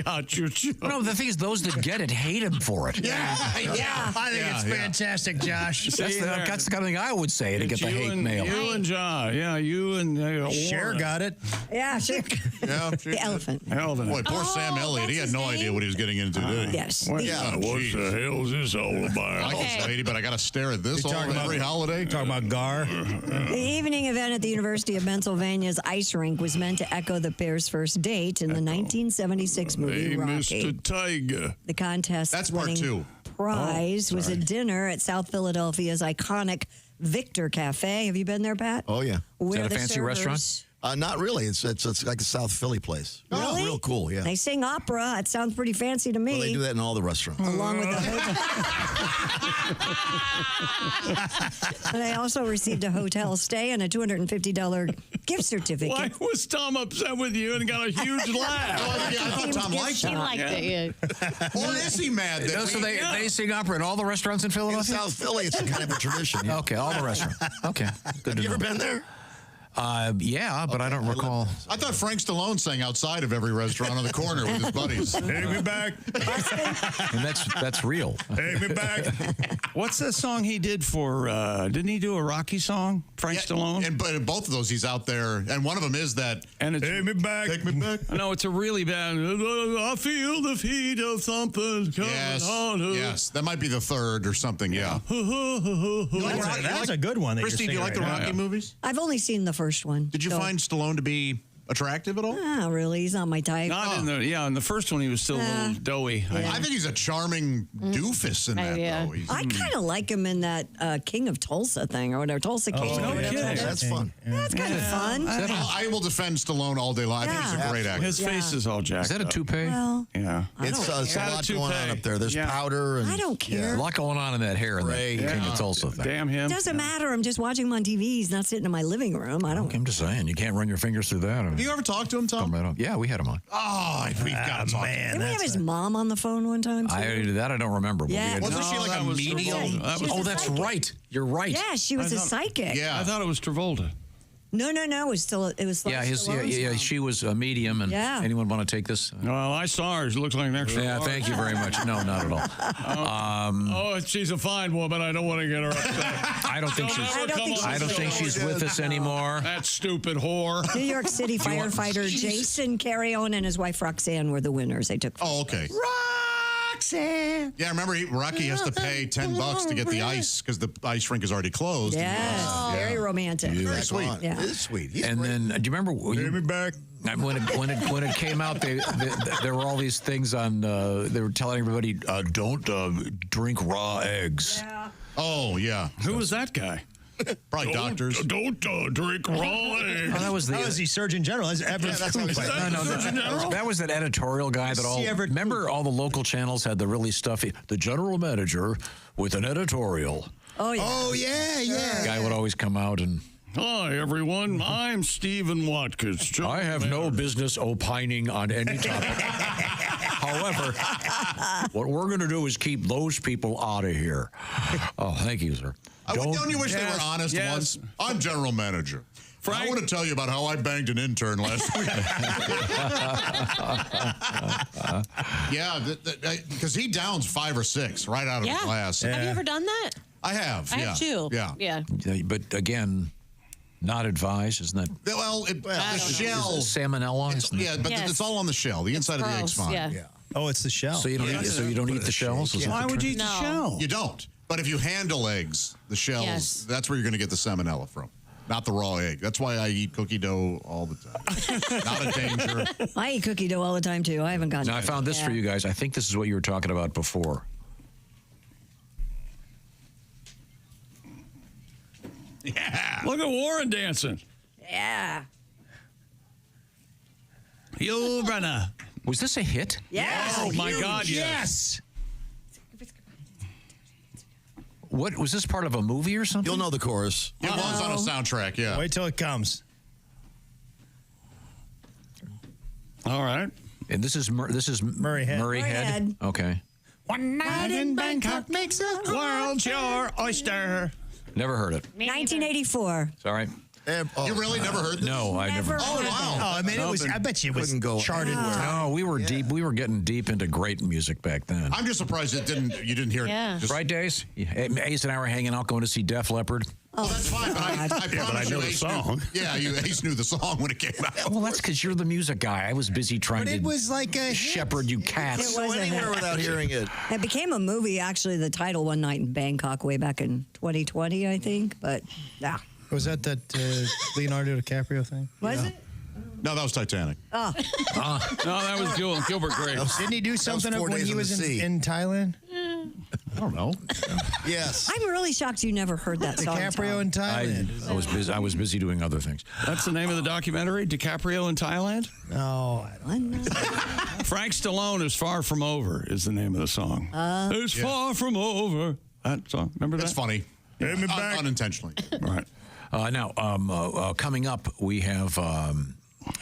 got your show. No, the thing is, those that get it hate him for it. I think it's fantastic, Josh. That's the kind of thing I would say to get the hate mail. You and John. Yeah, you and Cher Warren. got it. Yeah, sure. Yeah, The elephant. Boy, poor Sam Elliott. He had no idea what he was getting into, did he? Yes. What Yeah, what geez. the hell is this all about? Like this lady, but I got to stare at this You talking about- every holiday. Talking about Gar. The evening event at the University of Pennsylvania's ice rink was meant to echo the pair's first date in the 1976 movie Hey, Rocky. Mr. Tiger. The contest That's part winning 2. prize was a dinner at South Philadelphia's iconic Victor Cafe. Have you been there, Pat? Oh, yeah. Where that a the fancy servers- restaurant? Not really. It's like a South Philly place. Really? Real cool, yeah. They sing opera. It sounds pretty fancy to me. Well, they do that in all the restaurants. Along with the And I also received a hotel stay and a $250 gift certificate. Why was Tom upset with you and got a huge laugh? I thought Tom liked She it. liked it, yeah. Or is he mad that So they sing opera in all the restaurants in In Philadelphia? South Philly, it's kind of a tradition. Yeah. Okay, all the restaurants. Okay, good to You know. ever been there? Yeah, but I don't recall. I thought Frank Stallone sang outside of every restaurant on the corner with his buddies. Hey, me back. And that's real. Hey, me back. What's that song he did for, didn't he do a Rocky song, Frank Stallone? But in both of those, he's out there, and one of them is that. And it's, Hey, me back. Take me back. no, it's a really bad, I feel the feet of something coming on. Yes, that might be the third or something. Yeah. That's a good one. That Christy, do you like the Rocky movies? I've only seen the first one. Did you so- find Stallone to be attractive at all? Not really. He's not my type. Not in the first one he was still a little doughy. I think he's a charming doofus in that, though. I kind of like him in that King of Tulsa thing or whatever. Tulsa King. or whatever that is. That's fun. That's kind of fun. I will defend Stallone all day long. I think he's a great actor. His face is all jacked. Is that a toupee? Well, Yeah. It's a lot going on up there. There's powder. And, I don't care. A lot going on in that hair in the King of Tulsa thing. Damn him. Doesn't matter. I'm just watching him on TV. He's not sitting in my living room. I don't. I'm just saying, you can't run your fingers through that. Have you ever talked to him, Tom? Yeah, we had him on. Oh, we've got to talk. Didn't we have his mom on the phone one time? Too? I don't remember. But Yeah. we had, Wasn't she like a medium? Oh, that's right. You're right. Yeah, she was a psychic. Yeah. I thought it was Travolta. No. It was still. It was. Yeah, she was a medium. And anyone want to take this? Well, I saw her. She looks like an extra. Yeah, thank you very much. No, not at all. She's a fine woman. I don't want to get her upset. I don't think she's with us anymore. That stupid whore. New York City firefighter Jason Carrion and his wife Roxanne were the winners. They took. Oh, okay. Roxanne. Yeah, remember Rocky has to pay $10 to get the ice because the ice rink is already closed. Yes, very romantic. Very sweet. Yeah. It's sweet. And then, do you remember? Give me back. When it came out, there were all these things on. They were telling everybody, don't drink raw eggs. Yeah. Oh yeah. Who was that guy? Probably doctors. Don't drink raw eggs. Oh, that was the. How is he Surgeon General? That's Everett Cooper. That was that editorial guy that all. Remember, all the local channels had the really stuffy. The general manager with an editorial. Oh yeah. Oh yeah. Guy would always come out and. Hi, everyone. I'm Stephen Watkins. I have no business opining on any topic. However, what we're going to do is keep those people out of here. Oh, thank you, sir. Don't you wish they were honest once? I'm general manager. I want to tell you about how I banged an intern last week. Yeah, because he downs 5 or 6 right out of the glass. Have you ever done that? I have. I have too. Yeah. But again, not advised, isn't that? Well, the shell. Salmonella? Yeah, but it's all on the shell. The inside of the egg's fine. Yeah. Oh, it's the shell. So you don't eat the shells? Why would you eat the shell? You don't. But if you handle eggs, the shells, that's where you're going to get the salmonella from. Not the raw egg. That's why I eat cookie dough all the time. Not a danger. I eat cookie dough all the time too. I haven't gotten. Now I found this for you guys. I think this is what you were talking about before. Yeah. Look at Warren dancing. Yeah. You runner. Was this a hit? Yes. Oh my Huge. God! Yes. What was this part of a movie or something? You'll know the chorus. It was on a soundtrack, yeah. Wait till it comes. All right. And this is Murray Head. Murray Head. Okay. One night in Bangkok makes the world your oyster. Never heard it. 1984. Sorry. You really never heard this? No, I never. Oh, wow. Oh, I mean, it was. I bet you it was charted. No, we were deep. We were getting deep into great music back then. I'm just surprised you didn't hear Yeah. it. Right, Days? Ace and I were hanging out, going to see Def Leppard. Oh, that's fine, but I promise you, know the Ace song. Ace knew the song when it came out. Well, that's because you're the music guy. I was busy trying But to it was like a shepherd you cats. It was a Anywhere hit. without hearing it. It became a movie, actually, the title One Night in Bangkok way back in 2020, I think. But, yeah. Was that Leonardo DiCaprio thing? Was it? No, that was Titanic. Oh. No, that was Gilbert Grape. Didn't he do something 4 when days he in was the sea. in Thailand? I don't know. Yes. I'm really shocked you never heard that song. DiCaprio in Thailand. I was busy doing other things. That's the name of the documentary, DiCaprio in Thailand? No, I don't. Frank Stallone is Far From Over is the name of the song. It's far from over. That song, remember that? That's funny. Give me back. Unintentionally. Right. Now, coming up, we have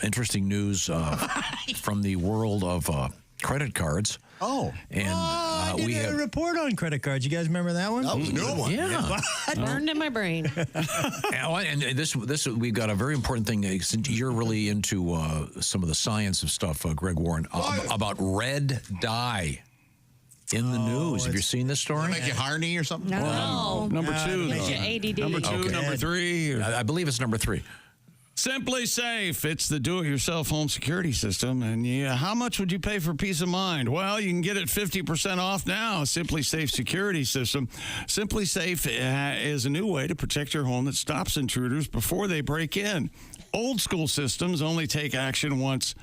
interesting news from the world of credit cards. Oh. And I did we a have report on credit cards. You guys remember that one? That was a good one. Yeah. Burned in my brain. And this we've got a very important thing. Since you're really into some of the science of stuff, Greg Warren, about red dye in the news. Have you seen this story? Make you harney or something? No. Number 2. Makes you ADD. Number 2, Okay. number 3. I believe it's number 3. Simply Safe. It's the do-it-yourself home security system. And yeah, how much would you pay for peace of mind? Well, you can get it 50% off now. Simply Safe security system. Simply Safe is a new way to protect your home that stops intruders before they break in. Old school systems only take action once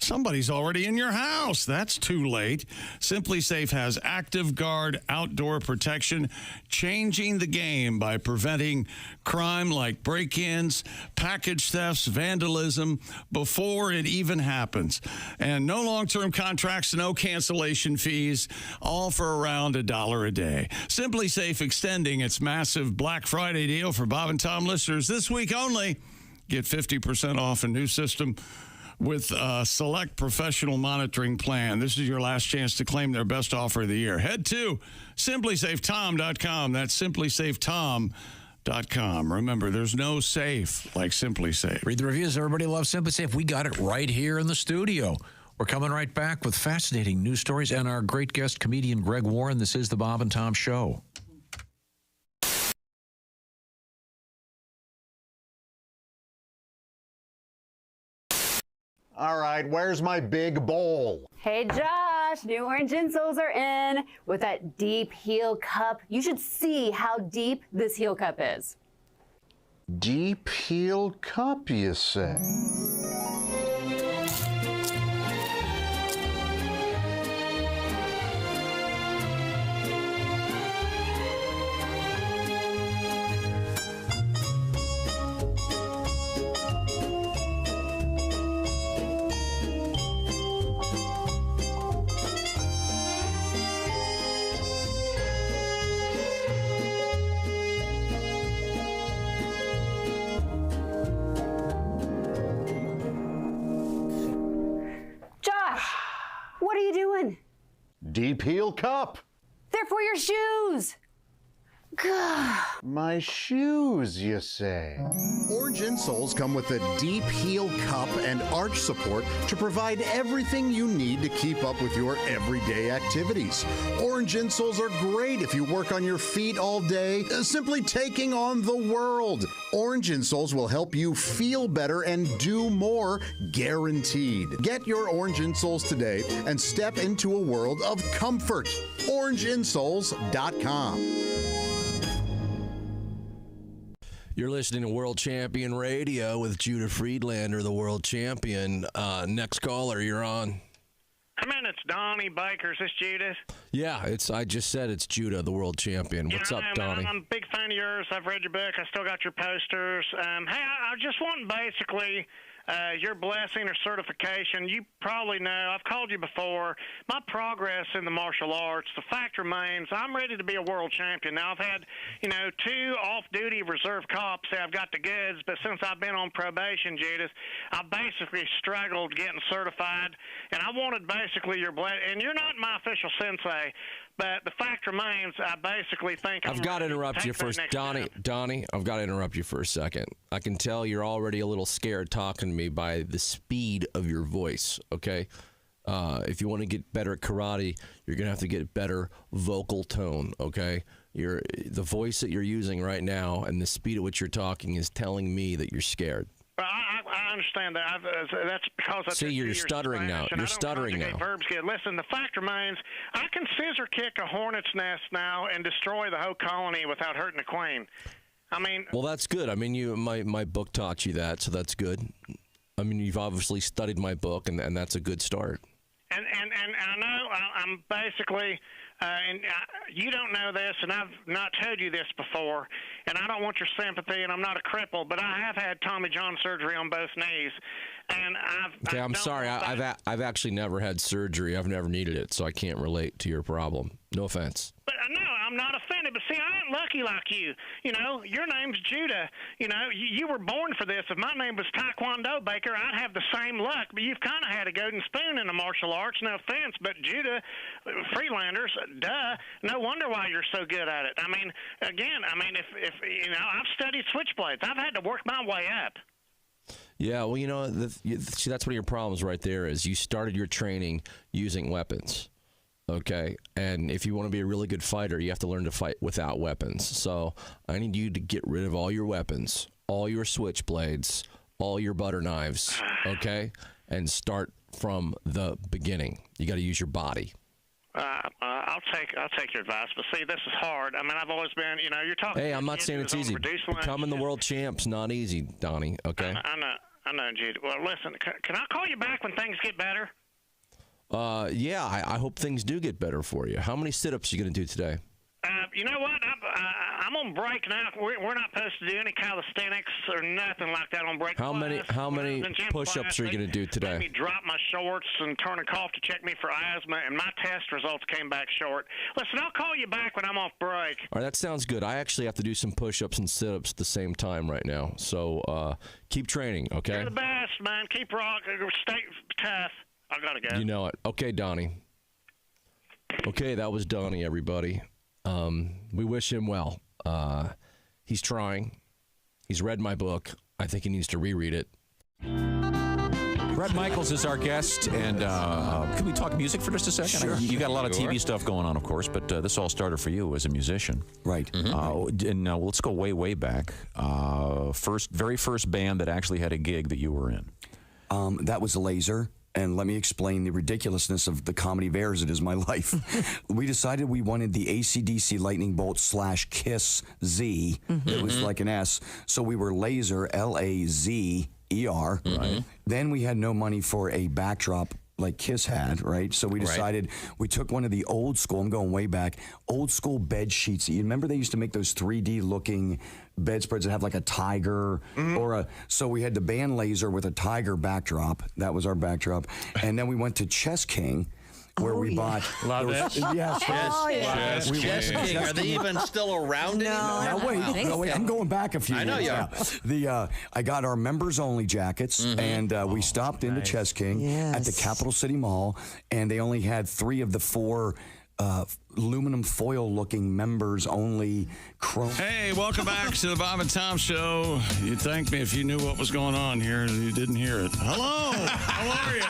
somebody's already in your house. That's too late. Simply Safe has Active Guard outdoor protection, changing the game by preventing crime like break-ins, package thefts, vandalism before it even happens. And no long-term contracts, no cancellation fees, all for around $1 a day. Simply Safe extending its massive Black Friday deal for Bob and Tom listeners this week only. Get 50% off a new system with a select professional monitoring plan. This is your last chance to claim their best offer of the year. Head to simplysafetom.com. That's simplysafetom.com. Remember, there's no safe like Simply Safe. Read the reviews. Everybody loves Simply Safe. We got it right here in the studio. We're coming right back with fascinating news stories and our great guest, comedian Greg Warren. This is the Bob and Tom Show. All right, where's my big bowl? Hey Josh, new orange insoles are in with that deep heel cup. You should see how deep this heel cup is. Deep heel cup, you say? What are you doing? Deep heel cup. They're for your shoes. Gah. My shoes, you say? Orange insoles come with a deep heel cup and arch support to provide everything you need to keep up with your everyday activities. Orange insoles are great if you work on your feet all day, simply taking on the world. Orange insoles will help you feel better and do more, guaranteed. Get your orange insoles today and step into a world of comfort. OrangeInsoles.com. You're listening to World Champion Radio with Judah Friedlander, the world champion. Next caller, you're on. Come in, it's Donnie Baker. Is this Judah? Yeah, I just said it's Judah, the world champion. What's up, Donnie? I'm a big fan of yours. I've read your book. I still got your posters. Hey, I just want basically your blessing or certification. You probably know, I've called you before, my progress in the martial arts. The fact remains, I'm ready to be a world champion. Now, I've had, 2 off-duty reserve cops say I've got the goods, but since I've been on probation, Judith, I basically struggled getting certified, and I wanted basically your blessing. And you're not my official sensei, but the fact remains, I basically think I've got to interrupt you first. Donnie, I've got to interrupt you for a second. I can tell you're already a little scared talking to me by the speed of your voice, okay? If you want to get better at karate, you're going to have to get better vocal tone, okay? The voice that you're using right now and the speed at which you're talking is telling me that you're scared. I understand that. That's because I see you're stuttering now. You're stuttering now. Verbs good. Listen, the fact remains, I can scissor kick a hornet's nest now and destroy the whole colony without hurting the queen. I mean, well, that's good. I mean, my book taught you that, so that's good. I mean, you've obviously studied my book, and that's a good start. And I know I'm basically. And you don't know this, and I've not told you this before, and I don't want your sympathy, and I'm not a cripple, but I have had Tommy John surgery on both knees, and I'm sorry. I've actually never had surgery. I've never needed it, so I can't relate to your problem. No offense. But no, I'm not offended. But see, I ain't lucky like you. Your name's Judah. You were born for this. If my name was Taekwondo Baker, I'd have the same luck. But you've kind of had a golden spoon in the martial arts. No offense, but Judah, Freelanders, duh. No wonder why you're so good at it. I mean, again, if I've studied switchblades. I've had to work my way up. Yeah, well, see, that's one of your problems right there is you started your training using weapons. Okay, and if you want to be a really good fighter, you have to learn to fight without weapons. So I need you to get rid of all your weapons, all your switchblades, all your butter knives, okay, and start from the beginning. You got to use your body. I'll take your advice, but see, this is hard. I mean, I've always been, you're talking. Hey, I'm not saying it's easy. Becoming the world champ's not easy, Donnie. Okay. I know, Jude. Well, listen, can I call you back when things get better? Yeah, I hope things do get better for you. How many sit-ups are you going to do today? You know what? I'm on break now. We're not supposed to do any calisthenics or nothing like that on break. How many push-ups are you going to do today? Made me drop my shorts and turn a cough to check me for asthma, and my test results came back short. Listen, I'll call you back when I'm off break. All right, that sounds good. I actually have to do some push-ups and sit-ups at the same time right now. So keep training, okay? You're the best, man. Keep rocking. Stay tough. I got to go. You know it. Okay, Donnie. Okay, that was Donnie, everybody. We wish him well. He's trying. He's read my book. I think he needs to reread it. Brett Michaels is our guest, and can we talk music for just a second? Sure. You got a lot of TV stuff going on, of course, but this all started for you as a musician. Right. Let's go way, way back. Very first band that actually had a gig that you were in. That was Laser. And let me explain the ridiculousness of the comedy bears it is my life. We decided we wanted the AC/DC Lightning Bolt / Kiss Z. It was like an S. So we were Laser, Lazer. Right. Then we had no money for a backdrop like Kiss had, right? So we decided we took one of the old school, I'm going way back, old school bed sheets. You remember they used to make those 3D looking bedspreads that have like a tiger or so we had the band Laser with a tiger backdrop. That was our backdrop. And then we went to Chess King, where we bought. Love it. Yes. Chess King. Are they even still around anymore? Now wait. I'm going back a few years. I know you are. I got our members only jackets, and we stopped into Chess King at the Capital City Mall, and they only had 3 of the 4 aluminum foil looking members only chrome. Hey, welcome back to the Bob and Tom Show. You'd thank me if you knew what was going on here. You didn't hear it. Hello. How are you?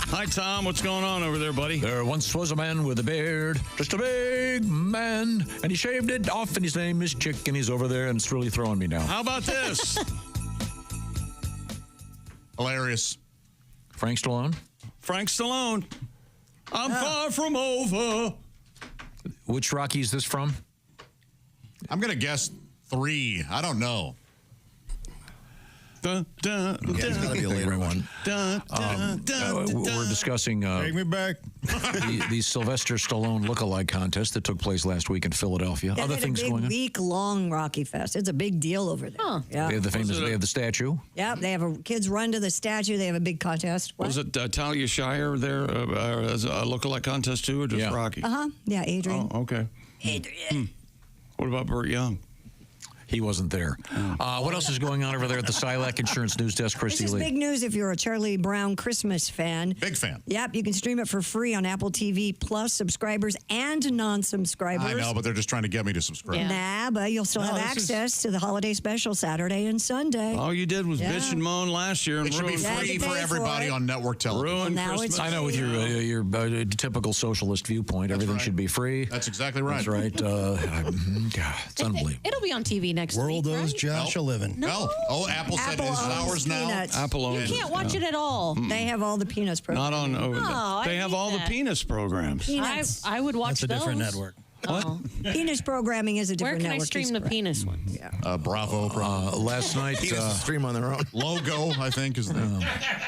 Hi, Tom. What's going on over there, buddy? There once was a man with a beard, just a big man, and he shaved it off, and his name is Chick, and he's over there, and it's really throwing me down. How about this? Hilarious. Frank Stallone? Frank Stallone. I'm far from over. Which Rocky is this from? I'm going to guess 3. I don't know. Dun, dun, dun, It's got to be a later one. We're discussing Take me back. the Sylvester Stallone look-alike contest that took place last week in Philadelphia. Yeah, Other things going on. Week-long Rocky Fest. It's a big deal over there. Yeah. They have the famous. They have the statue. Yeah, they have kids run to the statue. They have a big contest. What? Was it Talia Shire there as a lookalike contest too, or just Rocky? Yeah, Adrian. Oh, okay. Adrian. What about Burt Young? He wasn't there. What else is going on over there at the Silac Insurance News Desk, Christy This is Lee? big news if you're a Charlie Brown Christmas fan. Big fan. Yep, you can stream it for free on Apple TV Plus subscribers and non-subscribers. I know, but they're just trying to get me to subscribe. Nah, but you'll still have access to the holiday special Saturday and Sunday. All you did was bitch and moan last year. And It should be free for everybody on network television. Ruined Now Christmas. it's I know with your typical socialist viewpoint, everything should be free. That's exactly right. That's right. It's unbelievable. It'll be on TV next World week, owes right? Josh a living. No. Oh, Apple said Apple it's owns ours now. Peanuts. Apple owns You it. can't watch it at all. They have all the Peanuts programs. Not on. I they have need all that. the penis programs. Peanuts. I would watch That's a those. different network. What? Penis programming is a Where different can I network. stream He's the correct. penis ones? Yeah. Bravo. Last night, stream on their own. Logo, I think, is the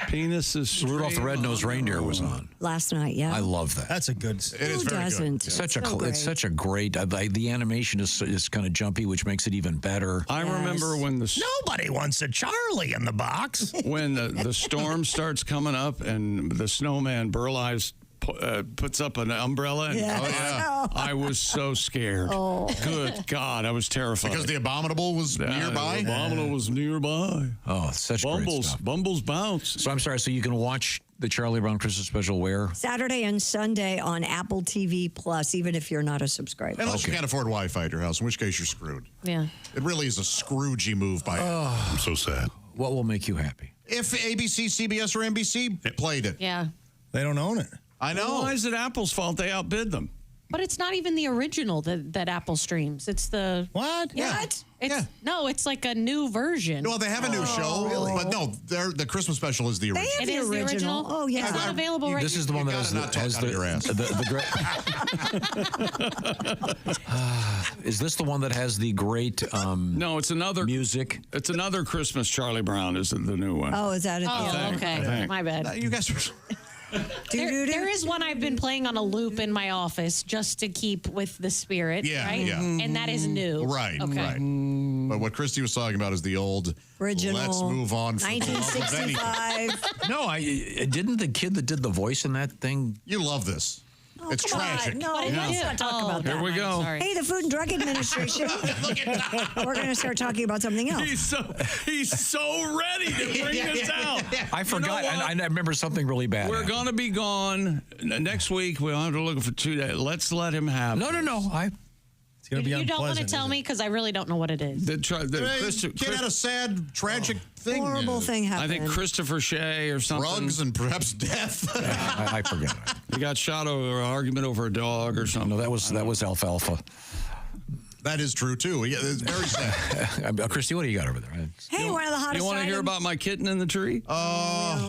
Penis is Rudolph the Red-Nosed Reindeer was on. Last night, yeah. I love that. That's a good. It is Who very doesn't? good. It's such a great. The animation is kind of jumpy, which makes it even better. I remember when the Nobody wants a Charlie in the box. when the storm starts coming up and the snowman Burleis puts up an umbrella. And, I was so scared. Good God, I was terrified. Because the Abominable was nearby? The Abominable was nearby. Oh, such great stuff. Bumbles bounce. So I'm sorry. So you can watch the Charlie Brown Christmas special where? Saturday and Sunday on Apple TV Plus, even if you're not a subscriber. Unless you can't afford Wi-Fi at your house, in which case you're screwed. Yeah. It really is a Scroogey move by I'm so sad. What will make you happy? If ABC, CBS, or NBC played it. Yeah. They don't own it. I know. Why is it Apple's fault they outbid them? But it's not even the original that Apple streams. It's the what? Yeah. No, it's like a new version. Well, they have a new show, but no, the Christmas special is the original. It is the original. Oh yeah, it's not available right now. This is the one that has Is this the one that has the great? No, it's another music. It's another Christmas. Charlie Brown is the new one. Oh, is that it? Oh, okay. My bad. You guys are. There is one I've been playing on a loop in my office just to keep with the spirit, right? Yeah. And that is new. Right, Okay. right. But what Christy was talking about is the old original. Let's move on from 1965. No, didn't the kid that did the voice in that thing? You love this. Oh, it's come tragic. On. No, let's not talk about that. Here we go. Hey, the Food and Drug Administration. We're going to start talking about something else. He's so ready to bring this out. I forgot. I remember something really bad. We're going to be gone next week. We'll have to look for 2 days. Let's let him have No. It's going to be You don't want to unpleasant, tell me because I really don't know what it is. Kid had a sad, tragic thing. Horrible thing happened. I think Christopher Shea or something. Drugs and perhaps death. I forget. He got shot over an argument over a dog or something. No, that was alfalfa. That is true, too. It's very sad. Christy, what do you got over there? Hey, one of the hottest You want to hear about my kitten in the tree?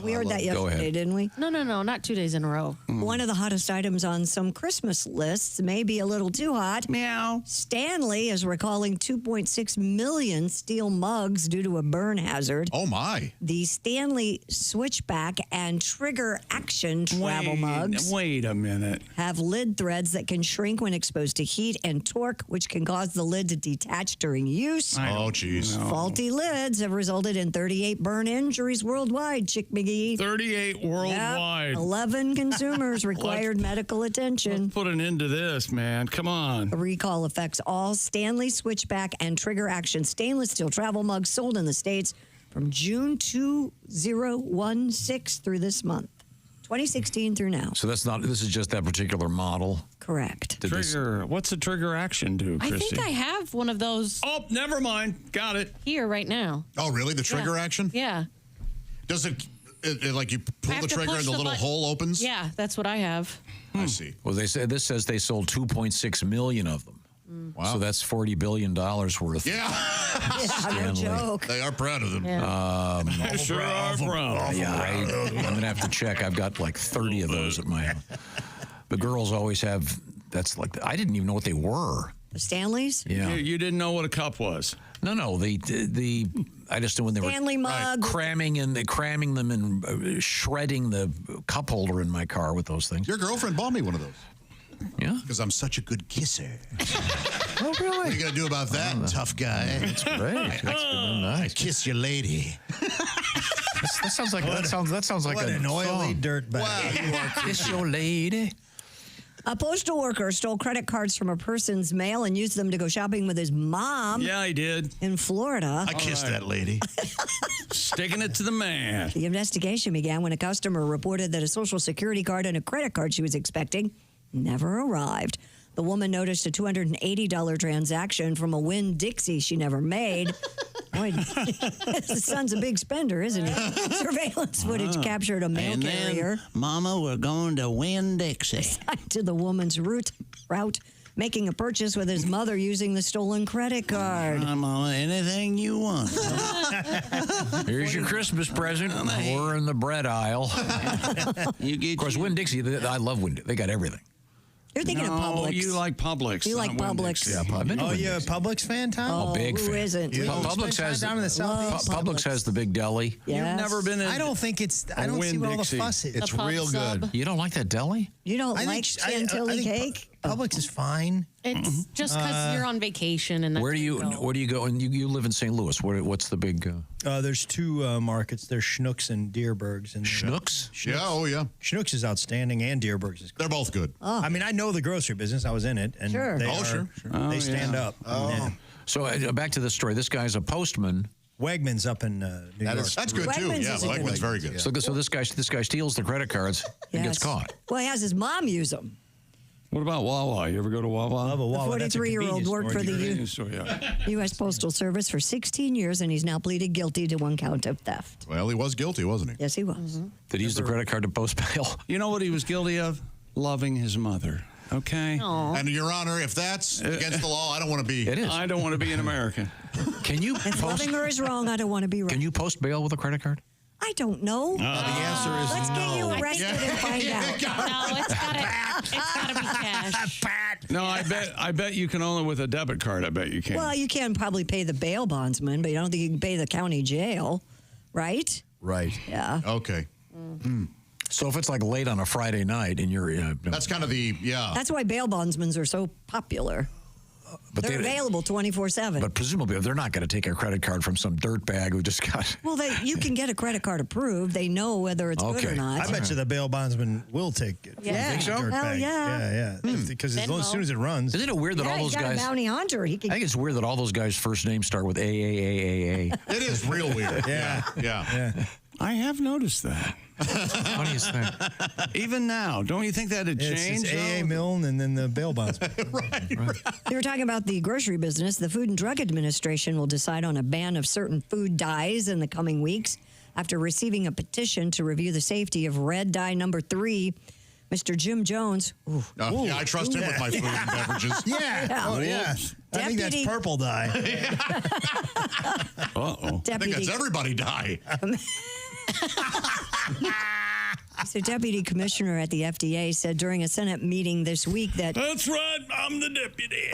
we heard that Go yesterday, ahead. didn't we? No, not 2 days in a row. One of the hottest items on some Christmas lists, maybe a little too hot. Meow. Stanley is recalling 2.6 million steel mugs due to a burn hazard. Oh, my. The Stanley Switchback and Trigger Action travel mugs Wait a minute. have lid threads that can shrink when exposed to heat and torque, which can cause the lid to detach during use. Oh, jeez. Faulty lids have resulted in 38 burn injuries worldwide, Chick McGee. 38 worldwide. Yep. 11 consumers required medical attention. Let's put an end to this, man. Come on. The recall affects all Stanley Switchback and Trigger Action stainless steel travel mugs sold in the States from June 2016 through this month. 2016 through now. So this is just that particular model. Correct. What's the Trigger Action do, I Christy? think I have one of those. Oh, never mind. Got it. Here right now. Oh, really? The trigger action? Yeah. Does it like you pull I the have to trigger push and the the little button. hole opens? Yeah, that's what I have. I see. Well, this says they sold 2.6 million of them. Wow. So that's $40 billion worth. Yeah. No joke. They are proud of them. They sure are proud. Yeah, I'm going to have to check. I've got like 30 of those at my house. The girls always have, I didn't even know what they were. The Stanleys? Yeah. You didn't know what a cup was. No, I just knew when they Stanley were mug. cramming them and shredding the cup holder in my car with those things. Your girlfriend bought me one of those. Yeah? Because I'm such a good kisser. Oh, really? What are you going to do about that, tough guy? That's great. That's nice. Kiss your lady. That sounds like what an oily dirtbag. Wow, you are Kiss your lady. A postal worker stole credit cards from a person's mail and used them to go shopping with his mom. Yeah, I did. In Florida. I kissed that lady. Sticking it to the man. The investigation began when a customer reported that a Social Security card and a credit card she was expecting never arrived. The woman noticed a $280 transaction from a Winn-Dixie she never made. Boy, the son's a big spender, isn't he? Surveillance footage captured a mail carrier. Mama, we're going to Winn-Dixie. Assigned to the woman's route, making a purchase with his mother using the stolen credit card. Mama, anything you want. Here's your Christmas present. We're in the bread aisle. Of course, Winn-Dixie, I love Winn-Dixie. They got everything. You're thinking of Publix. You like Publix. You like Publix. Yeah, Publix. Oh, you're a Publix fan, Tom? Oh, big who fan. isn't? Publix has down in the southeast. Publix has the big deli. Yes. You've never been in. I don't think I don't see what all the Winn-Dixie. fuss is. The pub sub. You don't like that deli? You don't I like think- chantilly I think cake? Publix is fine. It's just because you're on vacation and that's Where do you go? And you live in St. Louis. What's the big? There's two markets. There's Schnucks and Dierberg's. And Schnucks? Yeah, oh yeah. Schnucks is outstanding, and Dierberg's is. They're both good. Oh. I mean, I know the grocery business. I was in it, and Sure. they Oh, are, sure. they stand up. Oh. So back to the story. This guy's a postman. Wegman's up in New York. That's good too. Wegmans Yeah, is a good Wegman's very good. So this guy steals the credit cards and gets Yes. caught. Well, he has his mom use them. What about Wawa? You ever go to Wawa? Love a Wawa. That's a 43-year-old convenience worked store. for the Convenience store, yeah. U.S. Postal Service for 16 years, and he's now pleaded guilty to one count of theft. Well, he was guilty, wasn't he? Yes, he was. Did he use the credit card to post bail? You know what he was guilty of? Loving his mother. Okay. And Your Honor, if that's against the law, I don't want to be. It is. I don't want to be an American. Can you If loving her is wrong, I don't want to be right. Can you post bail with a credit card? I don't know. The answer is Let's get you arrested and find out. No, it's gotta be cash. No, I bet you can only with a debit card. I bet you can. Well, you can probably pay the bail bondsman, but I don't think you can pay the county jail, right? Right. Yeah. Okay. So if it's like late on a Friday night and you're... That's kind of the, That's why bail bondsmen are so popular. But They're available 24/7. But presumably they're not going to take a credit card from some dirtbag who just got... Well, you can get a credit card approved. They know whether it's good or not. I bet you the bail bondsman will take it. Yeah. You think so? Hell yeah. Yeah. Because as soon as it runs. Isn't it weird that all those he's got guys... a bounty hunter. He can. I think it's weird that all those guys' first names start with AAAAA. It is real weird. Yeah. I have noticed that. Funniest thing. Even now, don't you think that had changed? It's A.A. Milne and then the bail bondsman. right. They were talking about the grocery business. The Food and Drug Administration will decide on a ban of certain food dyes in the coming weeks after receiving a petition to review the safety of red dye number 3. Mr. Jim Jones. I trust him with my food and beverages. Yeah. Oh, yeah. I think that's purple dye. Uh-oh. I think that's everybody dye. So Deputy Commissioner at the FDA said during a Senate meeting this week that... That's right, I'm the deputy.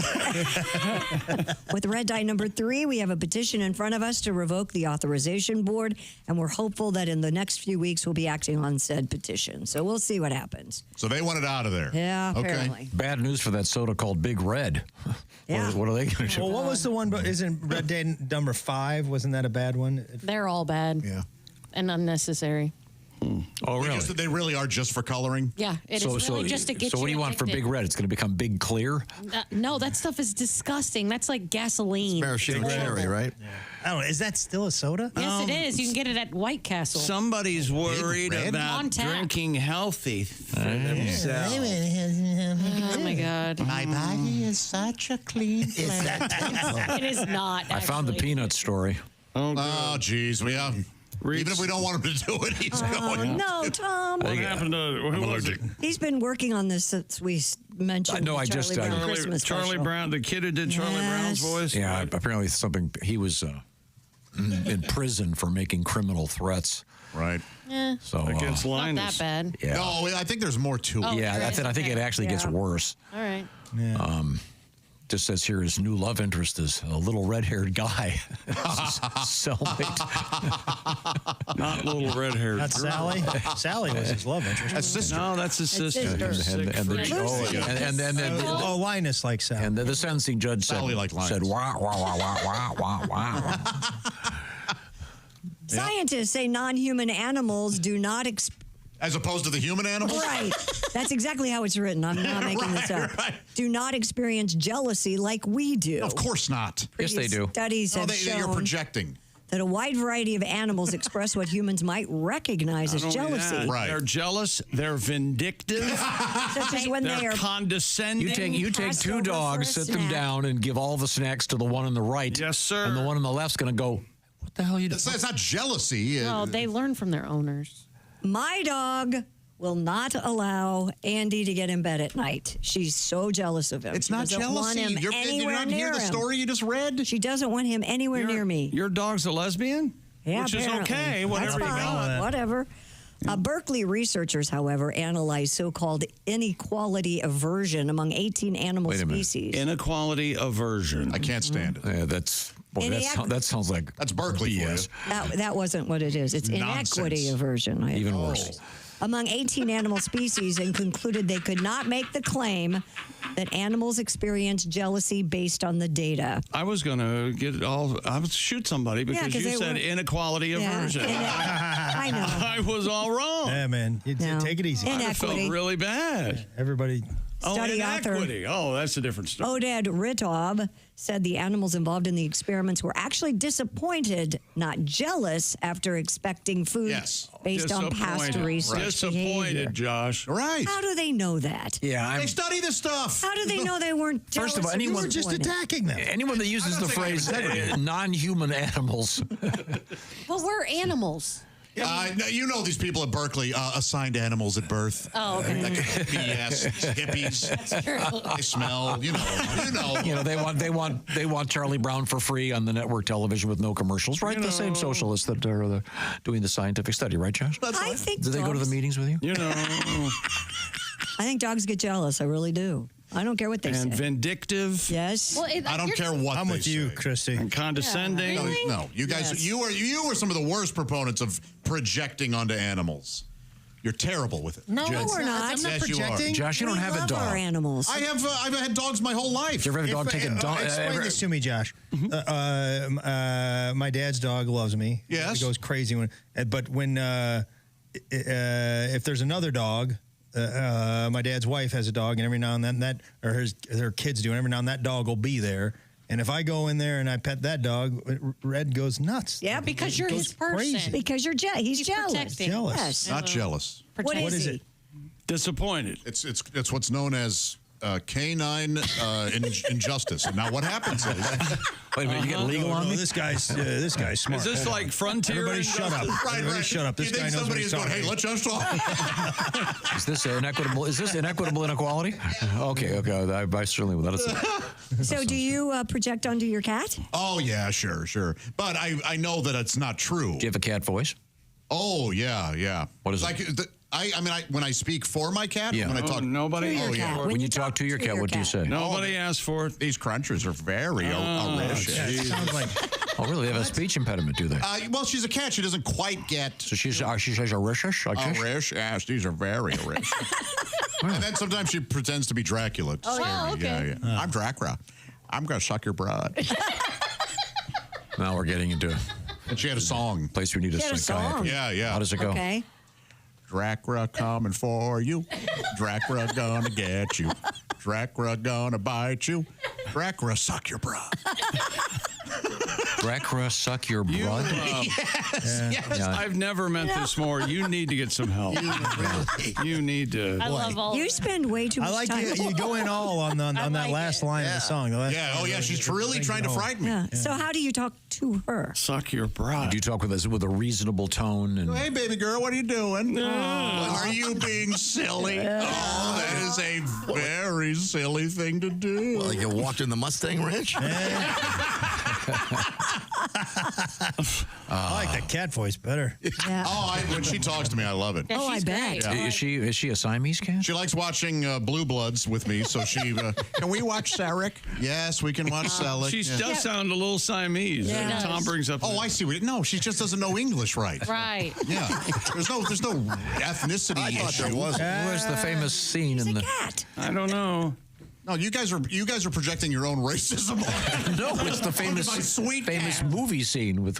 With red dye number 3, we have a petition in front of us to revoke the authorization board, and we're hopeful that in the next few weeks we'll be acting on said petition. So we'll see what happens. So they want it out of there. Yeah, apparently. Bad news for that soda called Big Red. Yeah. What are they going to do? Well, what was the one? Isn't red dye number 5? Wasn't that a bad one? They're all bad. Yeah. And unnecessary. Oh, really? They really are just for coloring? Yeah, it is really just to get So what do you want for addicted. Big Red? It's going to become Big Clear? No, that stuff is disgusting. That's like gasoline. Maraschino cherry, right? I don't know. Is that still a soda? Yes, it is. You can get it at White Castle. Somebody's worried On about tap. drinking healthy for themselves. Oh my God. My body is such a clean place. It is not. I found the peanut story. Oh, geez. We have... Even if we don't want him to do it, he's going. No, Tom. What happened to who was it? He's been working on this since we mentioned No, I the just- Charlie Brown Christmas Charlie special. Brown, the kid who did Charlie Brown's voice. Yeah, apparently something. He was in prison for making criminal threats. Right. So Against Not Linus. that bad. Yeah. No, I think there's more to it. Oh, Yeah, there that's is. it. I think it Okay. actually gets worse. All right. Just says here his new love interest is a little red-haired guy. Cellmate. Not little red-haired Not girl. Sally. Sally was his love interest. That's sister. No, that's his sister. Oh, Linus like Sally. And the sentencing judge said, Sally like Linus. said, wah, wah, wah, wah, wah, wah, wah. Scientists say non-human animals do not As opposed to the human animals? Right. That's exactly how it's written. I'm not making this up. Right. Do not experience jealousy like we do. Of course not. Yes, they do. Studies have You're shown projecting. that a wide variety of animals express what humans might recognize as Not only jealousy. that, Right. They're jealous. They're vindictive. Such as when they They're are condescending. You take passed two over dogs, for a sit them snack. down, and give all the snacks to the one on the right. Yes, sir. And the one on the left's going to go, what the hell are you doing? It's not jealousy. No, they learn from their owners. My dog will not allow Andy to get in bed at night. She's so jealous of him. It's She not doesn't want jealousy. him You're anywhere not near hearing the him. story you just read? She doesn't want him anywhere near me. Your dog's a lesbian? Yeah, Which apparently. is okay. Whatever That's you fine. got. Whatever. Berkeley researchers, however, analyzed so-called inequality aversion among 18 animal Wait a minute. species. Inequality aversion. I can't stand it. Yeah, that's boy, that sounds like That's Berkeley for you. BS. That wasn't what it is. It's Nonsense. inequity aversion. Even worse. Among 18 animal species, and concluded they could not make the claim that animals experience jealousy based on the data. I was going to I would shoot somebody because 'cause you they said were- inequality Yeah, aversion. I know. I was all wrong. Yeah, man. No. Take it easy. I felt Inequity. really bad. Everybody. Study author inequity. Oh, that's a different story. Oded Ritov said the animals involved in the experiments were actually disappointed, not jealous, after expecting food Yes. based on past Disappointed. research behavior. Disappointed, Josh. Right. How do they know that? Yeah, They study this stuff. How do they know they weren't jealous? First of all, or anyone Just disappointed? attacking them. anyone that uses the phrase non-human animals. Well, we're animals. No, you know these people at Berkeley assigned animals at birth. Oh, okay. Like BS, hippies. They smell. You know. They want Charlie Brown for free on the network television with no commercials, right? The same socialists that are doing the scientific study, right, Josh? I think Do they go to the meetings with you? You know. I think dogs get jealous. I really do. I don't care what they say. And vindictive. Yes. Well, I don't care what I'm they with you, say. Christy. And condescending. No, you guys, you were some of the worst proponents of projecting onto animals. You're terrible with it. No, we're not. I'm not Yes, you are. projecting. Josh, you don't have a love dog. our animals. I've had dogs my whole life. Did you ever have a dog take a dog? Explain this to me, Josh. My dad's dog loves me. Yes. He goes crazy when, but when if there's another dog, my dad's wife has a dog, and every now and then or her kids do, and every now and then that dog will be there. And if I go in there and I pet that dog, Red goes nuts. Yeah, because you're his person. Crazy. Because you're he's jealous. protecting. Jealous. Yes. Not jealous. What is he? Disappointed. It's what's known as canine injustice. And now what happens is Wait a minute, you get legal on me? This guy's smart. Is this like frontier? Everybody shut up. injustice? Everybody shut up. This you guy think knows what somebody he's is going, talking hey, let's just talk. Is this inequitable? Is this inequitable inequality? Okay. I certainly will. So do you project onto your cat? Oh, yeah, sure. But I know that it's not true. Do you have a cat voice? Oh, yeah. What is like, it? When I speak for my cat, Yeah. when I talk, nobody. To your cat. When you talk to your cat, what do you say? Nobody asked for it. These crunchers are very audacious. Yeah, it sounds like Oh, really? They have a speech impediment, do they? Well, she's a cat. She doesn't quite get. So she says "Arishish." Arish, yes, these are very Arish. And then sometimes she pretends to be Dracula. to scare me. okay. Yeah. I'm Dracula. I'm gonna suck your blood. Now we're getting into And she had a song. place we need a She had a psychiatrist. song. Yeah. How does it go? Okay. Dracula coming for you. Dracula gonna get you. Dracula gonna bite you. Dracula suck your blood. Dracula suck your blood. Yes. Yeah. I've never meant this more. You need to get some help. You need to. I love all. You spend way too much I like time. you go in all on that like last it. line of the song. The last Yeah. Oh, line yeah. She's really brings trying it to home. frighten me. Yeah. So how do you talk to her? Suck your bra. Do you talk with a reasonable tone? And Hey, baby girl, what are you doing? Are you being silly? Oh, that is a very silly thing to do. Like you walked in the Mustang Ranch? I like that cat voice better. Yeah. Oh, when she talks to me, I love it. Yeah, Oh, I she's bet. great. is she a Siamese cat? She likes watching Blue Bloods with me, so she. Can we watch Sarek? Yes, we can watch Selleck. She yeah. does sound a little Siamese. Yeah. And She Tom does. brings up. Oh, I see. No, she just doesn't know English right. Right. Yeah, there's no ethnicity I thought issue. there was. Where's the famous scene He's in a the? cat. I don't know. No, you guys are projecting your own racism. No, it's the famous My sweet cat. movie scene with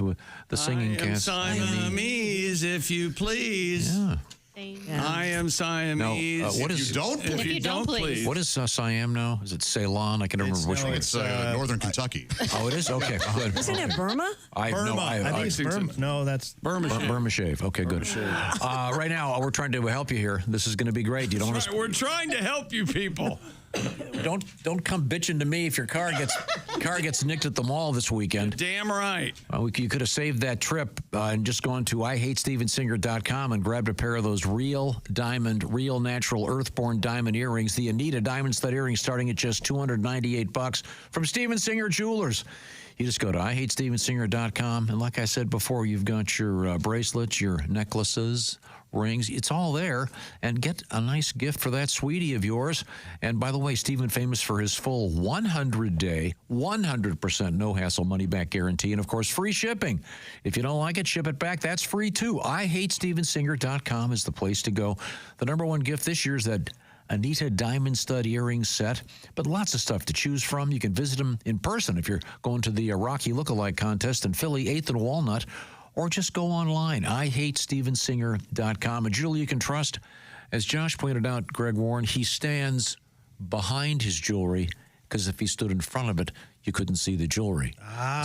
the singing I am cats. Siamese, if you please. Yeah. I am Siamese. No, what If is you don't, If you don't, please. What is Siam now? Is it Ceylon? I can never remember which one. it's Northern Kentucky. Oh, it is? Okay, good. Isn't it Burma? Burma. I think it's think so. Burma. No, that's Burma shave. Burma shave. Okay, good. Right now, we're trying to help you here. This is going to be great. You don't want to. We're trying to help you people. Don't come bitching to me if your car gets nicked at the mall this weekend. Damn right. You could have saved that trip and just gone to IHateStevenSinger.com and grabbed a pair of those real natural earthborn diamond earrings. The Anita diamond stud earrings starting at just $298 from Steven Singer Jewelers. You just go to IHateStevenSinger.com, and like I said before, you've got your bracelets, your necklaces, rings. It's all there, and get a nice gift for that sweetie of yours. And by the way, Steven famous for his full 100-day, 100% no-hassle money-back guarantee, and of course, free shipping. If you don't like it, ship it back. That's free too. IHateStevenSinger.com is the place to go. The number one gift this year is that Anita diamond stud earring set, but lots of stuff to choose from. You can visit them in person if you're going to the Rocky Lookalike contest in Philly, 8th and Walnut, or just go online, IHateStevenSinger.com. A jewel you can trust. As Josh pointed out, Greg Warren, he stands behind his jewelry because if he stood in front of it, you couldn't see the jewelry.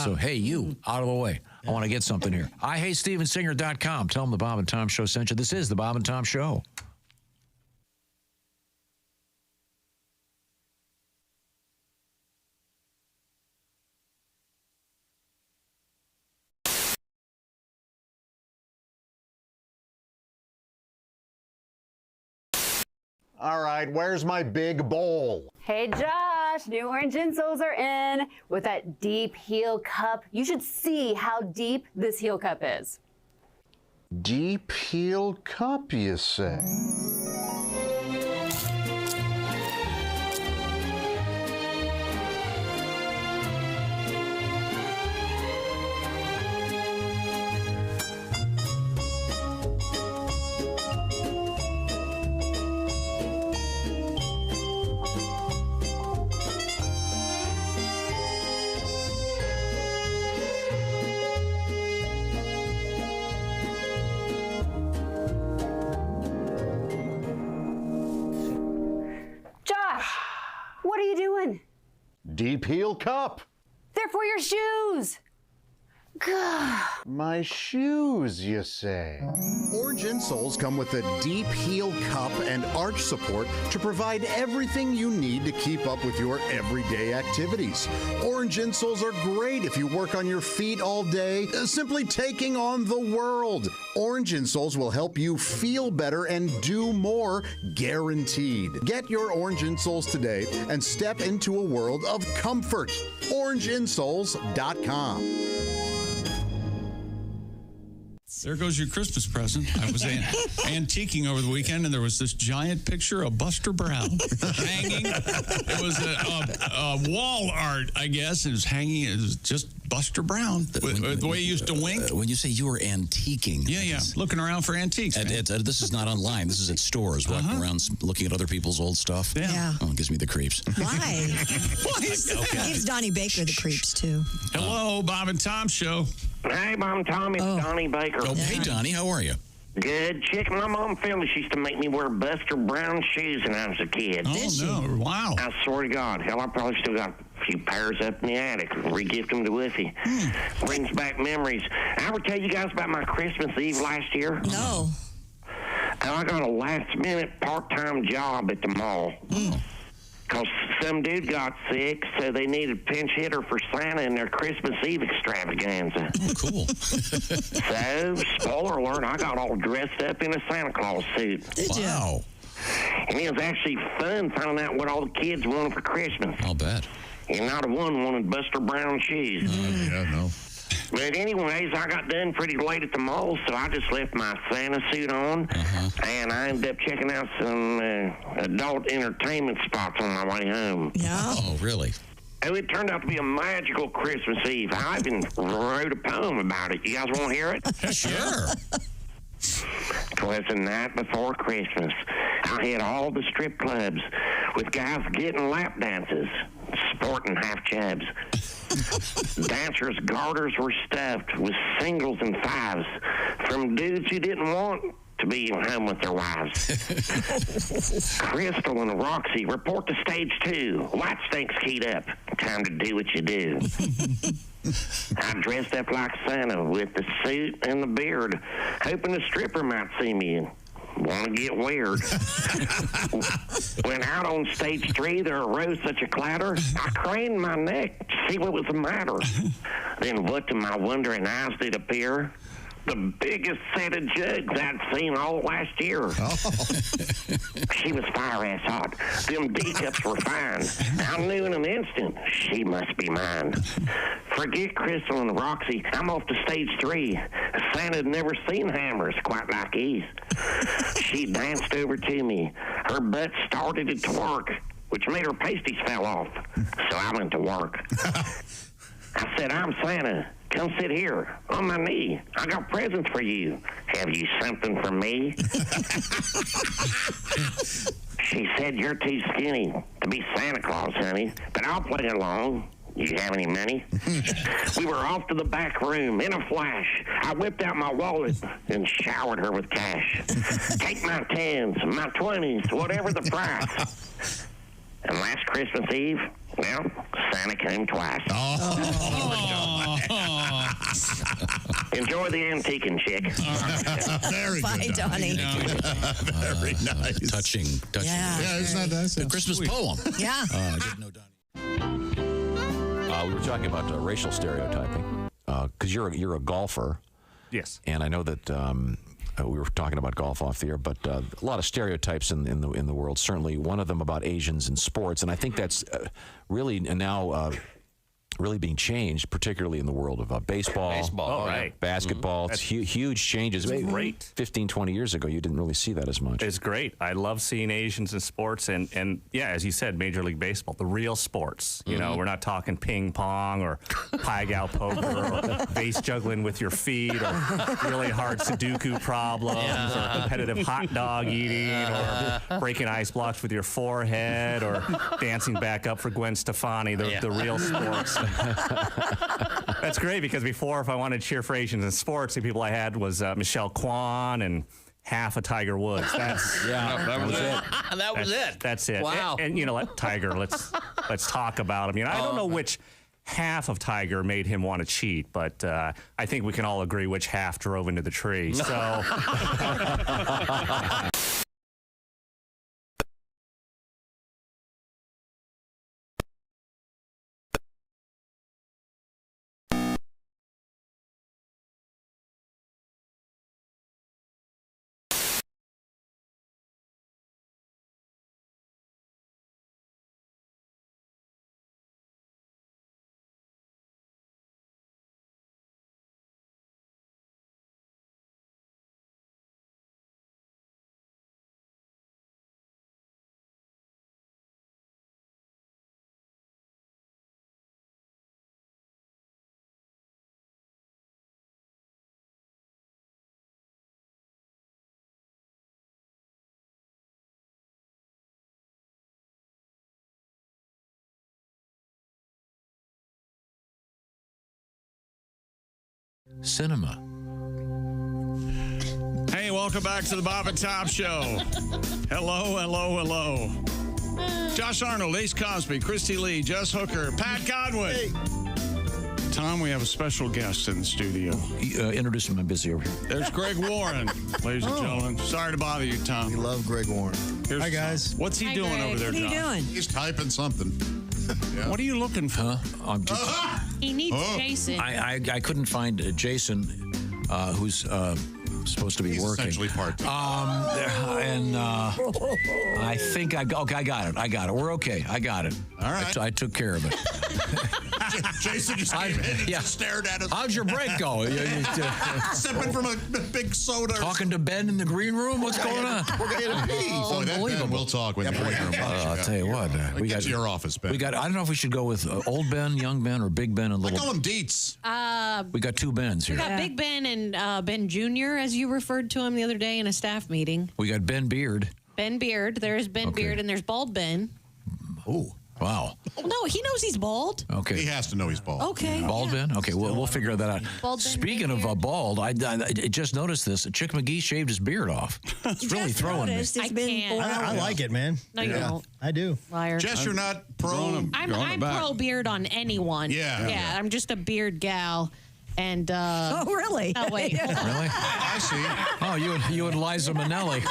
So, hey, you, out of the way. I want to get something here. IHateStevenSinger.com. Tell them the Bob and Tom Show sent you. This is the Bob and Tom Show. All right, where's my big bowl? Hey Josh, new orange insoles are in with that deep heel cup. You should see how deep this heel cup is. Deep heel cup, you say? Josh, what are you doing? Deep heel cup. They're for your shoes. My shoes, you say? Orange insoles come with a deep heel cup and arch support to provide everything you need to keep up with your everyday activities. Orange insoles are great if you work on your feet all day, simply taking on the world. Orange insoles will help you feel better and do more, guaranteed. Get your orange insoles today and step into a world of comfort. OrangeInsoles.com. There goes your Christmas present. I was antiquing over the weekend, and there was this giant picture of Buster Brown hanging. It was a wall art, I guess. It was hanging. It was just Buster Brown, the way he used to wink. When you say you were antiquing. Yeah. Looking around for antiques. This is not online. This is at stores, walking around looking at other people's old stuff. Yeah. Oh, it gives me the creeps. Why? Why is that? It gives Donnie Baker the creeps, too. Hello, Bob and Tom Show. Hey, Mom, Tom, it's Donnie Baker. Oh, hey, Donnie, how are you? Good. Chick, my mom Phyllis used to make me wear Buster Brown shoes when I was a kid. Oh, no. Wow. I swear to God. Hell, I probably still got a few pairs up in the attic. Re-gift them to Woofy. Brings back memories. I ever tell you guys about my Christmas Eve last year? No. I got a last-minute part-time job at the mall. Because some dude got sick, so they needed a pinch hitter for Santa in their Christmas Eve extravaganza. Oh, cool. So, spoiler alert, I got all dressed up in a Santa Claus suit. Wow. And it was actually fun finding out what all the kids wanted for Christmas. I'll bet. And not a one wanted Buster Brown shoes. Yeah, no. But anyways, I got done pretty late at the mall, so I just left my Santa suit on, and I ended up checking out some adult entertainment spots on my way home. Yeah. Oh, really? Oh, it turned out to be a magical Christmas Eve. I even wrote a poem about it. You guys want to hear it? Sure. 'Twas the night before Christmas. I hit all the strip clubs with guys getting lap dances, sporting half chubs. Dancers' garters were stuffed with singles and fives from dudes who didn't want to be home with their wives. Crystal and Roxy report to stage 2. White Stinks keyed up. Time to do what you do. I dressed up like Santa with the suit and the beard, hoping the stripper might see me and want to get weird. When out on stage 3, there arose such a clatter, I craned my neck to see what was the matter. Then what to my wondering eyes did appear? The biggest set of jugs I'd seen all last year. She was fire-ass hot. Them D-cups were fine. I knew in an instant she must be mine. Forget Crystal and Roxy. I'm off to stage 3. Santa had never seen hammers quite like these. She danced over to me. Her butt started to twerk, which made her pasties fell off. So I went to work. I said, I'm Santa. Come sit here on my knee. I got presents for you. Have you something for me? She said, you're too skinny to be Santa Claus, honey, but I'll play along. You have any money? We were off to the back room in a flash. I whipped out my wallet and showered her with cash. Take my 10s, my 20s, whatever the price. And last Christmas Eve, well, Santa came twice. Enjoy the antiquing, chick. Very Bye, good, Donnie. Very nice. Touching. Yeah. Isn't that nice? A Christmas poem. Yeah. I didn't know Donnie. We were talking about racial stereotyping because you're a golfer. Yes. And I know that we were talking about golf off the air, but a lot of stereotypes in the world. Certainly, one of them about Asians in sports, and I think that's really now really being changed, particularly in the world of baseball, basketball. It's huge changes. It's great. 15, 20 years ago, you didn't really see that as much. It's great. I love seeing Asians in sports, and yeah, as you said, Major League Baseball, the real sports. You know, we're not talking ping pong or pie gal poker or base juggling with your feet or really hard Sudoku problems or competitive hot dog eating or breaking ice blocks with your forehead or dancing back up for Gwen Stefani, the real sports. That's great, because before, if I wanted to cheer for Asians in sports, the people I had was Michelle Kwan and half of Tiger Woods. That's that was it. That was it. That's it. Wow. And you know, Tiger. Let's talk about him. You know, I don't know which half of Tiger made him want to cheat, but I think we can all agree which half drove into the tree. So. Cinema. Hey, welcome back to the Bob and Tom Show. Hello. Josh Arnold, Ace Cosby, Christy Lee, Jess Hooker, Pat Godwin. Hey. Tom, we have a special guest in the studio. Introduce him. I'm busy over here. There's Greg Warren, ladies and gentlemen. Sorry to bother you, Tom. We love Greg Warren. Hi, guys. What's he doing over there, What are you Josh? doing? He's typing something. Yeah. What are you looking for? I'm just, He needs Jason. I couldn't find Jason, who's supposed to be He's working. essentially part-time. I think I got it. We're okay. I got it. All right. I took care of it. Jason just came in and just stared at us. How'd your break go? Sipping from a big soda. Talking to Ben in the green room? What's going on? We're going to pee. Boy, that Ben, we'll talk with you. I'll tell you what. We got to your office, Ben. I don't know if we should go with old Ben, young Ben, or Big Ben and little. I call him Dietz. We got two Bens We here. got Big Ben and Ben Jr., as you referred to him the other day in a staff meeting. We got Ben Beard. Ben Beard. There's Ben Beard, and there's Bald Ben. Oh, wow. No, he knows he's bald. Okay. He has to know he's bald. Okay. Bald Ben? Okay, we'll figure that out. Bald Ben Speaking of bald, I just noticed this. Chick McGee shaved his beard off. It's really throwing me. It's been 4 hours. I like it, man. No, you don't. I do. Liar. Jess, you're not pro. I'm pro beard on anyone. Yeah. I'm just a beard gal. And Oh, really? Oh, wait. Hold on. Really? I see. Oh, you and Liza Minnelli.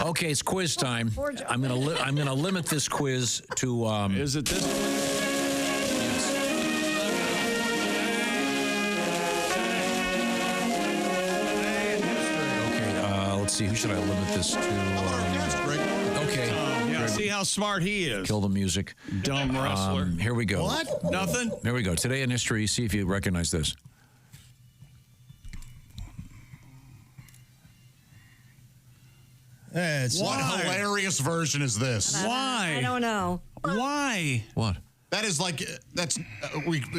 Okay, it's quiz time. I'm gonna limit this quiz to. Is it this? Let's see. Who should I limit this to? Okay. Yeah, see how smart he is. Kill the music. Dumb wrestler. Here we go. What? Nothing? Here we go. Today in history. See if you recognize this. What hilarious version is this? Why? I don't know. Why? What? That is like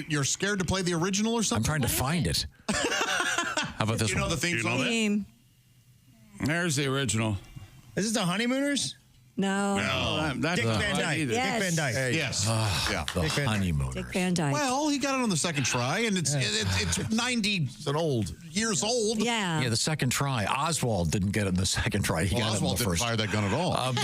you're scared to play the original or something? I'm trying to find it. How about this You know one? the theme song? There's the original. Is this the Honeymooners? No. That's Dick Van Dyke. Yes. Dick Van Dyke. Yes. Yeah. The honeymooners. Dick Van Dyke. Well, he got it on the second try, and it's 90 years old. Yeah. Yeah, the second try. Oswald didn't get it in the second try. He got Oswald it in the didn't first. fire that gun at all.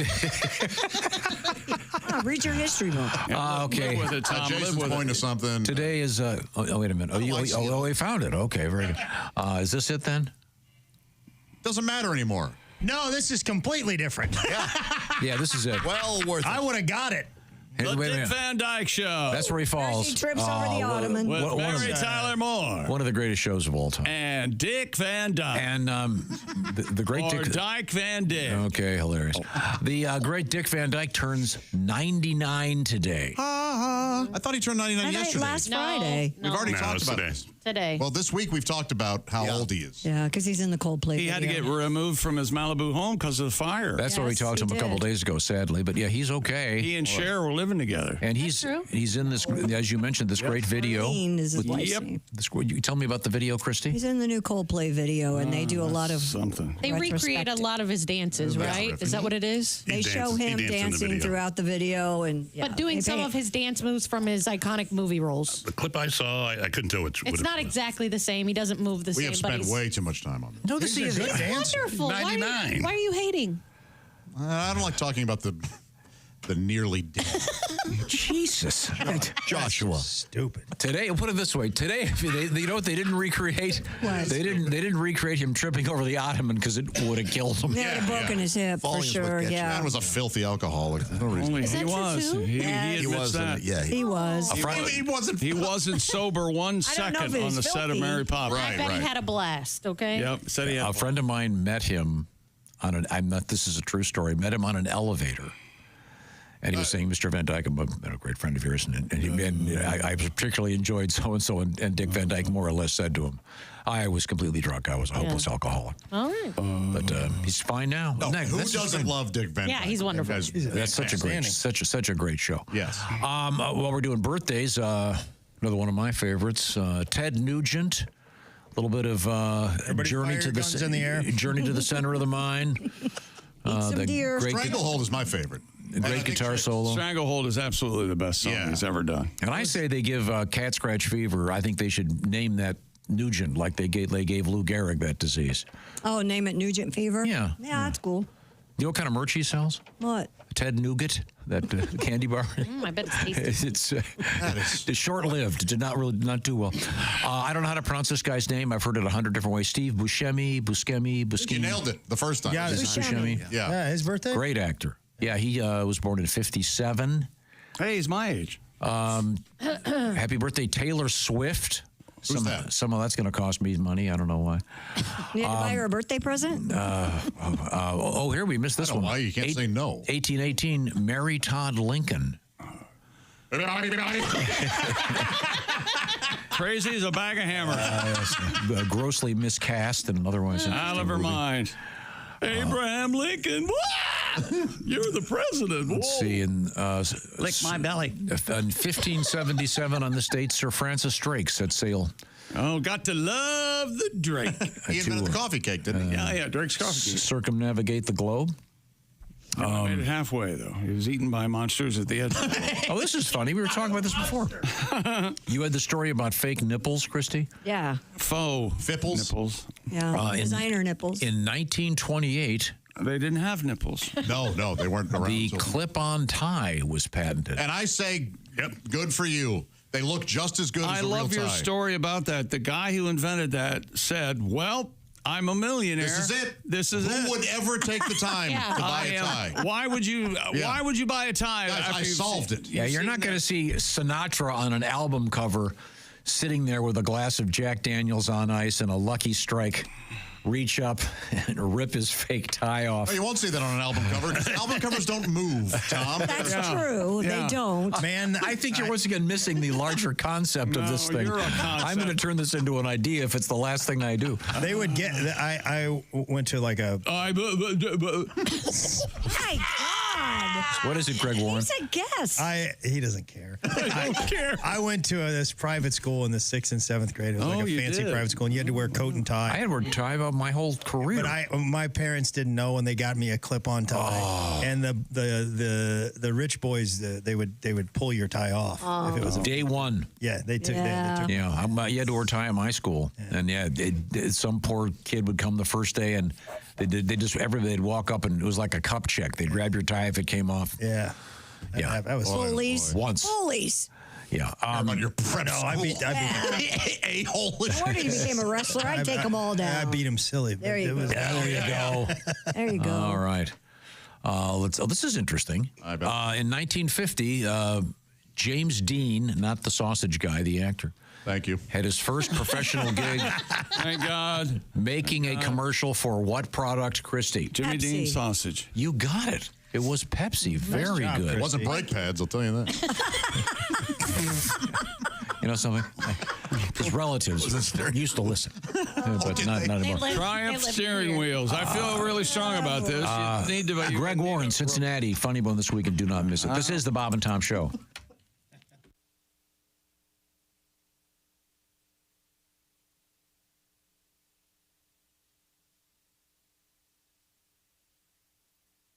Read your history book. Okay. Live with it, Tom. Jason's Live with pointing it. to something. Today is. Oh, wait a minute. Oh, we found it. Okay, very good. Is this it then? Doesn't matter anymore. No, this is completely different. Yeah, this is it. Well worth it. I would have got it. The Wait a Dick minute. Van Dyke Show. That's where he falls. He trips over the ottoman. With One of Mary the- Tyler Moore. One of the greatest shows of all time. And Dick Van Dyke. And the great or Dick. Dyke Van Dyke. Okay, hilarious. The great Dick Van Dyke turns 99 today. I thought he turned 99 yesterday. Last Friday. We've already No, talked it's about today. this. Today. Well, this week we've talked about how old he is. Yeah, because he's in the Coldplay. He had to get removed from his Malibu home because of the fire. That's what we talked to him a couple days ago, sadly. But yeah, he's okay. He and Cher were living together. And he's in this, as you mentioned, this great video. Marlene is his wife's Yep. name. You tell me about the video, Christy. He's in the new Coldplay video, and they do a lot of something. They recreate a lot of his dances, right? Is that what it is? They show him dancing throughout the video, and But doing some of his dance moves from his iconic movie roles. The clip I saw, I couldn't tell which. It's not exactly the same. He doesn't move the We same. have but spent he's way too much time on this. No, this is wonderful. Why are you hating? I don't like talking about the nearly dead. Jesus. Joshua. Stupid. Today, put it this way. Today, you know what they didn't recreate? What? They didn't recreate him tripping over the ottoman because it would have killed him. He had broken his hip for sure. Yeah, Man was a filthy alcoholic. There's no reason. Only he was. He He admits was. that. he was. He wasn't. He wasn't sober 1 I don't know second if it on was the set of filthy. Mary Poppins. I bet he had a blast. Okay. Yep. Said he had A friend of mine met him on an. This is a true story. Met him on an elevator. And he was saying, Mr. Van Dyke, I'm a great friend of yours. I particularly enjoyed so-and-so. And Dick Van Dyke more or less said to him, I was completely drunk. I was a hopeless alcoholic. All right. But he's fine now. No, Isn't that- who that's just doesn't great. love Dick Van Dyke? Yeah, he's wonderful. That's such a great show. Yes. While we're doing birthdays, another one of my favorites, Ted Nugent. A little bit of journey fire to the guns in the air. journey to the center of the mind. some deer. Stranglehold is my favorite. Great guitar solo. Stranglehold is absolutely the best song he's ever done. And I say they give cat scratch fever. I think they should name that Nugent like they gave Lou Gehrig that disease. Oh, name it Nugent Fever. Yeah. Yeah, that's cool. You know what kind of merch he sells? What? Ted Nougat, that candy bar. I bet it's tasty. It's short-lived. Did not do well. I don't know how to pronounce this guy's name. I've heard it 100 different ways. Steve Buscemi. You nailed it the first time. Yeah, Buscemi. Yeah. His birthday? Great actor. Yeah, he was born in 57. Hey, he's my age. Happy birthday, Taylor Swift. Who's that? Some of that's going to cost me money. I don't know why. You had to buy her a birthday present? Here we missed this one. Why you can't say no? 1818, Mary Todd Lincoln. Crazy as a bag of hammers. Grossly miscast and otherwise. Never mind. Abraham Lincoln. You're the president. Whoa. Let's see. Lick my belly. In 1577 on this date, Sir Francis Drake set sail. Oh, got to love the Drake. He invented the coffee cake, didn't he? Yeah, Drake's coffee cake. Circumnavigate the globe. Made it halfway, though. He was eaten by monsters at the edge. Oh, this is funny. We were talking about this before. You had the story about fake nipples, Christy? Yeah. Faux Fipples? nipples. Yeah. Designer nipples. In 1928, they didn't have nipples. No, they weren't around. The clip-on tie was patented. And I say, good for you. They look just as good as I a real love your tie. story about that. The guy who invented that said, well, I'm a millionaire. This is it. This is Who it. would ever take the time to buy a tie? Why would you? Yeah. Why would you buy a tie? Guys, after I you've solved seen- it. Yeah, you're not going to see Sinatra on an album cover sitting there with a glass of Jack Daniels on ice and a Lucky Strike reach up and rip his fake tie off. Oh, you won't see that on an album cover. Album covers don't move, Tom. That's true. Yeah. They don't. Man, I think you're once again missing the larger concept of this thing. you're a concept. I'm going to turn this into an idea if it's the last thing I do. They would get. I went to like a. My God. What is it, Greg Warren? He's a guest. He doesn't care. I don't care. I went to this private school in the 6th and 7th grade. It was like a you fancy did. private school, and you had to wear coat and tie. I had worn tie about my whole career. But my parents didn't know, and they got me a clip-on tie. And the rich boys, they would pull your tie off if it was Day one. Yeah, they took. They took Yeah, you had to wear tie at my school, and some poor kid would come the first day, and they'd walk up, and it was like a cup check. They'd grab your tie if it came off. Yeah, Yeah, that was Bullies. once. Bullies. Yeah, on your prep school. I beat a-hole. Before he became a wrestler, I'd take them all down. I beat him silly. There you go. There you go. There you go. All right. This is interesting. I bet. In 1950, James Dean, not the sausage guy, the actor. Thank you. Had his first professional gig. Thank God. Making a commercial for what product, Christy? Jimmy Dean sausage. You got it. It was Pepsi. Very job, good. It wasn't brake pads, I'll tell you that. You know something? His relatives used to listen, but not anymore. Triumph steering wheels. I feel really strong about this. You need to, Greg Warren, Cincinnati. Funny Bone this week, and do not miss it. This is the Bob and Tom Show.